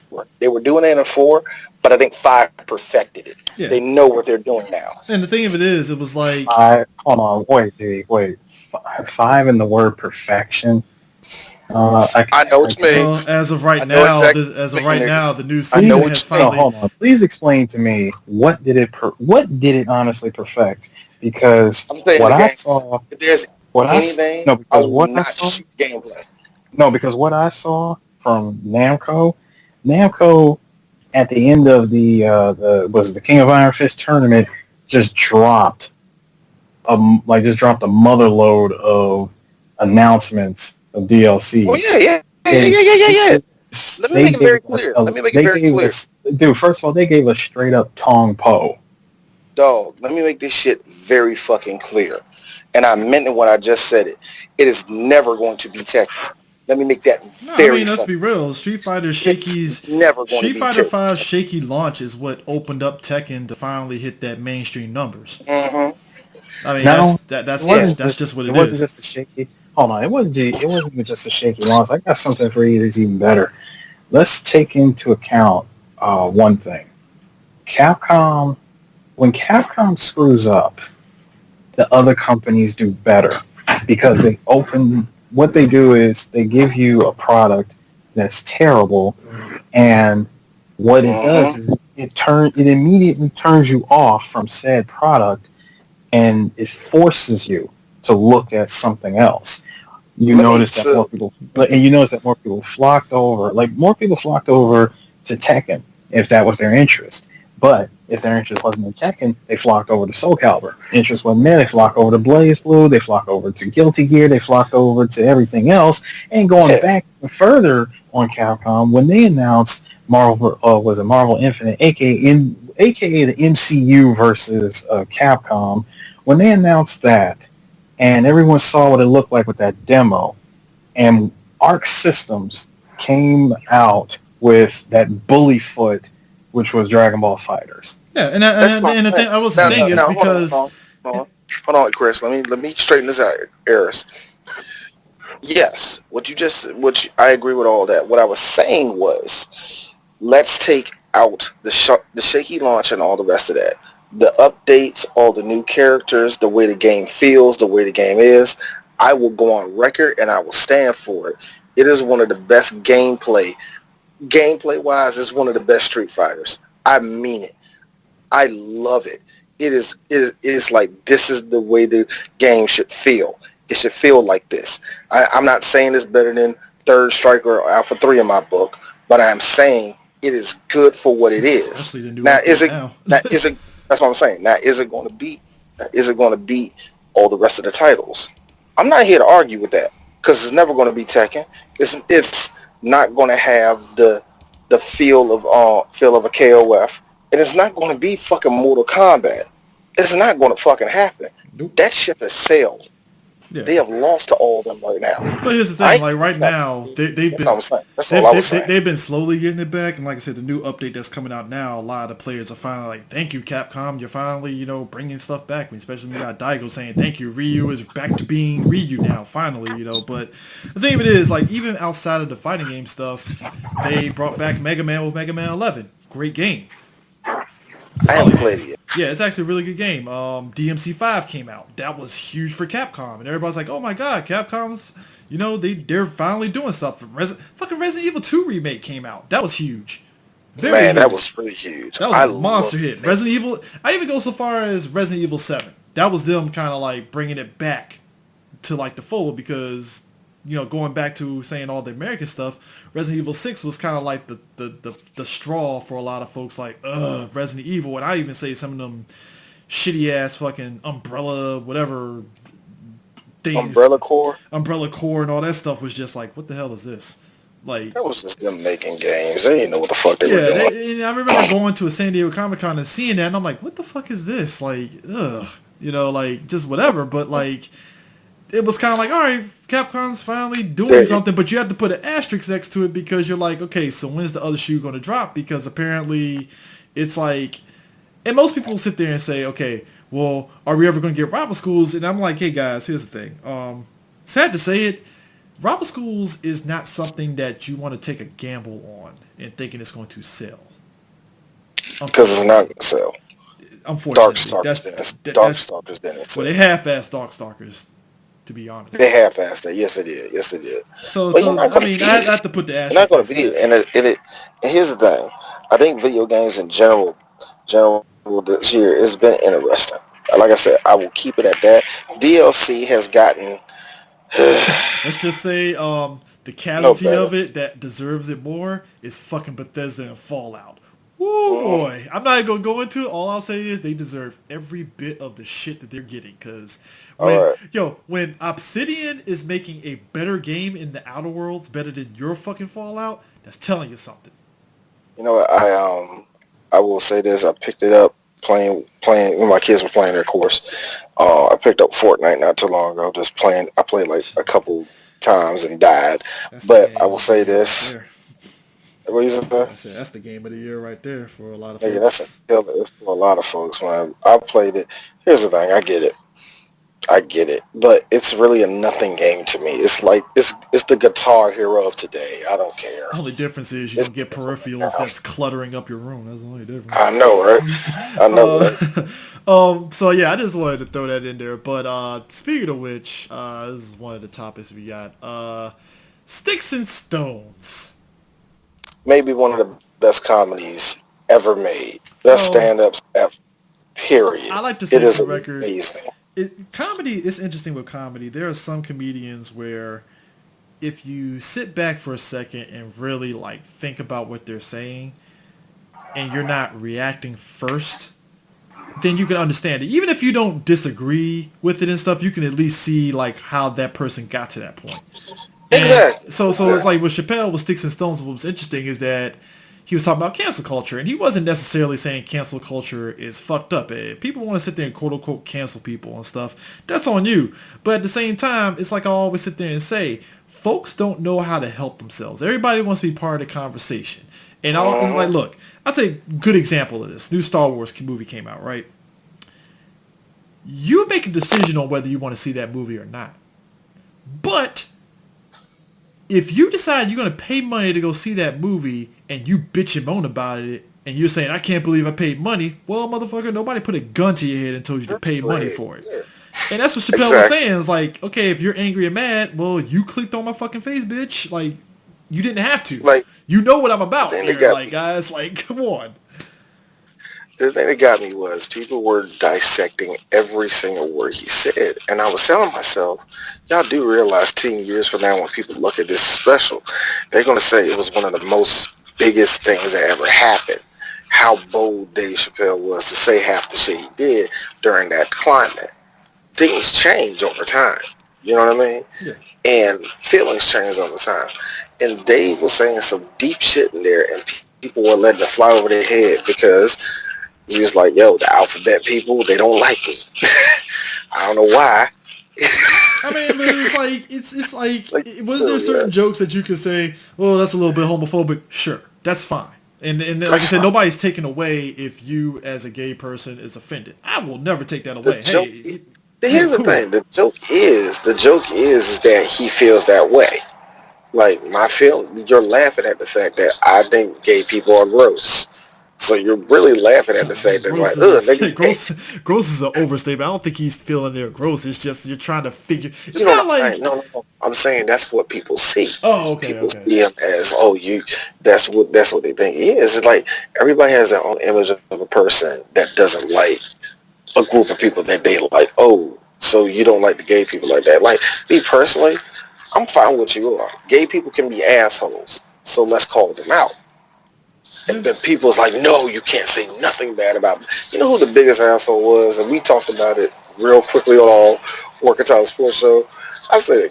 S3: But I think 5 perfected it. Yeah. They know what they're doing now.
S2: And the thing of it is, it was like...
S4: hold on, wait. 5 in the word perfection.
S3: I know what you mean.
S2: Well, as of right now, the new season has finally...
S4: Hold on. Please explain to me what did it honestly perfect? Because what I saw...
S3: If there's anything, I will not shoot gameplay.
S4: No, because what I saw from Namco at the end of the King of Iron Fist tournament just dropped a mother load of announcements of DLC.
S3: Oh yeah. Let me make it very clear.
S4: Dude, first of all, they gave us straight up Tong Po.
S3: Dog, let me make this shit very fucking clear. and I meant it when I just said it. It is never going to be Tekken. Let me make that
S2: No, I
S3: very
S2: mean, let's
S3: fucking.
S2: be real. Street Fighter
S3: It's never going to
S2: Street
S3: be
S2: Fighter
S3: Tekken.
S2: 5 shaky launch is what opened up Tekken to finally hit that mainstream numbers.
S3: Mm-hmm.
S2: I mean,
S4: No, it wasn't
S2: that's
S4: just
S2: just what
S4: it
S2: it
S4: wasn't
S2: is.
S4: just a shaky. Hold on, it wasn't even just a shaky launch. I got something for you that's even better. Let's take into account one thing. Capcom, when Capcom screws up, the other companies do better because they open. What they do is they give you a product that's terrible, and what it does
S3: Mm-hmm.
S4: is it immediately turns you off from said product, and it forces you to look at something else. You
S3: Let me.
S4: notice that more people, and you notice that more people flocked over to Tekken if that was their interest. But if their interest wasn't in Tekken, they flocked over to Soul Calibur. Interest wasn't there, they flocked over to Blaze Blue, they flocked over to Guilty Gear, they flocked over to everything else. And going
S3: Yeah.
S4: back further on Capcom, when they announced Marvel, was it Marvel Infinite, aka the MCU versus Capcom, when they announced that, and everyone saw what it looked like with that demo, and Arc Systems came out with that bully foot, which was Dragon Ball Fighters.
S2: Yeah,
S3: That's not.
S2: and the thing, I was the
S3: Now,
S2: thing is
S3: now, hold on,
S2: because
S3: hold on, hold on, hold on, Chris. Let me straighten this out, Eris. Yes, I agree with all that. What I was saying was, let's take out the shaky launch and all the rest of that. The updates, all the new characters, the way the game feels, the way the game is. I will go on record and I will stand for it. It is one of the best gameplay wise. It's one of the best Street Fighters. I mean it. I love it. It is like this is the way the game should feel. It should feel like this. I'm not saying it's better than Third Strike or Alpha 3 in my book, but I'm saying it is good for what it is.
S2: especially the new
S3: Now is
S2: update
S3: it
S2: now.
S3: that's what I'm saying. Now is it going to beat all the rest of the titles? I'm not here to argue with that because it's never going to be Tekken. It's not going to have the feel of a KOF. And it's not going to be fucking Mortal Kombat. It's not going to fucking happen.
S2: Nope.
S3: That ship has sailed.
S2: Yeah.
S3: They have lost to all of them right now.
S2: But here's the
S3: I
S2: thing, like right now, they've
S3: That's
S2: been
S3: all I'm saying. That's all I was saying.
S2: they've been slowly getting it back, and like I said, the new update that's coming out now, a lot of the players are finally like, "Thank you, Capcom, you're finally bringing stuff back." Especially when you got Daigo saying, "Thank you, Ryu is back to being Ryu now, finally." But the thing of it is, like even outside of the fighting game stuff, they brought back Mega Man with Mega Man 11, great game.
S3: I haven't played it yet.
S2: Yeah, it's actually a really good game. DMC5 came out. That was huge for Capcom, and everybody's like, "Oh my god, Capcom's, they're finally doing stuff." Fucking Resident Evil 2 remake came out. That was huge. Very
S3: Man, that
S2: huge.
S3: was really huge.
S2: That was
S3: I
S2: a monster
S3: loved
S2: hit.
S3: it.
S2: Resident Evil. I even go so far as Resident Evil 7. That was them kind of like bringing it back to like the fold because going back to saying all the American stuff, Resident Evil 6 was kind of like the straw for a lot of folks like, Resident Evil. And I even say some of them shitty ass fucking Umbrella, whatever things.
S3: Umbrella Corps?
S2: Umbrella Corps and all that stuff was just like, what the hell is this? Like,
S3: That was just them making games. They didn't know what the fuck they were
S2: yeah,
S3: doing.
S2: and I remember going to a San Diego Comic-Con and seeing that, and I'm like, what the fuck is this? Like, ugh. Like, just whatever. But, like, it was kind of like, all right, Capcom's finally doing something, but you have to put an asterisk next to it because you're like, okay, so when's the other shoe going to drop? Because apparently it's like, and most people sit there and say, okay, well, are we ever going to get rival schools? And I'm like, hey, guys, here's the thing. Sad to say it, rival schools is not something that you want to take a gamble on and thinking it's going to sell.
S3: Because it's not going to sell.
S2: Unfortunately.
S3: Darkstalkers didn't.
S2: Well, they half-assed Darkstalkers, to be honest.
S3: They half-assed that. Yes, it did. Yes, it did.
S2: So
S3: I
S2: mean, I have to put the asterisk.
S3: You're not going to be it. And here's the thing. I think video games in general this year has been interesting. Like I said, I will keep it at that. DLC has gotten...
S2: Let's just say the casualty of it that deserves it more is fucking Bethesda and Fallout. Woo, boy. I'm not going to go into it. All I'll say is they deserve every bit of the shit that they're getting. Because when Obsidian is making a better game in the Outer Worlds, better than your fucking Fallout, that's telling you something.
S3: You know what? I will say this. I picked it up playing when my kids were playing their course. I picked up Fortnite not too long ago. Just playing. I played like a couple times and died.
S2: That's the
S3: But I
S2: game
S3: will
S2: of the
S3: say
S2: year right
S3: this.
S2: there.
S3: What you say?
S2: I said that's the game of the year right there for a lot of
S3: Yeah, that's a
S2: folks.
S3: killer for a lot of folks, man. I played it. Here's the thing. I get it, but it's really a nothing game to me. It's like it's the Guitar Hero of today. I don't care.
S2: Only difference is you
S3: It's
S2: don't get peripherals that's cluttering up your room. That's the only difference.
S3: I know, right? I know, right?
S2: So yeah, I just wanted to throw that in there. But speaking of which, this is one of the topics we got. Sticks and Stones.
S3: Maybe one of the best comedies ever made. Best
S2: Well,
S3: stand-ups ever. Period.
S2: I like to say
S3: It is
S2: for the record,
S3: amazing.
S2: comedy is interesting with comedy. There are some comedians where if you sit back for a second and really like think about what they're saying and you're not reacting first, then you can understand it. Even if you don't disagree with it and stuff, you can at least see like how that person got to that point. And
S3: Exactly.
S2: so it's like with Chappelle with Sticks and Stones, what was interesting is that he was talking about cancel culture, and he wasn't necessarily saying cancel culture is fucked up. People want to sit there and quote unquote cancel people and stuff. That's on you. But at the same time, it's like I always sit there and say, folks don't know how to help themselves. Everybody wants to be part of the conversation. And I'll like, look, I'll take a good example of this. New Star Wars movie came out, right? You make a decision on whether you want to see that movie or not. But if you decide you're going to pay money to go see that movie and you bitch and moan about it and you're saying, I can't believe I paid money, well, motherfucker, nobody put a gun to your head and told you to pay money for it.
S3: Yeah.
S2: And that's what Chappelle was saying. It's like, okay, if you're angry and mad, well, you clicked on my fucking face, bitch. Like, you didn't have to.
S3: Like,
S2: you know what I'm about
S3: then
S2: here.
S3: they got
S2: Like, guys, like, come on.
S3: The thing that got me was people were dissecting every single word he said. And I was telling myself, y'all do realize 10 years from now when people look at this special, they're going to say it was one of the most biggest things that ever happened. How bold Dave Chappelle was to say half the shit he did during that climate. Things change over time. You know what I mean?
S2: Yeah.
S3: And feelings change over time. And Dave was saying some deep shit in there, and people were letting it fly over their head because he was like, yo, the alphabet people, they don't like me. I don't know why.
S2: I mean, but it's like, was there
S3: yeah.
S2: certain jokes that you could say, well, that's a little bit homophobic? Sure, that's fine. And like I said, nobody's taken away if you as a gay person is offended. I will never take that away.
S3: Here's the thing. The joke is that he feels that way. Like you're laughing at the fact that I think gay people are gross. So you're really laughing at the fact that
S2: gross is an overstatement. I don't think he's feeling they're gross. It's just you're trying to figure. It's
S3: you know
S2: kind of like
S3: no. I'm saying that's what people see.
S2: Oh, okay.
S3: People see him as That's what they think he is. It's like everybody has their own image of a person that doesn't like a group of people that they like. Oh, so you don't like the gay people like that? Like me personally, I'm fine with you are. Gay people can be assholes, so let's call them out. And then people's like, no, you can't say nothing bad about them. You know who the biggest asshole was? And we talked about it real quickly on our Working Time Sports Show. I said,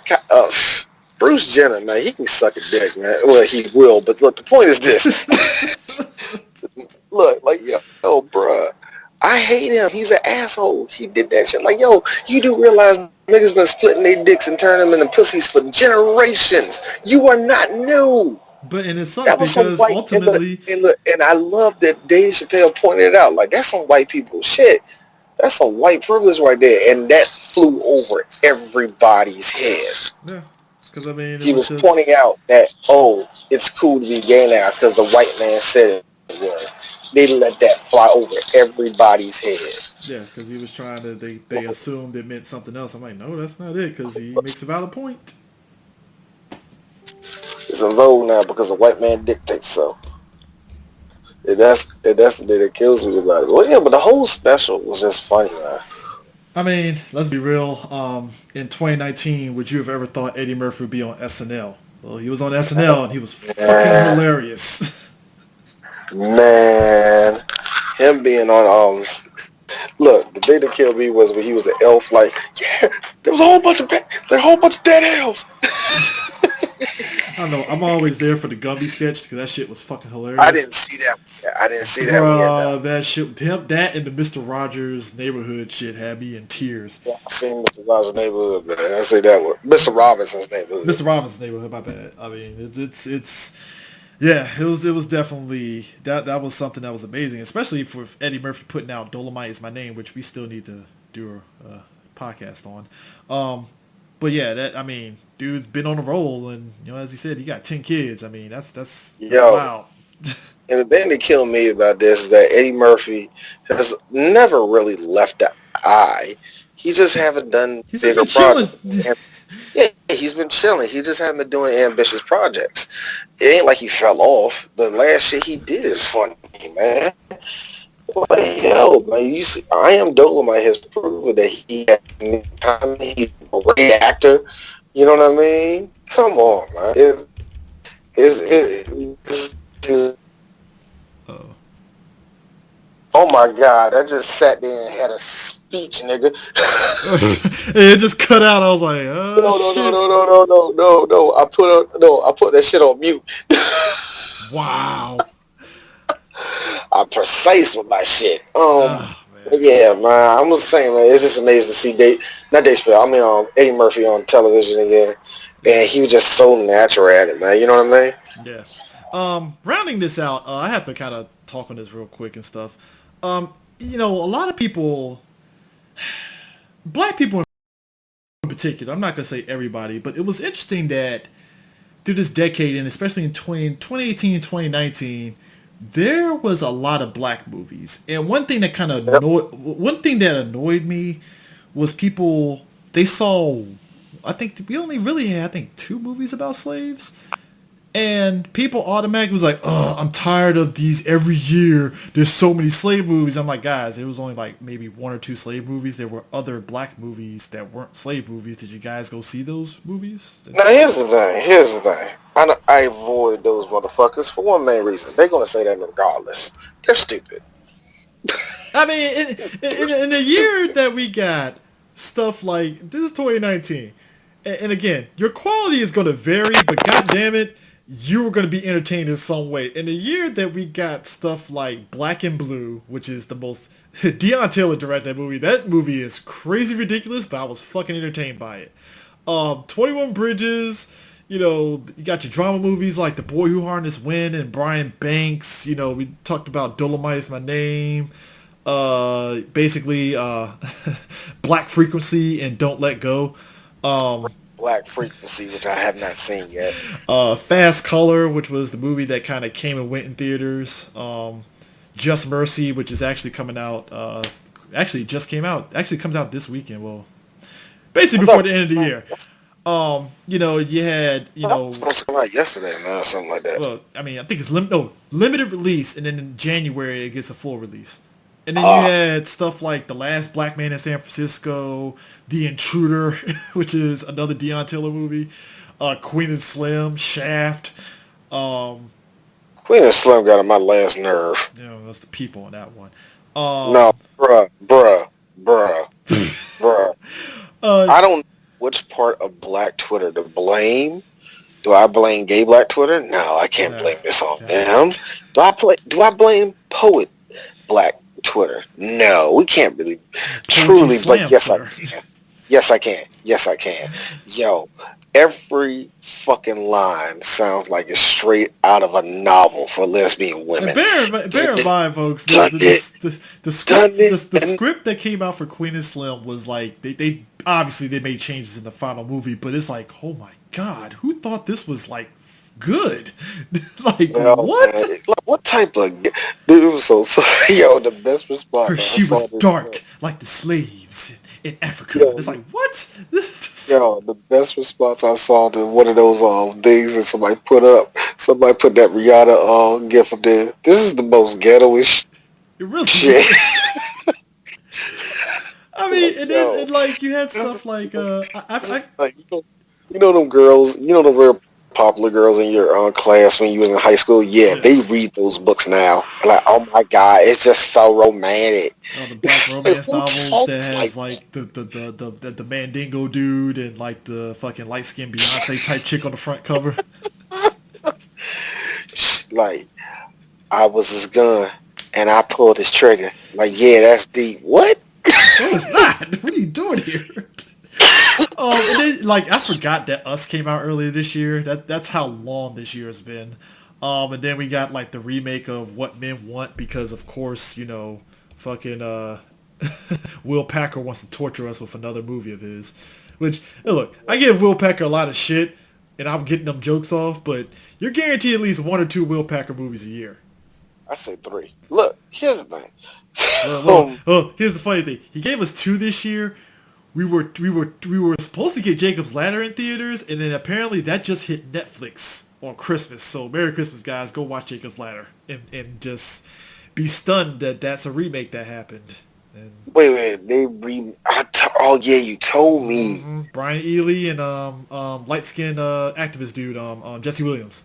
S3: Bruce Jenner, man, he can suck a dick, man. Well, he will. But look, the point is this. Look, like, yo, bruh, I hate him. He's an asshole. He did that shit. Like, yo, you do realize niggas been splitting their dicks and turning them into pussies for generations. You are not new.
S2: But and it sucks because ultimately,
S3: and I love that Dave Chappelle pointed it out. Like that's some white people shit. That's some white privilege right there, and that flew over everybody's head.
S2: Yeah, because I mean,
S3: he was pointing out that it's cool to be gay now because the white man said it was. They let that fly over everybody's head.
S2: Yeah, because he was trying to. They assumed it meant something else. I'm like, no, that's not it. Because he makes a valid point.
S3: It's a vote now because the white man dictates so. And that's the thing that kills me about it. Well, yeah, but the whole special was just funny, man.
S2: I mean, let's be real. In 2019, would you have ever thought Eddie Murphy would be on SNL? Well, he was on SNL and he was fucking hilarious.
S3: Man, him being on look, the thing that killed me was when he was the elf. Like, yeah, there was a whole bunch of dead elves.
S2: I don't know. I'm always there for the Gumby sketch because that shit was fucking hilarious.
S3: I didn't see that. I didn't see that one yet. Though.
S2: That shit, that and the Mister Rogers Neighborhood shit had me in tears.
S3: Yeah, I seen Mr. Robinson's Neighborhood, man. I say that one. Mr. Robinson's Neighborhood.
S2: Mr. Robinson's Neighborhood. My bad. I mean, it's yeah. It was definitely that was something that was amazing, especially for Eddie Murphy putting out "Dolomite Is My Name," which we still need to do a podcast on. But yeah, that I mean, dude's been on a roll, and as he said, he got 10 kids. I mean, that's wow.
S3: And the thing that killed me about this is that Eddie Murphy has never really left the eye. He just haven't done bigger projects. Yeah, he's been chilling. He just haven't been doing ambitious projects. It ain't like he fell off. The last shit he did is funny, man. Like, hell, man, you see, I Am Dolomite has proven that he's a great actor. You know what I mean? Come on, man. Oh my God! I just sat there and had a speech, nigga.
S2: It just cut out. I was like, shit.
S3: No. I put that shit on mute.
S2: Wow.
S3: I'm precise with my shit. Yeah, man. I'm just saying, man. It's just amazing to see Eddie Murphy on television again, and he was just so natural at it, man. You know what I mean?
S2: Yes. Rounding this out, I have to kind of talk on this real quick and stuff. A lot of people, black people in particular, I'm not going to say everybody, but it was interesting that through this decade, and especially in 2018 and 2019, there was a lot of black movies. And one thing that annoyed me was people, they saw, I think we only really had, 2 movies about slaves. And people automatically was like, oh, I'm tired of these every year. There's so many slave movies. I'm like, guys, it was only like maybe 1 or 2 slave movies. There were other black movies that weren't slave movies. Did you guys go see those movies?
S3: Now, here's the thing. I avoid those motherfuckers for one main reason. They're going to say that regardless. They're stupid.
S2: I mean, in the year that we got stuff like, this is 2019. And again, your quality is going to vary, but goddamn it, you were going to be entertained in some way. In the year that we got stuff like Black and Blue, which is the most... Deion Taylor directed that movie. That movie is crazy ridiculous, but I was fucking entertained by it. 21 Bridges, you got your drama movies like The Boy Who Harnessed Wind and Brian Banks. We talked about Dolomite Is My Name. Basically, Black Frequency and Don't Let Go.
S3: Black Frequency, which I have not seen yet.
S2: Fast Color, which was the movie that kind of came and went in theaters. Just Mercy, which is actually coming out. Actually just came out. Actually comes out this weekend. Well, basically before the end of the year. You had,
S3: It's supposed to come out yesterday, man, or something like that.
S2: Well, I mean, I think it's limited release, and then in January it gets a full release. And then you had stuff like The Last Black Man in San Francisco, The Intruder, which is another Deion Taylor movie, Queen and Slim, Shaft.
S3: Queen and Slim got on my last nerve.
S2: That's the people on that one.
S3: No, bruh. I don't know which part of Black Twitter to blame. Do I blame gay Black Twitter? No, I can't blame this on them. Do I blame poet Black Twitter? No, we can't really truly blame. Yes, I can. Yes, I can. Yo, every fucking line sounds like it's straight out of a novel for lesbian women.
S2: And bear in mind, folks, the script that came out for Queen and Slim was like, they obviously they made changes in the final movie, but it's like, oh my God, who thought this was like good? Like, what?
S3: Man, like, what type of dude? It was so the best response.
S2: Her she was dark like the slaves in Africa. It's like, what?
S3: The best response I saw to one of those things that somebody put that Rihanna gif up there. This is the most ghetto-ish shit.
S2: I mean, and like you had stuff like
S3: them girls, the real popular girls in your class when you was in high school. Yeah, they read those books now. Like, oh my God, it's just so romantic.
S2: The black romance novels that has like the Mandingo dude and like the fucking light skinned Beyonce type chick on the front cover.
S3: like, I was his gun and I pulled his trigger. Like, yeah, that's deep. What?
S2: No, it's not. What are you doing here? And then, like, I forgot that Us came out earlier this year. That's how long this year has been. And then we got like the remake of What Men Want because, of course, you know, fucking Will Packer wants to torture us with another movie of his. Which, hey, look, I give Will Packer a lot of shit, and I'm getting them jokes off, but you're guaranteed at least 1 or 2 Will Packer movies a year.
S3: I say 3. Look, here's the thing.
S2: Here's the funny thing. He gave us 2 this year. We were supposed to get Jacob's Ladder in theaters, and then apparently that just hit Netflix on Christmas. So Merry Christmas, guys. Go watch Jacob's Ladder and just be stunned that that's a remake that happened. And,
S3: wait, oh yeah, you told me.
S2: Brian Ely and light skinned activist dude, Jesse Williams.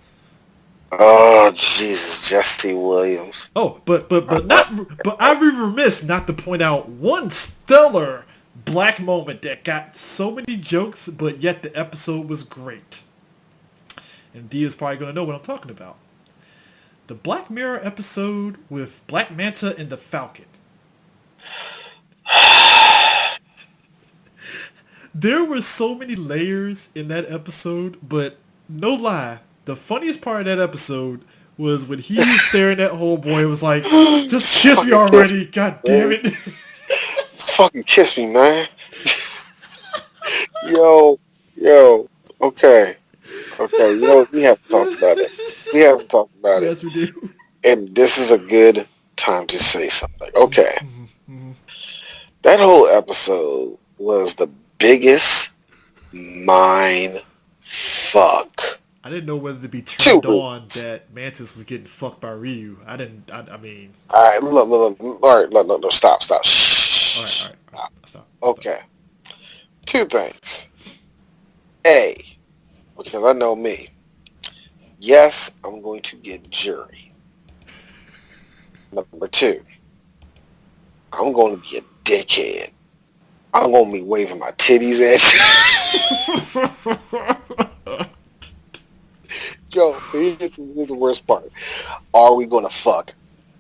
S3: Oh Jesus, Jesse Williams.
S2: Oh, but I'd be remiss not to point out one stellar black moment that got so many jokes, but yet the episode was great. And Dee is probably gonna know what I'm talking about. The Black Mirror episode with Black Manta and the Falcon. There were so many layers in that episode, but no lie, the funniest part of that episode was when he was staring at homeboy and was like, just kiss me already, god damn it.
S3: Just fucking kiss me, man. Yo, okay, we have to talk about it.
S2: Yes, we do.
S3: And this is a good time to say something. Okay. That whole episode was the biggest mind fuck.
S2: I didn't know whether to be turned on that Mantis was getting fucked by Ryu. I mean...
S3: Alright, look, stop. Shh.
S2: Alright. Stop.
S3: Okay. 2 things. A, because I know me. Yes, I'm going to get jury. Number 2, I'm going to be a dickhead. I'm going to be waving my titties at you. Joe, here's the worst part. Are we going to fuck?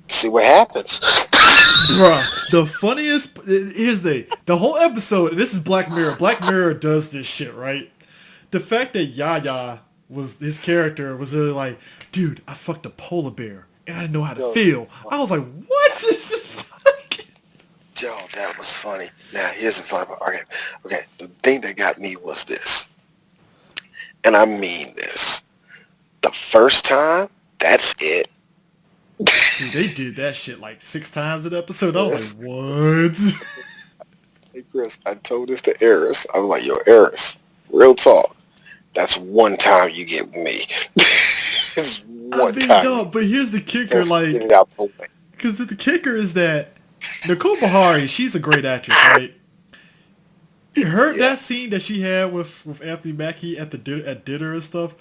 S3: See what happens.
S2: Bruh, the funniest... Here's the whole episode, and this is Black Mirror. Black Mirror does this shit, right? The fact that Yaya his character was really like, dude, I fucked a polar bear, and I know how to feel. I was like, what?
S3: Joe, that was funny. Now, here's the funny part. Okay, the thing that got me was this. And I mean this. The first time, that's it.
S2: Dude, they did that shit like 6 times an episode. I was like, what?
S3: Hey, Chris, I told this to Eris. I was like, yo, Eris, real talk. That's one time you get with me. It's one time.
S2: Dog, but here's the kicker, like, because the kicker is that Nicole Beharie, she's a great actress, right? You heard that scene that she had with Anthony Mackie at dinner and stuff,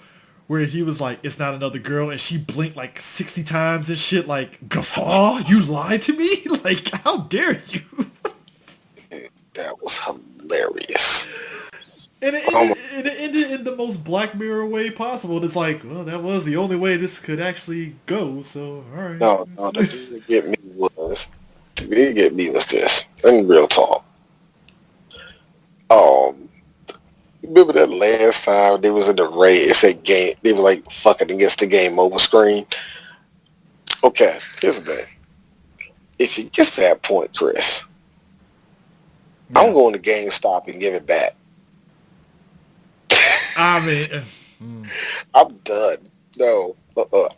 S2: where he was like, it's not another girl, and she blinked like 60 times and shit, like, guffaw, you lied to me? Like, how dare you?
S3: That was hilarious.
S2: And it ended in the most Black Mirror way possible. And it's like, well, that was the only way this could actually go, so, alright.
S3: No, the thing that get me was this. In real talk. Remember that last time they was in the raid, it said game, they were like fucking against the game over screen? Okay, here's the thing. If it gets to that point, Chris, I'm going to GameStop and give it back.
S2: I mean...
S3: I'm done. No.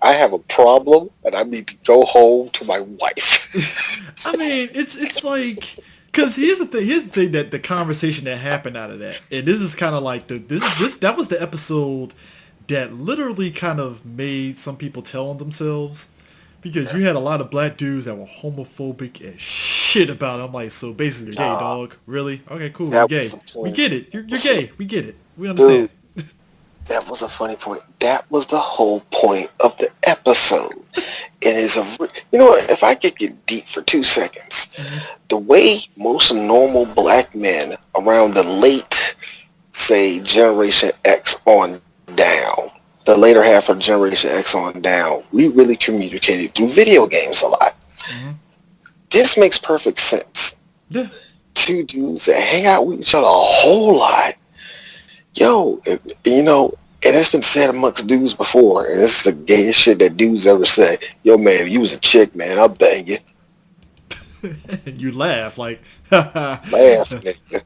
S3: I have a problem, and I need to go home to my wife.
S2: I mean, it's like... Because here's the thing that the conversation that happened out of that, and this is kind of like that was the episode that literally kind of made some people tell on themselves, because you had a lot of black dudes that were homophobic as shit about it. I'm like, so basically you're gay, dog. Really? Okay, cool. You're gay. We get it. You're gay. We get it. We understand.
S3: Dude, that was a funny point. That was the whole point of the episode. It is you know what? If I could get deep for 2 seconds, the way most normal black men around the late, say, Generation X on down the later half of Generation X on down, we really communicated through video games a lot.
S2: Mm-hmm.
S3: This makes perfect sense.
S2: Yeah.
S3: Two dudes that hang out with each other a whole lot. Yo, you know, and it's been said amongst dudes before, and this is the gayest shit that dudes ever say. Yo, man, if you was a chick, man, I'll bang you.
S2: And you laugh like,
S3: Laugh, nigga.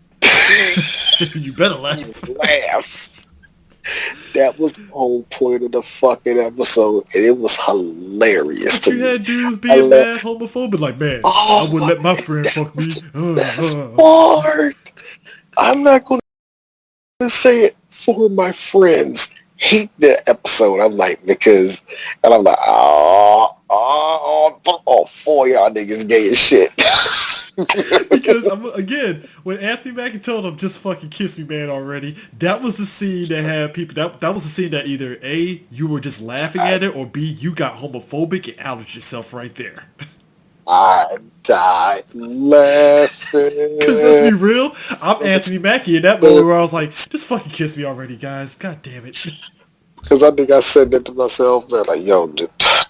S2: you better
S3: You
S2: laugh.
S3: laugh. That was the whole point of the fucking episode, and it was hilarious to
S2: You
S3: me.
S2: had dudes being mad homophobic, like, man, I wouldn't let my friend fuck me.
S3: That's smart. I'm not going to say it for my friends. Hate that episode. I'm like, because, and I'm like, oh, 4 y'all niggas gay as shit.
S2: Because again, when Anthony Mackie told him just fucking kiss me, man, already, that was the scene that had people. That was the scene that either A, you were just laughing at it, or B, you got homophobic and outed yourself right there.
S3: I died laughing.
S2: Because let's be real, I'm Anthony Mackie in that moment where I was like, just fucking kiss me already, guys. God damn it.
S3: Because I think I said that to myself, man. Like, yo,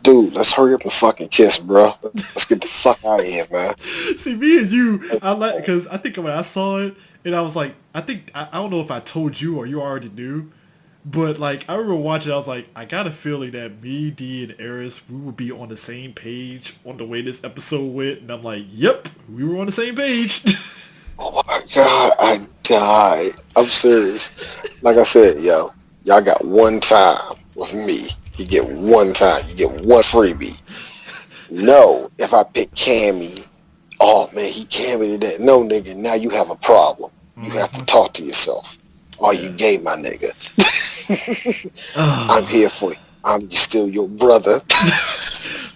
S3: dude, let's hurry up and fucking kiss, bro. Let's get the fuck out of here, man.
S2: See, me and you, I like, because I think when I saw it, and I was like, I don't know if I told you or you already knew, but like, I remember watching, I was like, I got a feeling that me, D, and Eris, we would be on the same page on the way this episode went, and I'm like, yep, we were on the same page.
S3: Oh my god, I died. I'm serious. Like I said, yo, y'all got one time with me. You get one time. You get one freebie. No, if I pick Cammy, oh man, he Cammy today. No, nigga, now you have a problem. You have to talk to yourself. Oh, you gay, my nigga. I'm here for you. I'm still your brother.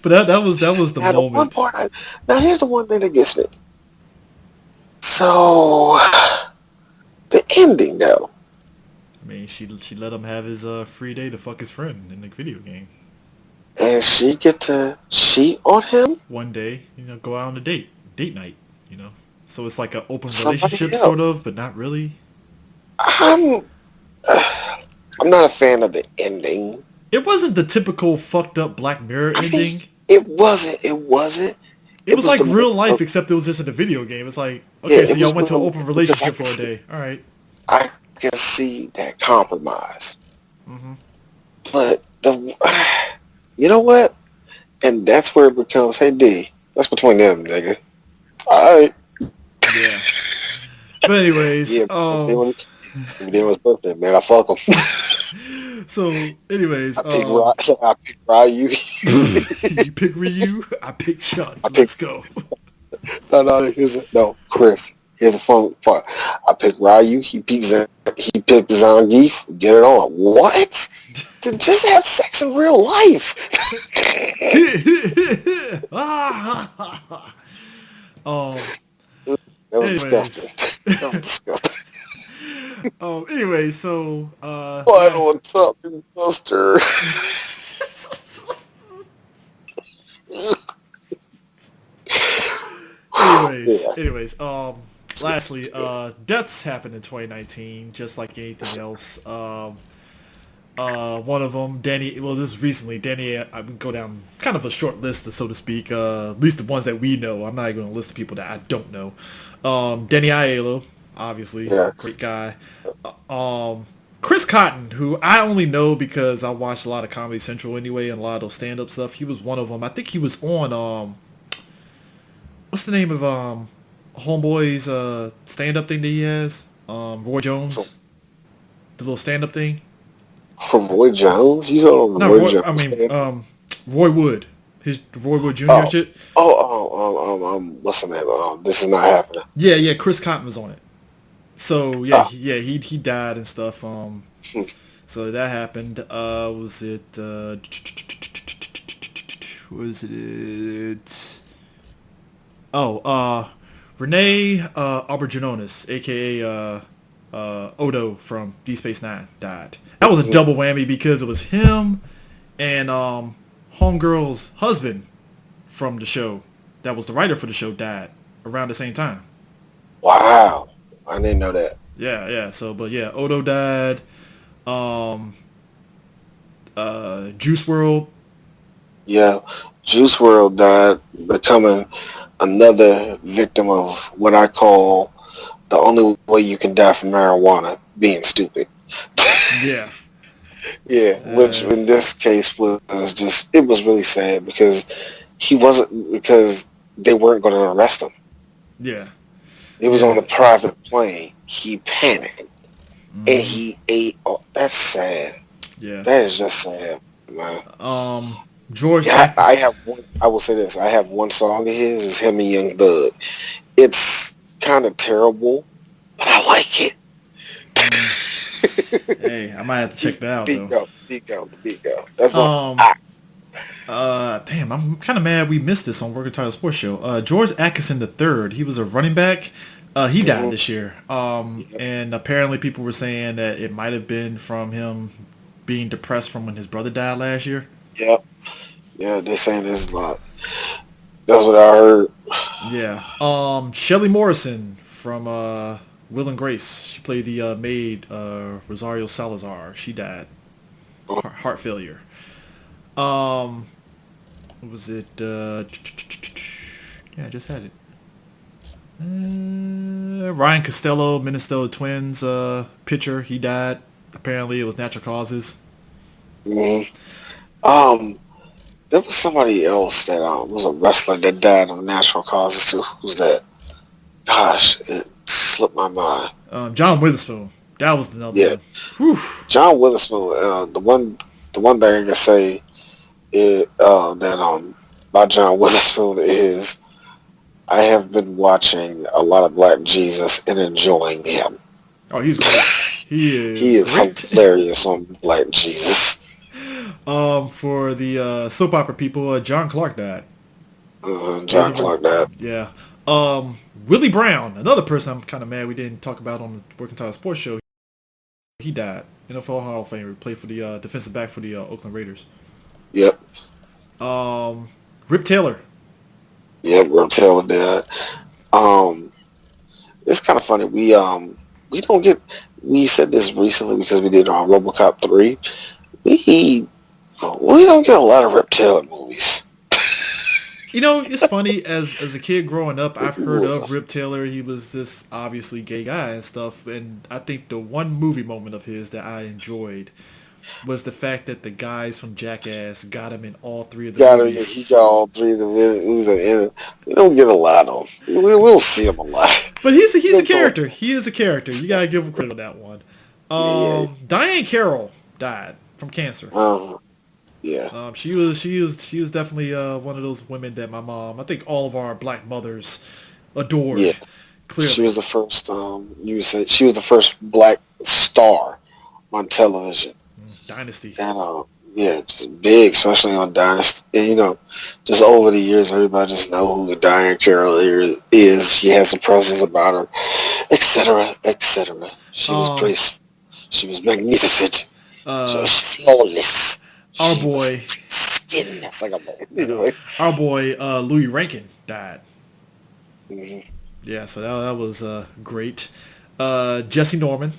S2: But that was the
S3: now,
S2: moment.
S3: The one part now here's the one thing that gets me. So the ending though.
S2: I mean, she let him have his free day to fuck his friend in the video game.
S3: And she get to cheat on him?
S2: One day, go out on a date night, So it's like an open
S3: Somebody
S2: relationship,
S3: else.
S2: sort of, but not really.
S3: I'm not a fan of the ending.
S2: It wasn't the typical fucked up Black Mirror ending.
S3: It wasn't. It
S2: was like real life, except it was just in a video game. It's like, okay, so y'all went to an open relationship for a day. All right.
S3: I can see that compromise.
S2: Mm-hmm.
S3: But you know what? And that's where it becomes, hey D, that's between them, nigga. All right.
S2: Yeah. But anyways,
S3: yeah, it was birthday, man. I fuck him.
S2: So, anyways,
S3: I pick Ryu.
S2: You pick Ryu. I pick Chun. Let's go.
S3: No, Chris. Here's the fun part. I pick Ryu. He picked Zangief. Get it on. What? To just have sex in real life. That was disgusting. That was disgusting.
S2: Anyway, so
S3: what on top of the toaster?
S2: anyways, lastly, deaths happened in 2019, just like anything else. One of them, Danny. Well, this is recently. Danny, I would go down kind of a short list, so to speak. At least the ones that we know. I'm not even going to list the people that I don't know. Danny Aiello, obviously, great guy. Chris Cotton, who I only know because I watched a lot of Comedy Central anyway, and a lot of those stand-up stuff. He was one of them. I think he was on what's the name of Homeboy's stand-up thing that he has? Roy Jones, the little stand-up thing.
S3: From Roy Jones? He's on Roy Jones.
S2: I mean, Roy Wood. His Roy Wood Jr. Shit.
S3: What's the name? This is not happening.
S2: Yeah, Chris Cotton was on it. So he died and stuff. So that happened. Was it? Was it? Oh, Renee Auberjonois, aka Odo from Deep Space Nine, died. That was a double whammy because it was him and Homegirl's husband from the show, that was the writer for the show, died around the same time.
S3: Wow, I didn't know that.
S2: Yeah. So, but yeah, Odo died. Juice World.
S3: Yeah, Juice World died, becoming another victim of what I call the only way you can die from marijuana, being stupid.
S2: Yeah.
S3: Yeah, which in this case was just, it was really sad because because they weren't going to arrest him.
S2: Yeah.
S3: It was
S2: Yeah.
S3: on a private plane. He panicked and
S2: Mm-hmm.
S3: he ate. Oh, that's sad.
S2: Yeah.
S3: That is just sad, man.
S2: George
S3: Yeah,
S2: Ack.
S3: I have one. I will say this: I have one song of his. Is him and Young Thug. It's kind of terrible, but I like it.
S2: Hey, I might have to check that out
S3: Beat
S2: though.
S3: go, beat go, beat go. That's on.
S2: Um, Damn, I'm kind of mad we missed this on Working Title Sports Show. George Atkinson III, he was a running back. He died this year. And apparently people were saying that it might have been from him being depressed from when his brother died last year.
S3: Yep. Yeah, they're saying this a lot. That's what I heard.
S2: Yeah. Shelley Morrison from Will and Grace. She played the maid, Rosario Salazar. She died. Heart failure. What was it? Yeah, I just had it. Ryan Costello, Minnesota Twins pitcher. He died. Apparently, it was natural causes.
S3: hmm Um, there was somebody else that was a wrestler that died of natural causes too. Who's that? Gosh, it slipped my mind.
S2: John Witherspoon. That was another
S3: Yeah,
S2: one. Whew.
S3: John Witherspoon. The one thing I can say is that about John Witherspoon is I have been watching a lot of Black Jesus and enjoying him.
S2: Oh, he's great. He
S3: He
S2: is
S3: is
S2: great.
S3: hilarious on Black Jesus.
S2: For the soap opera people, John Clark died.
S3: John Clark died.
S2: Yeah. Willie Brown, another person I'm kind of mad we didn't talk about on the Working Title Sports Show. He died. NFL Hall of Famer. He played for the defensive back for the Oakland Raiders.
S3: Yep.
S2: Rip Taylor.
S3: Yep. Rip Taylor died. Um, it's kind of funny. We don't get. We said this recently because we did on RoboCop 3. We don't get a lot of Rip Taylor movies.
S2: You know, it's funny, as a kid growing up, I've heard of Rip Taylor. He was this obviously gay guy and stuff, and I think the one movie moment of his that I enjoyed was the fact that the guys from Jackass got him in all three of the movies.
S3: He got all three of the movies in it. We don't get a lot of them. We'll see him a lot.
S2: But he's a character. He is a character. You gotta give him credit on that one. Diane Carroll died from cancer.
S3: Yeah.
S2: She was definitely one of those women that my mom, I think all of our black mothers adored.
S3: Yeah.
S2: Clearly.
S3: She was the first. You said she was the first black star on television.
S2: Dynasty.
S3: And yeah, just big, especially on Dynasty. And, just over the years, everybody just know who Diane Carroll is. She has a presence about her, etc., etc. She was graceful. She was magnificent. She was flawless.
S2: Our boy,
S3: skin. That's like a boy. Anyway.
S2: Our boy Louis Rankin died.
S3: Mm-hmm.
S2: Yeah, so that was great. Jesse Norman,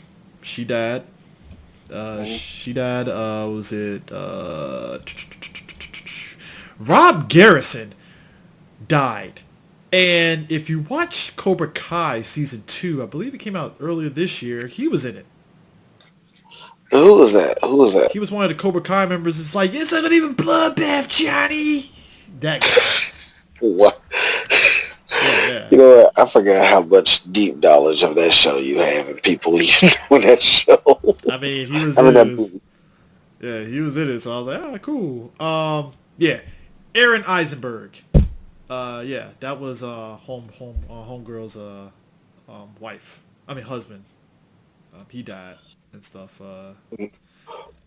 S2: she died. She died. Was it Rob Garrison died? And if you watch Cobra Kai season 2, I believe it came out earlier this year. He was in it.
S3: Who was that?
S2: He was one of the Cobra Kai members. It's like, it's not even bloodbath, Johnny. That guy.
S3: What?
S2: Yeah.
S3: You know what? I forgot how much deep knowledge of that show you have and people even know that show.
S2: I mean, he was Yeah, he was in it, so I was like, cool. Yeah. Aaron Eisenberg. Yeah, that was homegirl's wife. I mean husband. He died and stuff.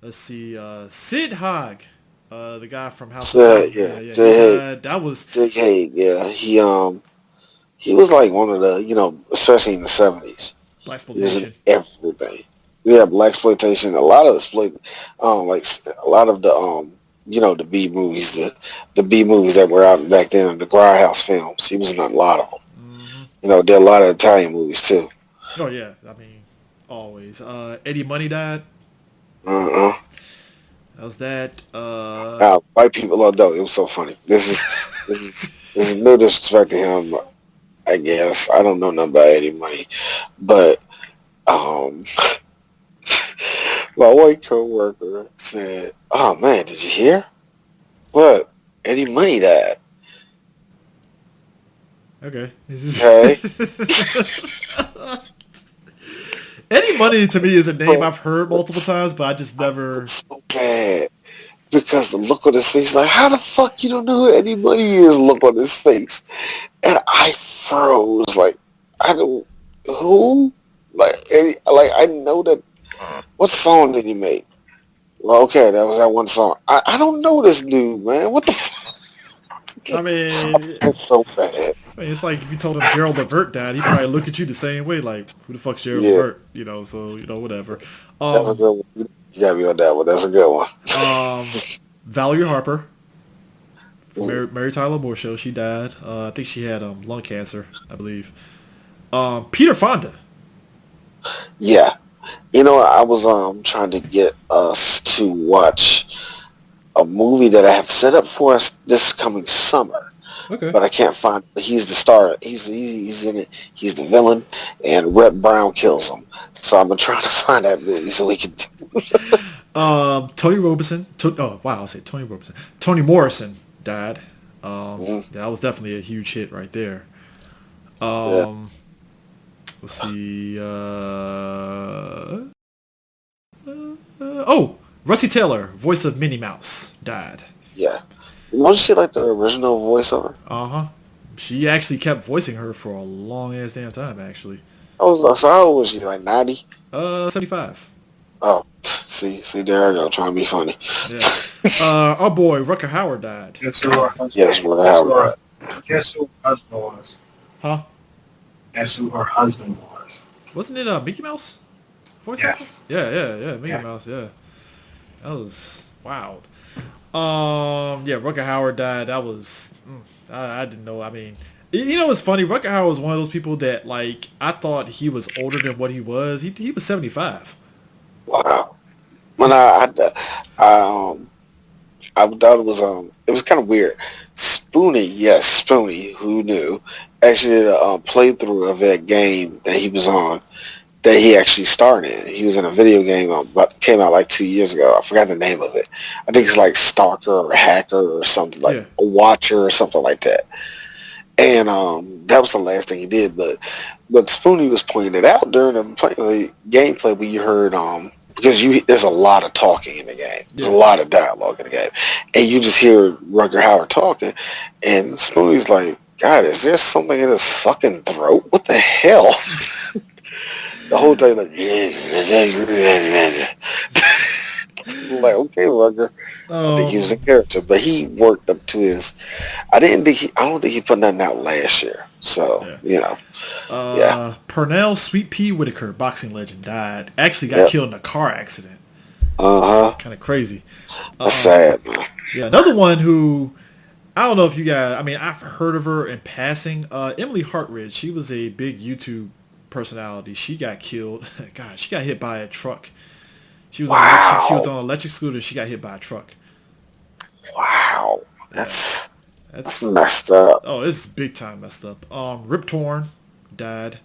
S2: Let's see, Sid Haig, the guy from House of Cards. Yeah, he died. That was
S3: Sid Haig. Yeah, he was like one of the, especially in the 70s.
S2: Blaxploitation.
S3: He was in everything. Yeah, blaxploitation. A lot of like a lot of the the B movies, the B movies that were out back then, the Grindhouse films. He was in a lot of them. Mm-hmm. Did a lot of Italian movies too.
S2: Oh yeah, I mean, always. Eddie Money died. That was that.
S3: White people, oh no, it was so funny. This is no disrespect to him. I guess I don't know nothing about Eddie Money, but um, my white coworker said, "Oh man, did you hear? What? Eddie Money died."
S2: Okay.
S3: Okay.
S2: Eddie Money to me is a name
S3: Bro,
S2: I've heard multiple times, but I just never.
S3: it's so bad because the look on his face, like, how the fuck you don't know who Eddie Money is? Look on his face, and I froze. Like, I don't who. Like, like I know that. What song did he make? Well, okay, that was that one song. I don't know this dude, man. What the fuck?
S2: I
S3: I
S2: mean,
S3: feel so bad.
S2: it's like if you told him Gerald Levert died, he'd probably look at you the same way, like, who the fuck's Gerald
S3: Yeah,
S2: Levert? So whatever.
S3: that's a good one. You got me on that one. That's a good one.
S2: Um, Valerie Harper from
S3: Mm,
S2: Mary Tyler Moore Show, she died. I think she had lung cancer, I believe. Peter Fonda.
S3: yeah, I was trying to get us to watch a movie that I have set up for us this coming summer,
S2: Okay.
S3: but I can't find. But he's the star. He's in it. He's the villain, and Rep Brown kills him. So I'm gonna try to find that movie so we can.
S2: Tony Roberson. Oh wow, I say Tony Roberson. Tony Morrison died.
S3: Mhm.
S2: That was definitely a huge hit right there.
S3: Yeah,
S2: Let's see. Oh, Rusty Taylor, voice of Minnie Mouse, died.
S3: yeah. Wasn't she like the original voiceover?
S2: Uh huh. She actually kept voicing her for a long ass damn time. Actually,
S3: So how old was she? Like 90?
S2: 75.
S3: Oh, see, there I go, trying to be funny.
S2: Yeah. Our boy Rucker Howard died.
S4: Guess who her husband?
S3: Yes, what happened?
S4: Guess who her husband was?
S2: Huh?
S4: Guess who her husband was?
S2: Wasn't it Mickey Mouse? Voice actor?
S4: Yes.
S2: Yeah. Mickey
S4: Yes.
S2: Mouse. Yeah. That was wild. Yeah, Rucker Howard died. That was I didn't know. I mean, it's funny. Rucker Howard was one of those people that like I thought he was older than what he was. He was 75.
S3: Wow. When I thought it was kind of weird. Spoonie, who knew, actually did a playthrough of that game that he was on, that he actually starred in. He was in a video game, but came out like 2 years ago. I forgot the name of it. I think it's like Stalker or Hacker or something, like
S2: Yeah.
S3: a Watcher or something like that. And that was the last thing he did. But Spoonie was pointing it out during the gameplay where you heard because there's a lot of talking in the game. There's
S2: Yeah.
S3: a lot of dialogue in the game, and you just hear Rutger Hauer talking, and Spoonie's like, "God, is there something in his fucking throat? What the hell?" The whole time, like, like, okay, Rutger. I think he was a character, but he worked up to his. I don't think he put nothing out last year. So
S2: Yeah.
S3: yeah,
S2: Pernell Sweet Pea Whitaker, boxing legend, died. Actually got
S3: yep,
S2: killed in a car accident.
S3: uh huh.
S2: Kind of crazy.
S3: That's
S2: Um,
S3: sad, man.
S2: yeah, another one who I don't know if you guys. I mean, I've heard of her in passing. Emily Hartridge. She was a big YouTube personality. She got killed. God, she got hit by a truck. She was
S3: Wow,
S2: on an electric scooter. She got hit by a truck.
S3: wow,
S2: Yeah,
S3: that's
S2: that's
S3: messed up.
S2: oh, this is big time messed up. Rip Torn died.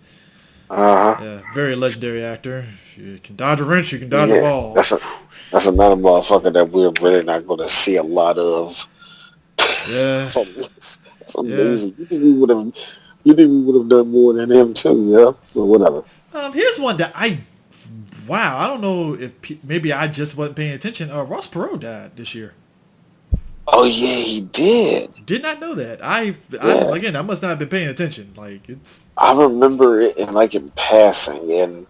S3: Uh huh.
S2: Yeah, very legendary actor. If you can dodge a wrench, you can dodge a
S3: Yeah,
S2: ball.
S3: that's another motherfucker that we're really not going to see a lot of.
S2: Yeah,
S3: That's
S2: yeah.
S3: amazing. You think we would have done more than him too? Yeah, but whatever.
S2: Here's one that wow, I don't know if maybe I just wasn't paying attention. Ross Perot died this year.
S3: Oh yeah, he did.
S2: Did not know that.
S3: Yeah,
S2: Again, I must not have been paying attention. Like it's
S3: I remember it in passing, and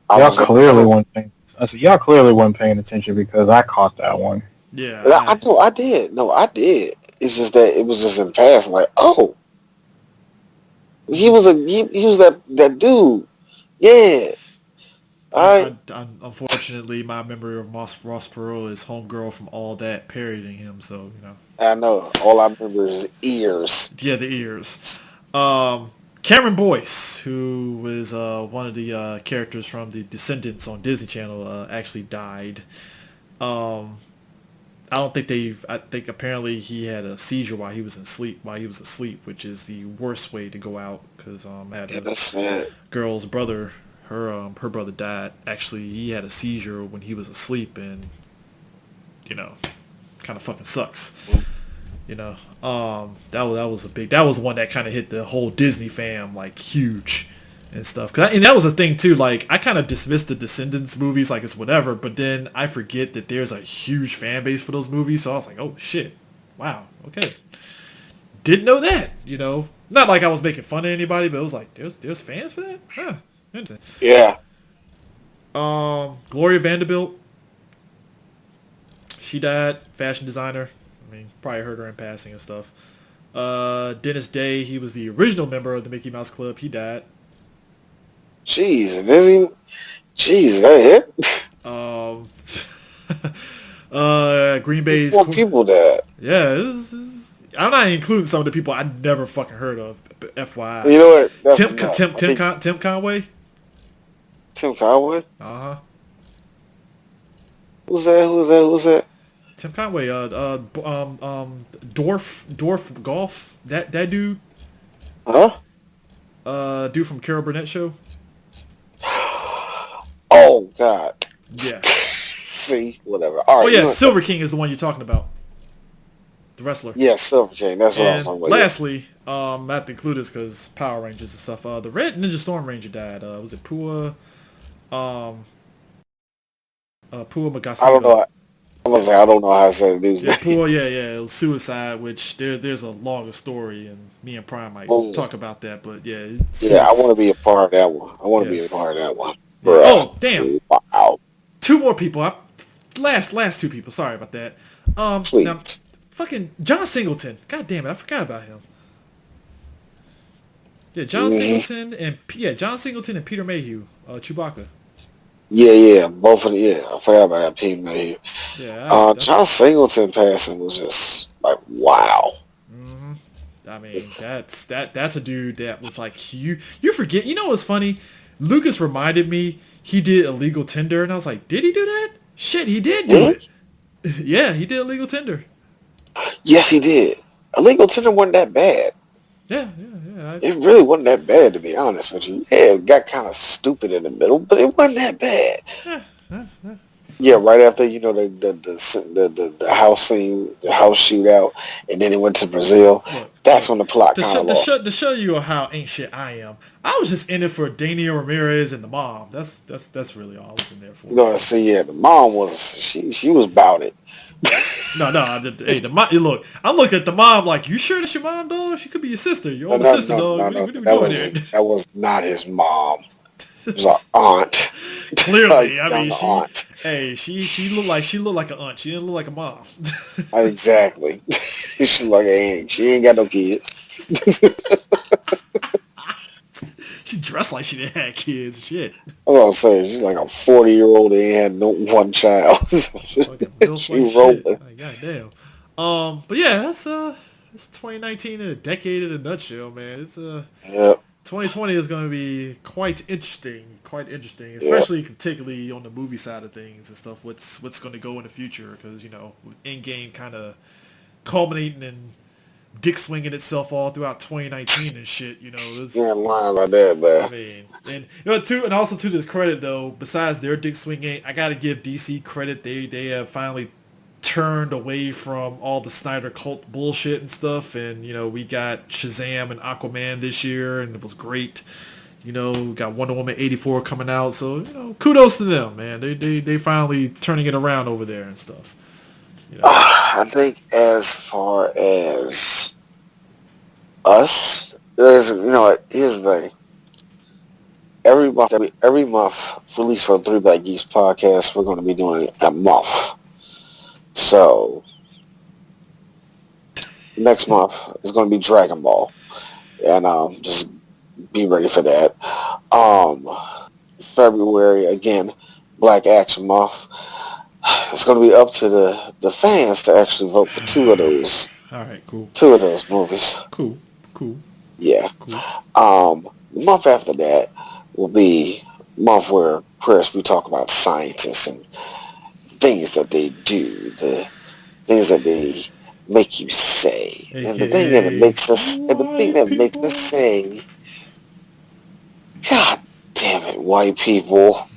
S3: I
S4: Y'all
S3: was like,
S4: clearly
S3: oh,
S4: weren't paying. I said y'all clearly weren't paying attention because I caught that one.
S2: yeah.
S3: I know I did. No, I did. It's just that it was just in passing. Like, oh, he was that dude. Yeah. All right.
S2: Unfortunately, my memory of Ross Perot is homegirl from all that parodying him. So
S3: I know. All I remember is ears.
S2: yeah, the ears. Cameron Boyce, who was one of the characters from the Descendants on Disney Channel, actually died. Um, I don't think they've. I think apparently he had a seizure while he was asleep, which is the worst way to go out. Because I had
S3: Yeah,
S2: a
S3: that's sad.
S2: girl's brother. Her brother died. Actually, he had a seizure when he was asleep, and kind of fucking sucks. That was one that kind of hit the whole Disney fam like huge and stuff. And that was the thing too. Like I kind of dismissed the Descendants movies like it's whatever, but then I forget that there's a huge fan base for those movies. So I was like, oh shit, wow, okay, didn't know that. Not like I was making fun of anybody, but it was like there's fans for that. Huh, interesting.
S3: Yeah.
S2: Gloria Vanderbilt, she died. Fashion designer. I mean, probably heard her in passing and stuff. Dennis Day, he was the original member of the Mickey Mouse Club. He died.
S3: Jeez, jeez, that it?
S2: Um, Green Bay's...
S3: More people died.
S2: Yeah, I'm not including some of the people I never fucking heard of, FYI.
S3: You know what?
S2: Tim Conway?
S3: Tim Conway?
S2: Uh-huh.
S3: Who's that?
S2: Tim Conway, Dorf Golf, that dude,
S3: Huh?
S2: dude from Carol Burnett show.
S3: Oh God.
S2: Yeah.
S3: See, whatever. All right.
S2: Oh yeah, Silver King is the one you're talking about, the wrestler.
S3: Yeah, Silver King. That's what I was talking about.
S2: Lastly, I have to include this because Power Rangers and stuff. The Red Ninja Storm Ranger died. Was it Pua? Pua Magasiva.
S3: I don't know. I don't know how to say the dude's name.
S2: Pua, yeah, it was suicide. Which there's a longer story, and me and Prime might talk about that. But yeah,
S3: I want to be a part of that one. Be a part of that one. Bruh.
S2: Oh damn!
S3: Wow.
S2: Two more people. Last two people. Sorry about that.
S3: Please.
S2: Now, fucking John Singleton. God damn it, I forgot about him. Yeah, John Singleton and Peter Mayhew. Chewbacca.
S3: Yeah, both of them. Yeah, I forgot about that Pete Mayhew.
S2: Yeah.
S3: John Singleton passing was just like wow.
S2: Mm-hmm. I mean, that's a dude that was like you forget. You know what's funny? Lucas reminded me he did Illegal Tender, and I was like, did he do that? Shit, he did do it. Yeah, he did Illegal Tender.
S3: Yes, he did. Illegal Tender wasn't that bad.
S2: Yeah.
S3: It really wasn't that bad, to be honest with you. Yeah, it got kind of stupid in the middle, but it wasn't that bad. Yeah, right after the house scene, the house shootout, and then it went to Brazil. That's when the plot kind of lost.
S2: To show you how ain't shit I am, I was just in it for Daniel Ramirez and the mom. That's really all I was in there for.
S3: The mom was she was about it.
S2: No. Hey, the mom. Look, I'm looking at the mom like, you sure that's your mom, dog? She could be your sister, your older sister, dog. What are you doing here?
S3: That was not his mom. It was an aunt.
S2: Clearly, I mean, she looked like an aunt. She didn't look like a mom.
S3: Exactly. She's like an aunt. She ain't got no kids.
S2: She dressed like she didn't have kids. Shit.
S3: I was saying, she's like a 40-year-old and had no one child. She rolled it.
S2: Like, God damn. But yeah, that's 2019 in a decade in a nutshell, man. It's 2020 is going to be quite interesting, especially particularly on the movie side of things and stuff. What's going to go in the future? Because with Endgame kind of culminating and dick swinging itself all throughout 2019 and shit. You're
S3: lying about that, man.
S2: I mean, and also to this credit though, besides their dick swinging, I got to give DC credit. They have finally turned away from all the Snyder cult bullshit and stuff, and we got Shazam and Aquaman this year, and it was great. We got Wonder Woman 84 coming out, so kudos to them, man. They finally turning it around over there and stuff.
S3: I think as far as us, there's here's the thing. Every month, at least for the Three Black Geeks podcast, we're going to be doing a month. So next month is going to be Dragon Ball, and just be ready for that. February again, Black Action Month. It's going to be up to the fans to actually vote for two of those.
S2: All right, cool.
S3: Two of those movies.
S2: Cool.
S3: Yeah.
S2: Cool.
S3: The month after that will be a month where, Chris, we talk about scientists and things that they do, the things that they make you say, and the thing that
S2: AKA
S3: makes us, and the thing
S2: white
S3: that makes us
S2: people.
S3: say, God damn it, white people.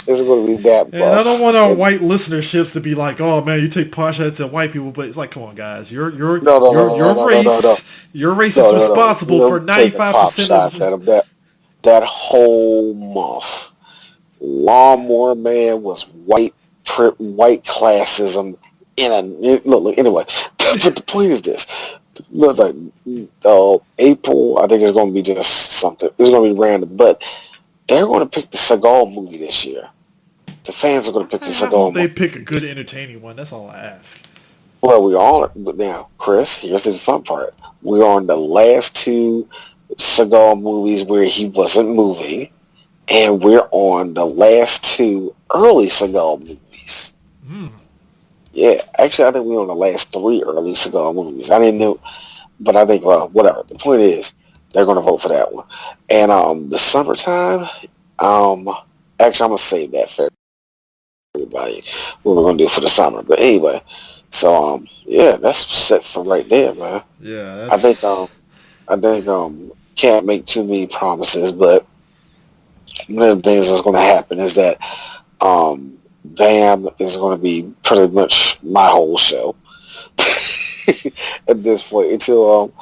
S3: It's going to be that
S2: And I don't
S3: buff.
S2: want our
S3: And
S2: white listenerships to be like, "Oh man, you take pot shots at white people," but it's like, come on, guys,
S3: no, no, no, no, no, no, no, no,
S2: your race is
S3: no, no, no.
S2: responsible
S3: We're
S2: for
S3: taking pop
S2: 95%
S3: shots
S2: of.
S3: at them. That whole month, Lawnmower Man was white classism in a look. Anyway, but the point is this: look, like April, I think it's going to be just something. It's going to be random, but they're going to pick the Seagal movie this year. The fans are going to pick the
S2: I
S3: Seagal
S2: hope they
S3: movie.
S2: pick a good, entertaining one. That's all I ask.
S3: Well, we are, but now, Chris, here's the fun part. We're on the last two Seagal movies where he wasn't moving, and we're on the last two early Seagal movies. Yeah, actually, I think we're on the last three early Seagal movies. I didn't know, but I think, well, whatever. The point is, they're going to vote for that one. And the summertime, um, actually, I'm going to save that for everybody. What we're going to do for the summer. But anyway, so yeah, that's set for right there, man.
S2: Yeah,
S3: I think
S2: that's.
S3: can't make too many promises, but one of the things that's going to happen is that Bam is going to be pretty much my whole show at this point until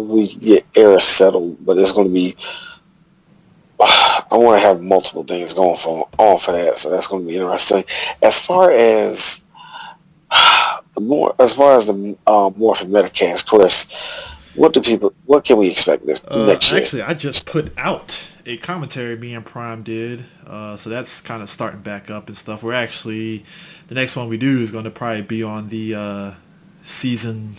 S3: we get Era settled. But it's going to be I want to have multiple things going for that, so that's going to be interesting. As far as the Morphin Metacast, Chris, what can we expect this next year?
S2: Actually, I just put out a commentary me and Prime did, so that's kind of starting back up and stuff. We're actually, the next one we do is going to probably be on the season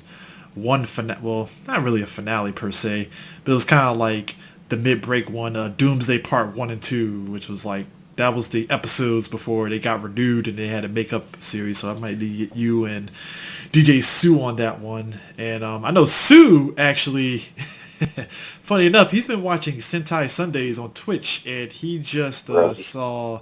S2: one finale. Well, not really a finale per se, but it was kind of like the mid-break one, Doomsday Part 1 and 2, which was like, that was the episodes before they got renewed and they had a makeup series, so I might get you and DJ Sue on that one. And I know Sue actually, funny enough, he's been watching Sentai Sundays on Twitch, and he just
S3: Really?
S2: saw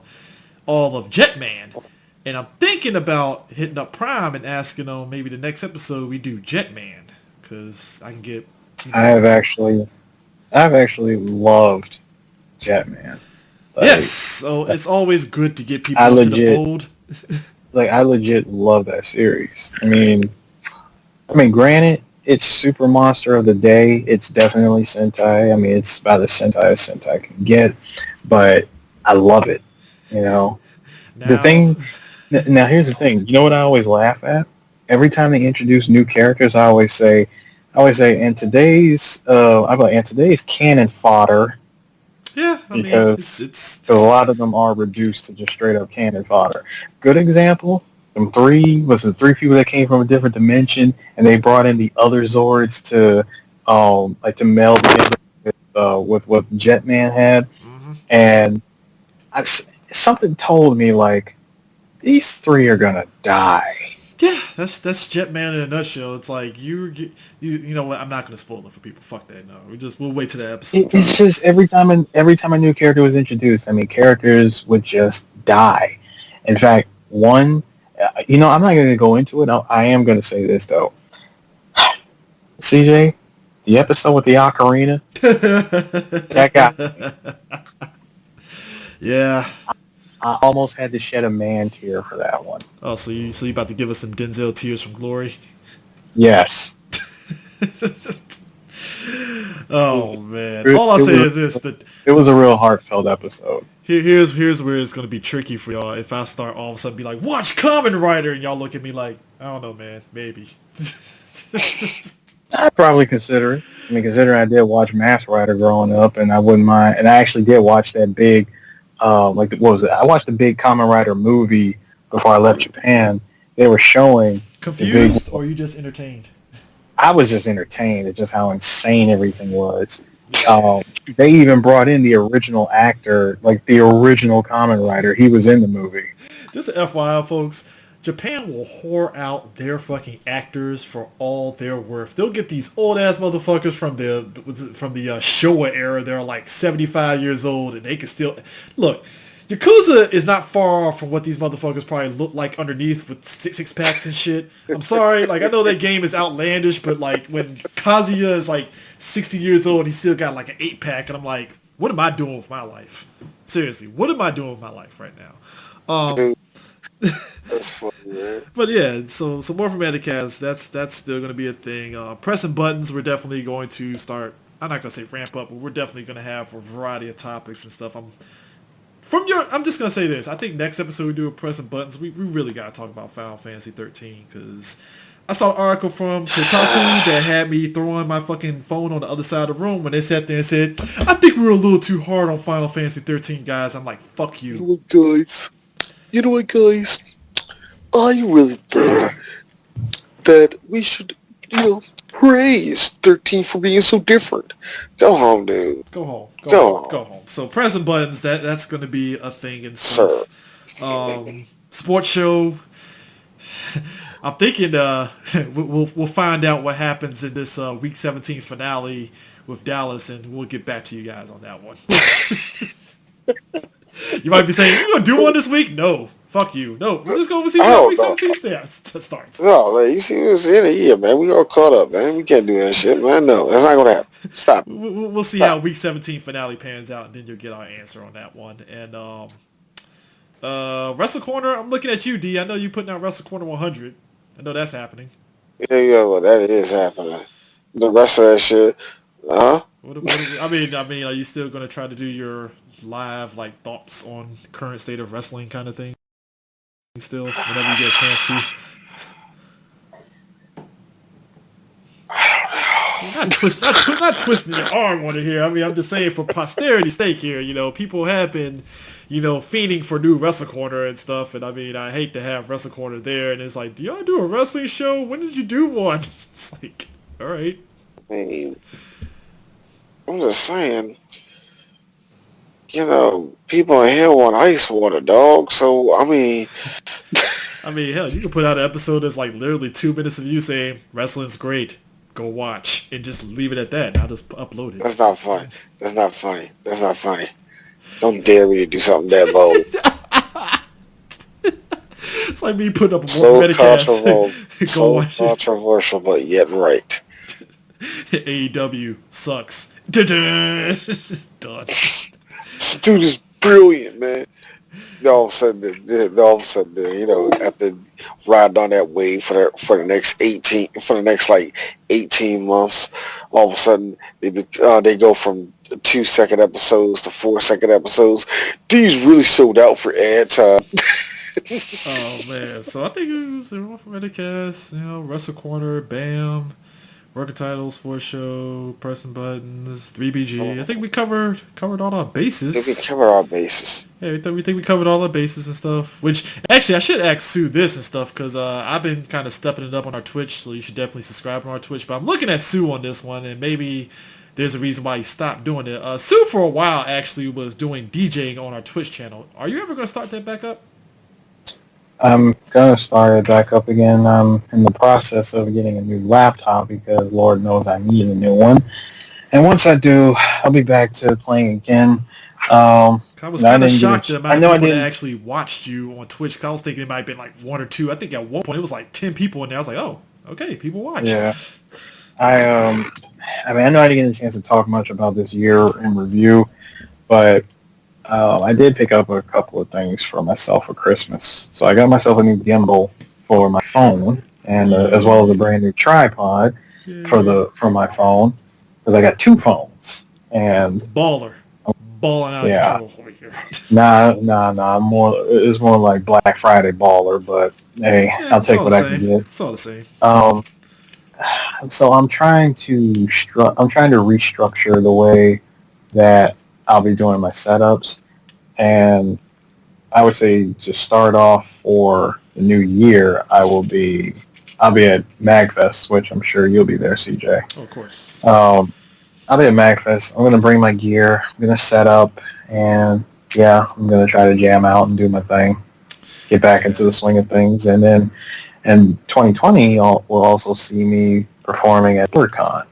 S2: all of Jetman. And I'm thinking about hitting up Prime and asking him maybe the next episode we do Jetman, because I can get,
S4: I've actually loved Jetman.
S2: yes,
S4: Like
S2: so it's always good to get
S4: I
S2: people into the
S4: legit
S2: fold.
S4: I legit love that series. I mean, granted, it's Super Monster of the Day. It's definitely Sentai. I mean, it's about as Sentai as Sentai can get, but I love it. You know, the
S2: Now,
S4: thing. Now, here's the thing. You know what I always laugh at? Every time they introduce new characters, and today's canon fodder
S2: yeah, I mean,
S4: because a lot of them are reduced to just straight up cannon fodder. Good example. The three people that came from a different dimension, and they brought in the other Zords to meld together with what Jetman had, and something told me like these three are gonna die.
S2: yeah, that's Jetman in a nutshell. It's like you know what? I'm not gonna spoil it for people. Fuck that. No, we'll wait till that episode
S4: It's
S2: drops.
S4: just every time a new character was introduced, I mean, characters would just die. In fact, I'm not going to go into it. I am going to say this though, CJ, the episode with the ocarina, that got me.
S2: Yeah.
S4: I almost had to shed a man tear for that one.
S2: Oh, so you about to give us some Denzel tears from glory?
S4: Yes.
S2: Oh man!
S4: It,
S2: All I'll
S4: it
S2: say
S4: was
S2: is this: that
S4: it was a real heartfelt episode.
S2: here's where it's gonna be tricky for y'all. If I start all of a sudden be like, "Watch Kamen Rider," and y'all look at me like, "I don't know, man, maybe."
S4: I'd probably consider it. I mean, considering I did watch Mask Rider growing up, and I wouldn't mind. And I actually did watch that big, what was it? I watched the big Kamen Rider movie before I left Japan. They were showing the big.
S2: Confused, or you just entertained?
S4: I was just entertained at just how insane everything was. They even brought in the original actor, like the original Kamen Rider. He was in the movie.
S2: Just an FYI, folks, Japan will whore out their fucking actors for all their worth. They'll get these old ass motherfuckers from the Showa era. They're like 75 years old, and they can still look. Yakuza is not far off from what these motherfuckers probably look like underneath with six packs and shit. I'm sorry, like I know that game is outlandish, but like when Kazuya is like 60 years old and he still got like an 8-pack, and I'm like, what am I doing with my life? Seriously, what am I doing with my life right now?
S3: Dude, that's funny, man.
S2: But yeah, so more from Edicast, that's still going to be a thing. Pressing buttons, we're definitely going to start. I'm not going to say ramp up, but we're definitely going to have a variety of topics and stuff. I'm just going to say this. I think next episode we do a pressing buttons. We really got to talk about Final Fantasy 13 because I saw an article from Kotaku that had me throwing my fucking phone on the other side of the room when they sat there and said, I think we were a little too hard on Final Fantasy 13, guys. I'm like, fuck you.
S3: You know what, guys? I really think that we should, praise 13 for being so different. Go home, dude.
S2: Go home. So pressing buttons, that's going to be a thing and stuff.
S3: Sir.
S2: Sports show. I'm thinking we'll find out what happens in this week 17 finale with Dallas, and we'll get back to you guys on that one. You might be saying, you gonna do one this week? No. Fuck you. No. We're just going to see how week 17 starts.
S3: No, man, you see what's in a year, man. We all caught up, man. We can't do that shit, man. No, that's not going to happen. Stop.
S2: We'll see how week 17 finale pans out, and then you'll get our answer on that one. And Wrestle Corner, I'm looking at you, D. I know you putting out Wrestle Corner 100. I know that's happening.
S3: Yeah, well, that is happening. The rest of that shit,
S2: I mean, are you still going to try to do your live thoughts on current state of wrestling kind of thing? Still, whenever you get a chance to. Not twisting your arm on it here. I mean, I'm just saying for posterity's sake here. People have been, fiending for new Wrestle Corner and stuff. And I mean, I hate to have Wrestle Corner there. And it's like, do y'all do a wrestling show? When did you do one? It's like, all right.
S3: I mean, I'm just saying. People in hell want ice water, dog. So, I mean...
S2: hell, you can put out an episode that's literally 2 minutes of you saying, wrestling's great, go watch, and just leave it at that, and I'll just upload it.
S3: That's not funny. Don't dare me to do something that bold.
S2: It's like me putting up a more
S3: controversial, but yet right.
S2: AEW sucks. Done.
S3: This dude is brilliant, man. All of a sudden, after riding on that wave for the next 18 months, all of a sudden they go from 2-second episodes to 4-second episodes. These really sold out for ad time.
S2: Oh man! So I think it was from Medicast, Wrestle Corner, Bam. Working titles, sports show, pressing buttons, 3BG. I think we covered all our bases.
S3: I think we covered our bases.
S2: Yeah, we think we covered all our bases and stuff. Which, actually, I should ask Sue this and stuff, because I've been kind of stepping it up on our Twitch, so you should definitely subscribe on our Twitch. But I'm looking at Sue on this one, and maybe there's a reason why he stopped doing it. Sue, for a while, actually was doing DJing on our Twitch channel. Are you ever going to start that back up?
S4: I'm going to start it back up again. I'm in the process of getting a new laptop because Lord knows I need a new one. And once I do, I'll be back to playing again.
S2: I was kind of shocked the amount of people that actually watched you on Twitch. I was thinking it might have been 1 or 2. I think at one point it was 10 people in there. I was like, oh, okay, people watch.
S4: Yeah. I know I didn't get a chance to talk much about this year in review, but I did pick up a couple of things for myself for Christmas. So I got myself a new gimbal for my phone, and as well as a brand new tripod for my phone, because I got 2 phones. And
S2: balling out.
S4: Yeah. Nah. It's more like Black Friday baller, but hey, yeah, I'll take what I can get.
S2: It's all the same.
S4: So I'm trying to restructure the way that I'll be doing my setups, and I would say to start off for the new year, I'll be at MagFest, which I'm sure you'll be there, CJ.
S2: Oh, of course.
S4: I'll be at MagFest. I'm going to bring my gear. I'm going to set up, and yeah, I'm going to try to jam out and do my thing, get back into the swing of things, and then in 2020, will also see me performing at BlurCon.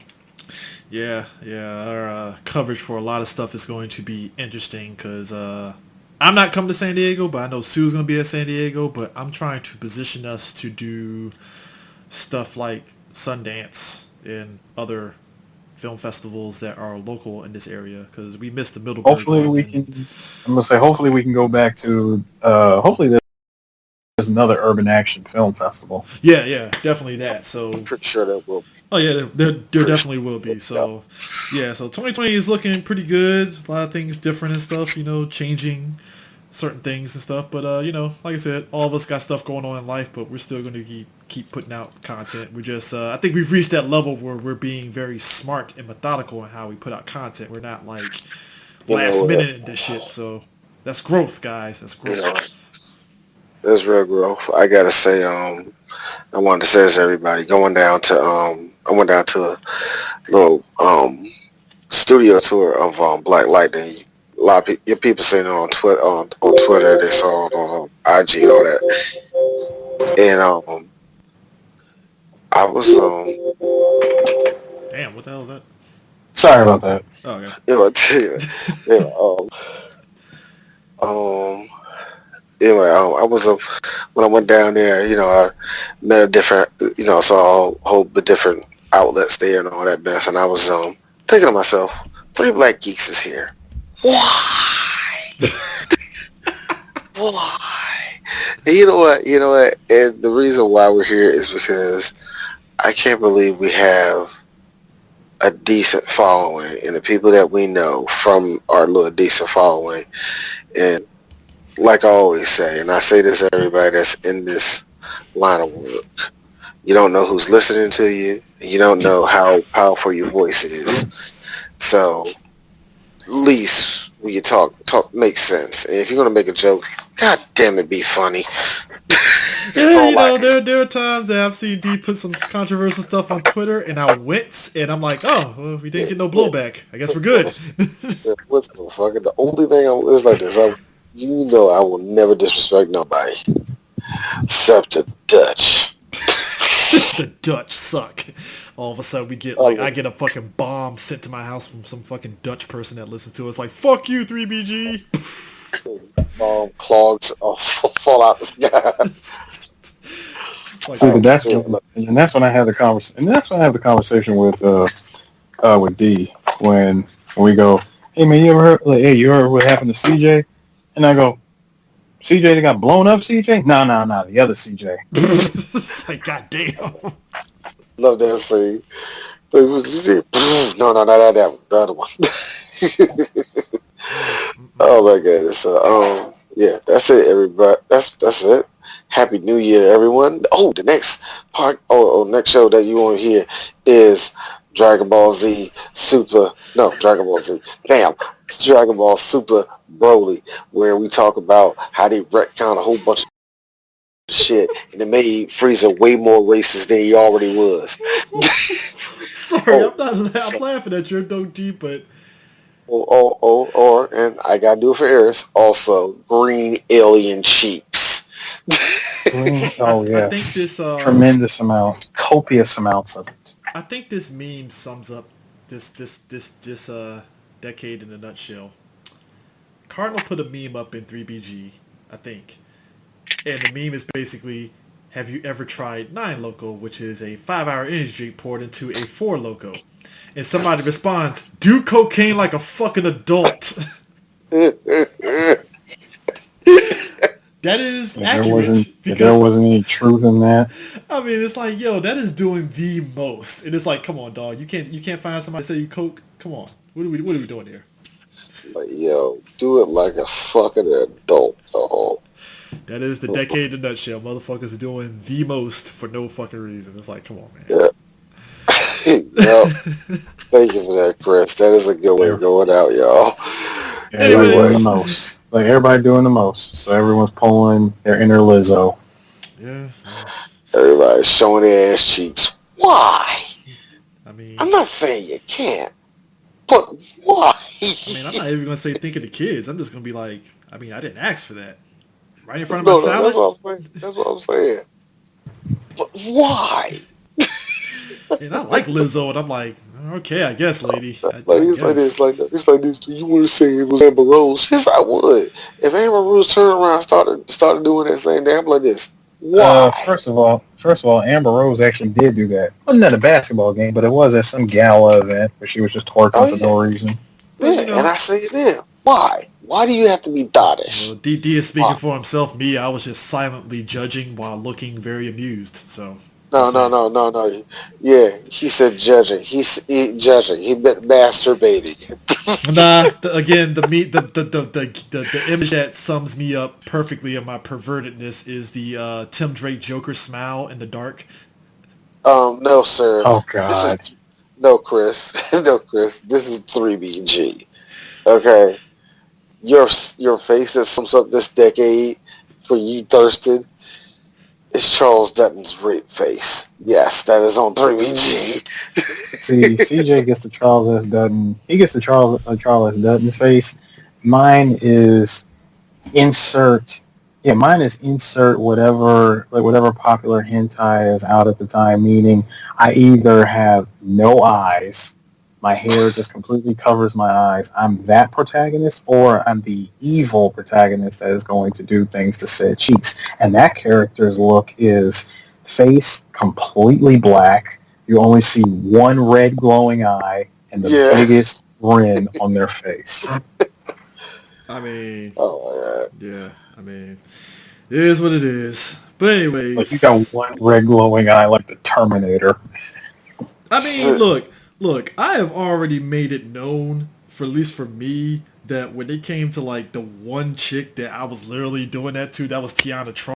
S2: Yeah. Our coverage for a lot of stuff is going to be interesting because I'm not coming to San Diego, but I know Sue's gonna be at San Diego. But I'm trying to position us to do stuff like Sundance and other film festivals that are local in this area because we missed the Middleburg
S4: Hopefully
S2: one.
S4: we can. I'm gonna say hopefully we can go back to. Hopefully there's another urban action film festival.
S2: Yeah, definitely that. So,
S3: I'm pretty sure that will.
S2: oh yeah, there
S3: Pretty
S2: definitely will be. So, yeah, so 2020 is looking pretty good. A lot of things different and stuff. Changing certain things and stuff. But like I said, all of us got stuff going on in life, but we're still going to keep putting out content. We're just, I think we've reached that level where we're being very smart and methodical in how we put out content. We're not like last minute in this shit. So that's growth, guys. That's growth.
S3: That's real growth. I gotta say, I wanted to say this to everybody. I went down to a little studio tour of Black Lightning. A lot of your people saying it on Twitter. On Twitter, they saw it on IG and all that. And I was
S2: Damn, what the hell is that?
S4: Sorry about that.
S2: Oh, okay.
S3: Anyway, I was when I went down there. I met a different, saw a whole bit different outlets there and all that mess. And I was thinking to myself, Three Black Geeks is here. Why? Why? And you know what? And the reason why we're here is because I can't believe we have a decent following and the people that we know from our little decent following. And like I always say, and I say this to everybody that's in this line of work, you don't know who's listening to you, and you don't know how powerful your voice is. So, at least when you talk makes sense. And if you're gonna make a joke, god damn it, be funny.
S2: Yeah, there are times that I've seen D put some controversial stuff on Twitter, and I wince, and I'm like, oh, well, we didn't get no blowback. I guess we're good.
S3: What's the fucking? The only thing is like this. I will never disrespect nobody except the Dutch.
S2: The Dutch suck. All of a sudden, we get I get a fucking bomb sent to my house from some fucking Dutch person that listens to us. Like, fuck you, 3BG.
S3: Clogs fall out the sky.
S2: Like,
S4: See, but that's when I have the conversation. And that's when I have the conversation with D when we go, hey man, you heard what happened to CJ? And I go, CJ that got blown up, CJ? No, the other CJ.
S2: It's like, goddamn.
S3: Love that scene. No, not that one. The other one. Oh my goodness. So, yeah, that's it, everybody. That's it. Happy New Year, everyone. Oh, the next next show that you want to hear is Dragon Ball Z Super. No, Dragon Ball Z. Damn. Dragon Ball Super Broly, where we talk about how they retcon a whole bunch of shit and it made Frieza way more racist than he already was.
S2: Sorry, I'm laughing at your dope D, but
S3: and I gotta do it for Eris. Also, green alien cheeks.
S4: Oh yeah,
S2: I think this
S4: tremendous amount, copious amounts of it.
S2: I think this meme sums up this decade in a nutshell. Cardinal put a meme up in 3BG, I think, and the meme is basically, have you ever tried 9 Loco, which is a 5-hour energy drink poured into a 4 Loco? And somebody responds, do cocaine like a fucking adult. That is accurate.
S4: If there wasn't any truth in that.
S2: I mean, it's like, yo, that is doing the most. And it's like, come on, dog. You can't find somebody to say you coke. Come on. What are we doing here?
S3: Like, yo, do it like a fucking adult, dog.
S2: That is the decade in a nutshell. Motherfuckers are doing the most for no fucking reason. It's like, come on, man.
S3: Yeah. Yep. Thank you for that, Chris. That is a good way of going out, y'all.
S4: Everybody doing the most. Like everybody doing the most. So everyone's pulling their inner Lizzo.
S2: Yeah.
S3: Everybody's showing their ass cheeks. Why?
S2: I mean,
S3: I'm not saying you can't, but why?
S2: I mean, I'm not even gonna say think of the kids. I'm just gonna be like, I mean, I didn't ask for that. Right in front of my salad.
S3: That's what I'm saying. But why?
S2: And I like Lizzo, and I'm like, Okay, I guess, lady. I
S3: It's like
S2: guess.
S3: this, like that. It's like this. Do you want to say it was Amber Rose? Yes, I would. If Amber Rose turned around, started doing that same thing, I'm like this. Why?
S4: First of all, Amber Rose actually did do that. Wasn't at a basketball game, but it was at some gala event where she was just twerking for no reason.
S2: Well,
S3: Yeah, and I say it then. Why? Why do you have to be Dottish?
S2: Well, D is speaking for himself. Me, I was just silently judging while looking very amused. So.
S3: No. Yeah, he said judging. He judging. He meant masturbating.
S2: Nah. The image that sums me up perfectly of my pervertedness is the Tim Drake Joker smile in the dark.
S3: No, sir.
S4: Oh God.
S3: No, Chris. No, Chris. This is 3BG. Okay. Your face that sums up this decade for you, Thurston. It's Charles Dutton's rape face. Yes, that is on 3BG.
S4: See, CJ gets the Charles S. Dutton. He gets the Charles S. Dutton face. Mine is insert. Yeah, mine is insert whatever popular hentai is out at the time. Meaning, I either have no eyes, my hair just completely covers my eyes. I'm that protagonist, or I'm the evil protagonist that is going to do things to said cheeks. And that character's look is face completely black. You only see one red glowing eye and the biggest grin on their face.
S2: I mean,
S3: oh my God.
S2: Yeah, I mean, it is what it is. But anyways,
S4: like you got one red glowing eye like the Terminator.
S2: I mean, look, I have already made it known, for at least for me, that when it came to like the one chick that I was literally doing that to, that was Tiana Trump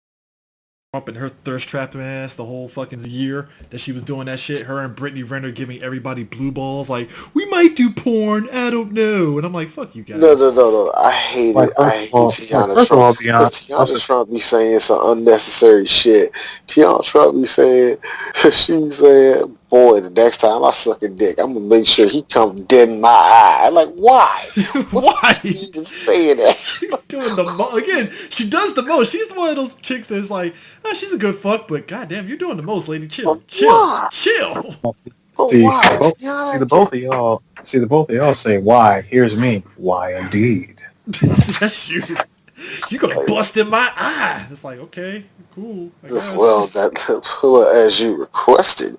S2: and her thirst trapping ass the whole fucking year that she was doing that shit. Her and Brittany Renner giving everybody blue balls like, we might do porn, I don't know. And I'm like, fuck you guys.
S3: No. I hate it. I hate Tiana Trump. Because Tiana Trump be saying some unnecessary shit. Tiana Trump be saying, she be saying, boy, the next time I suck a dick, I'm going to make sure he comes dead in my eye. I'm like, why?
S2: Why?
S3: You even saying that?
S2: She's doing the most. Again, she does the most. She's one of those chicks that's like, oh, she's a good fuck, but goddamn, you're doing the most, lady. Chill. Chill.
S3: Why?
S4: The both of y'all say why. Here's me. Why indeed.
S2: That's you. You gonna bust in my eye. It's like, okay, cool. I guess.
S3: Well, as you requested,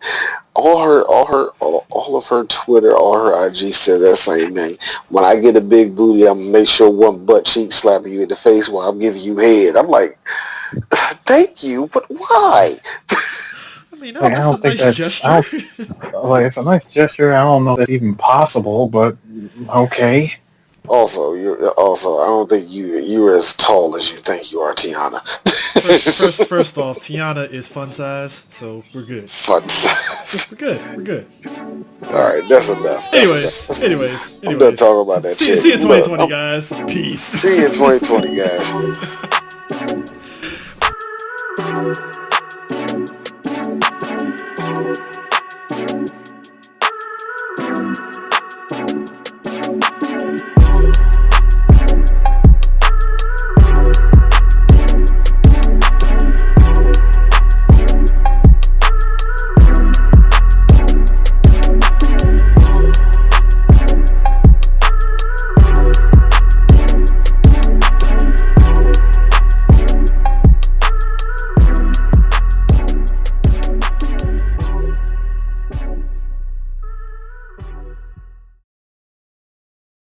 S3: all of her Twitter, all her IG said that same thing. When I get a big booty, I'm gonna make sure one butt cheek slapping you in the face while I'm giving you head. I'm like, thank you, but why?
S2: I mean, that's a nice gesture.
S4: It's a nice gesture. I don't know if that's even possible, but okay.
S3: Also, I don't think you're as tall as you think you are, Tiana.
S2: First off, Tiana is fun size, so we're good.
S3: Fun size.
S2: We're good.
S3: All right, that's enough.
S2: Anyways.
S3: I'm done talking about that shit.
S2: See you in 2020, guys. Peace.
S3: See you in 2020, guys.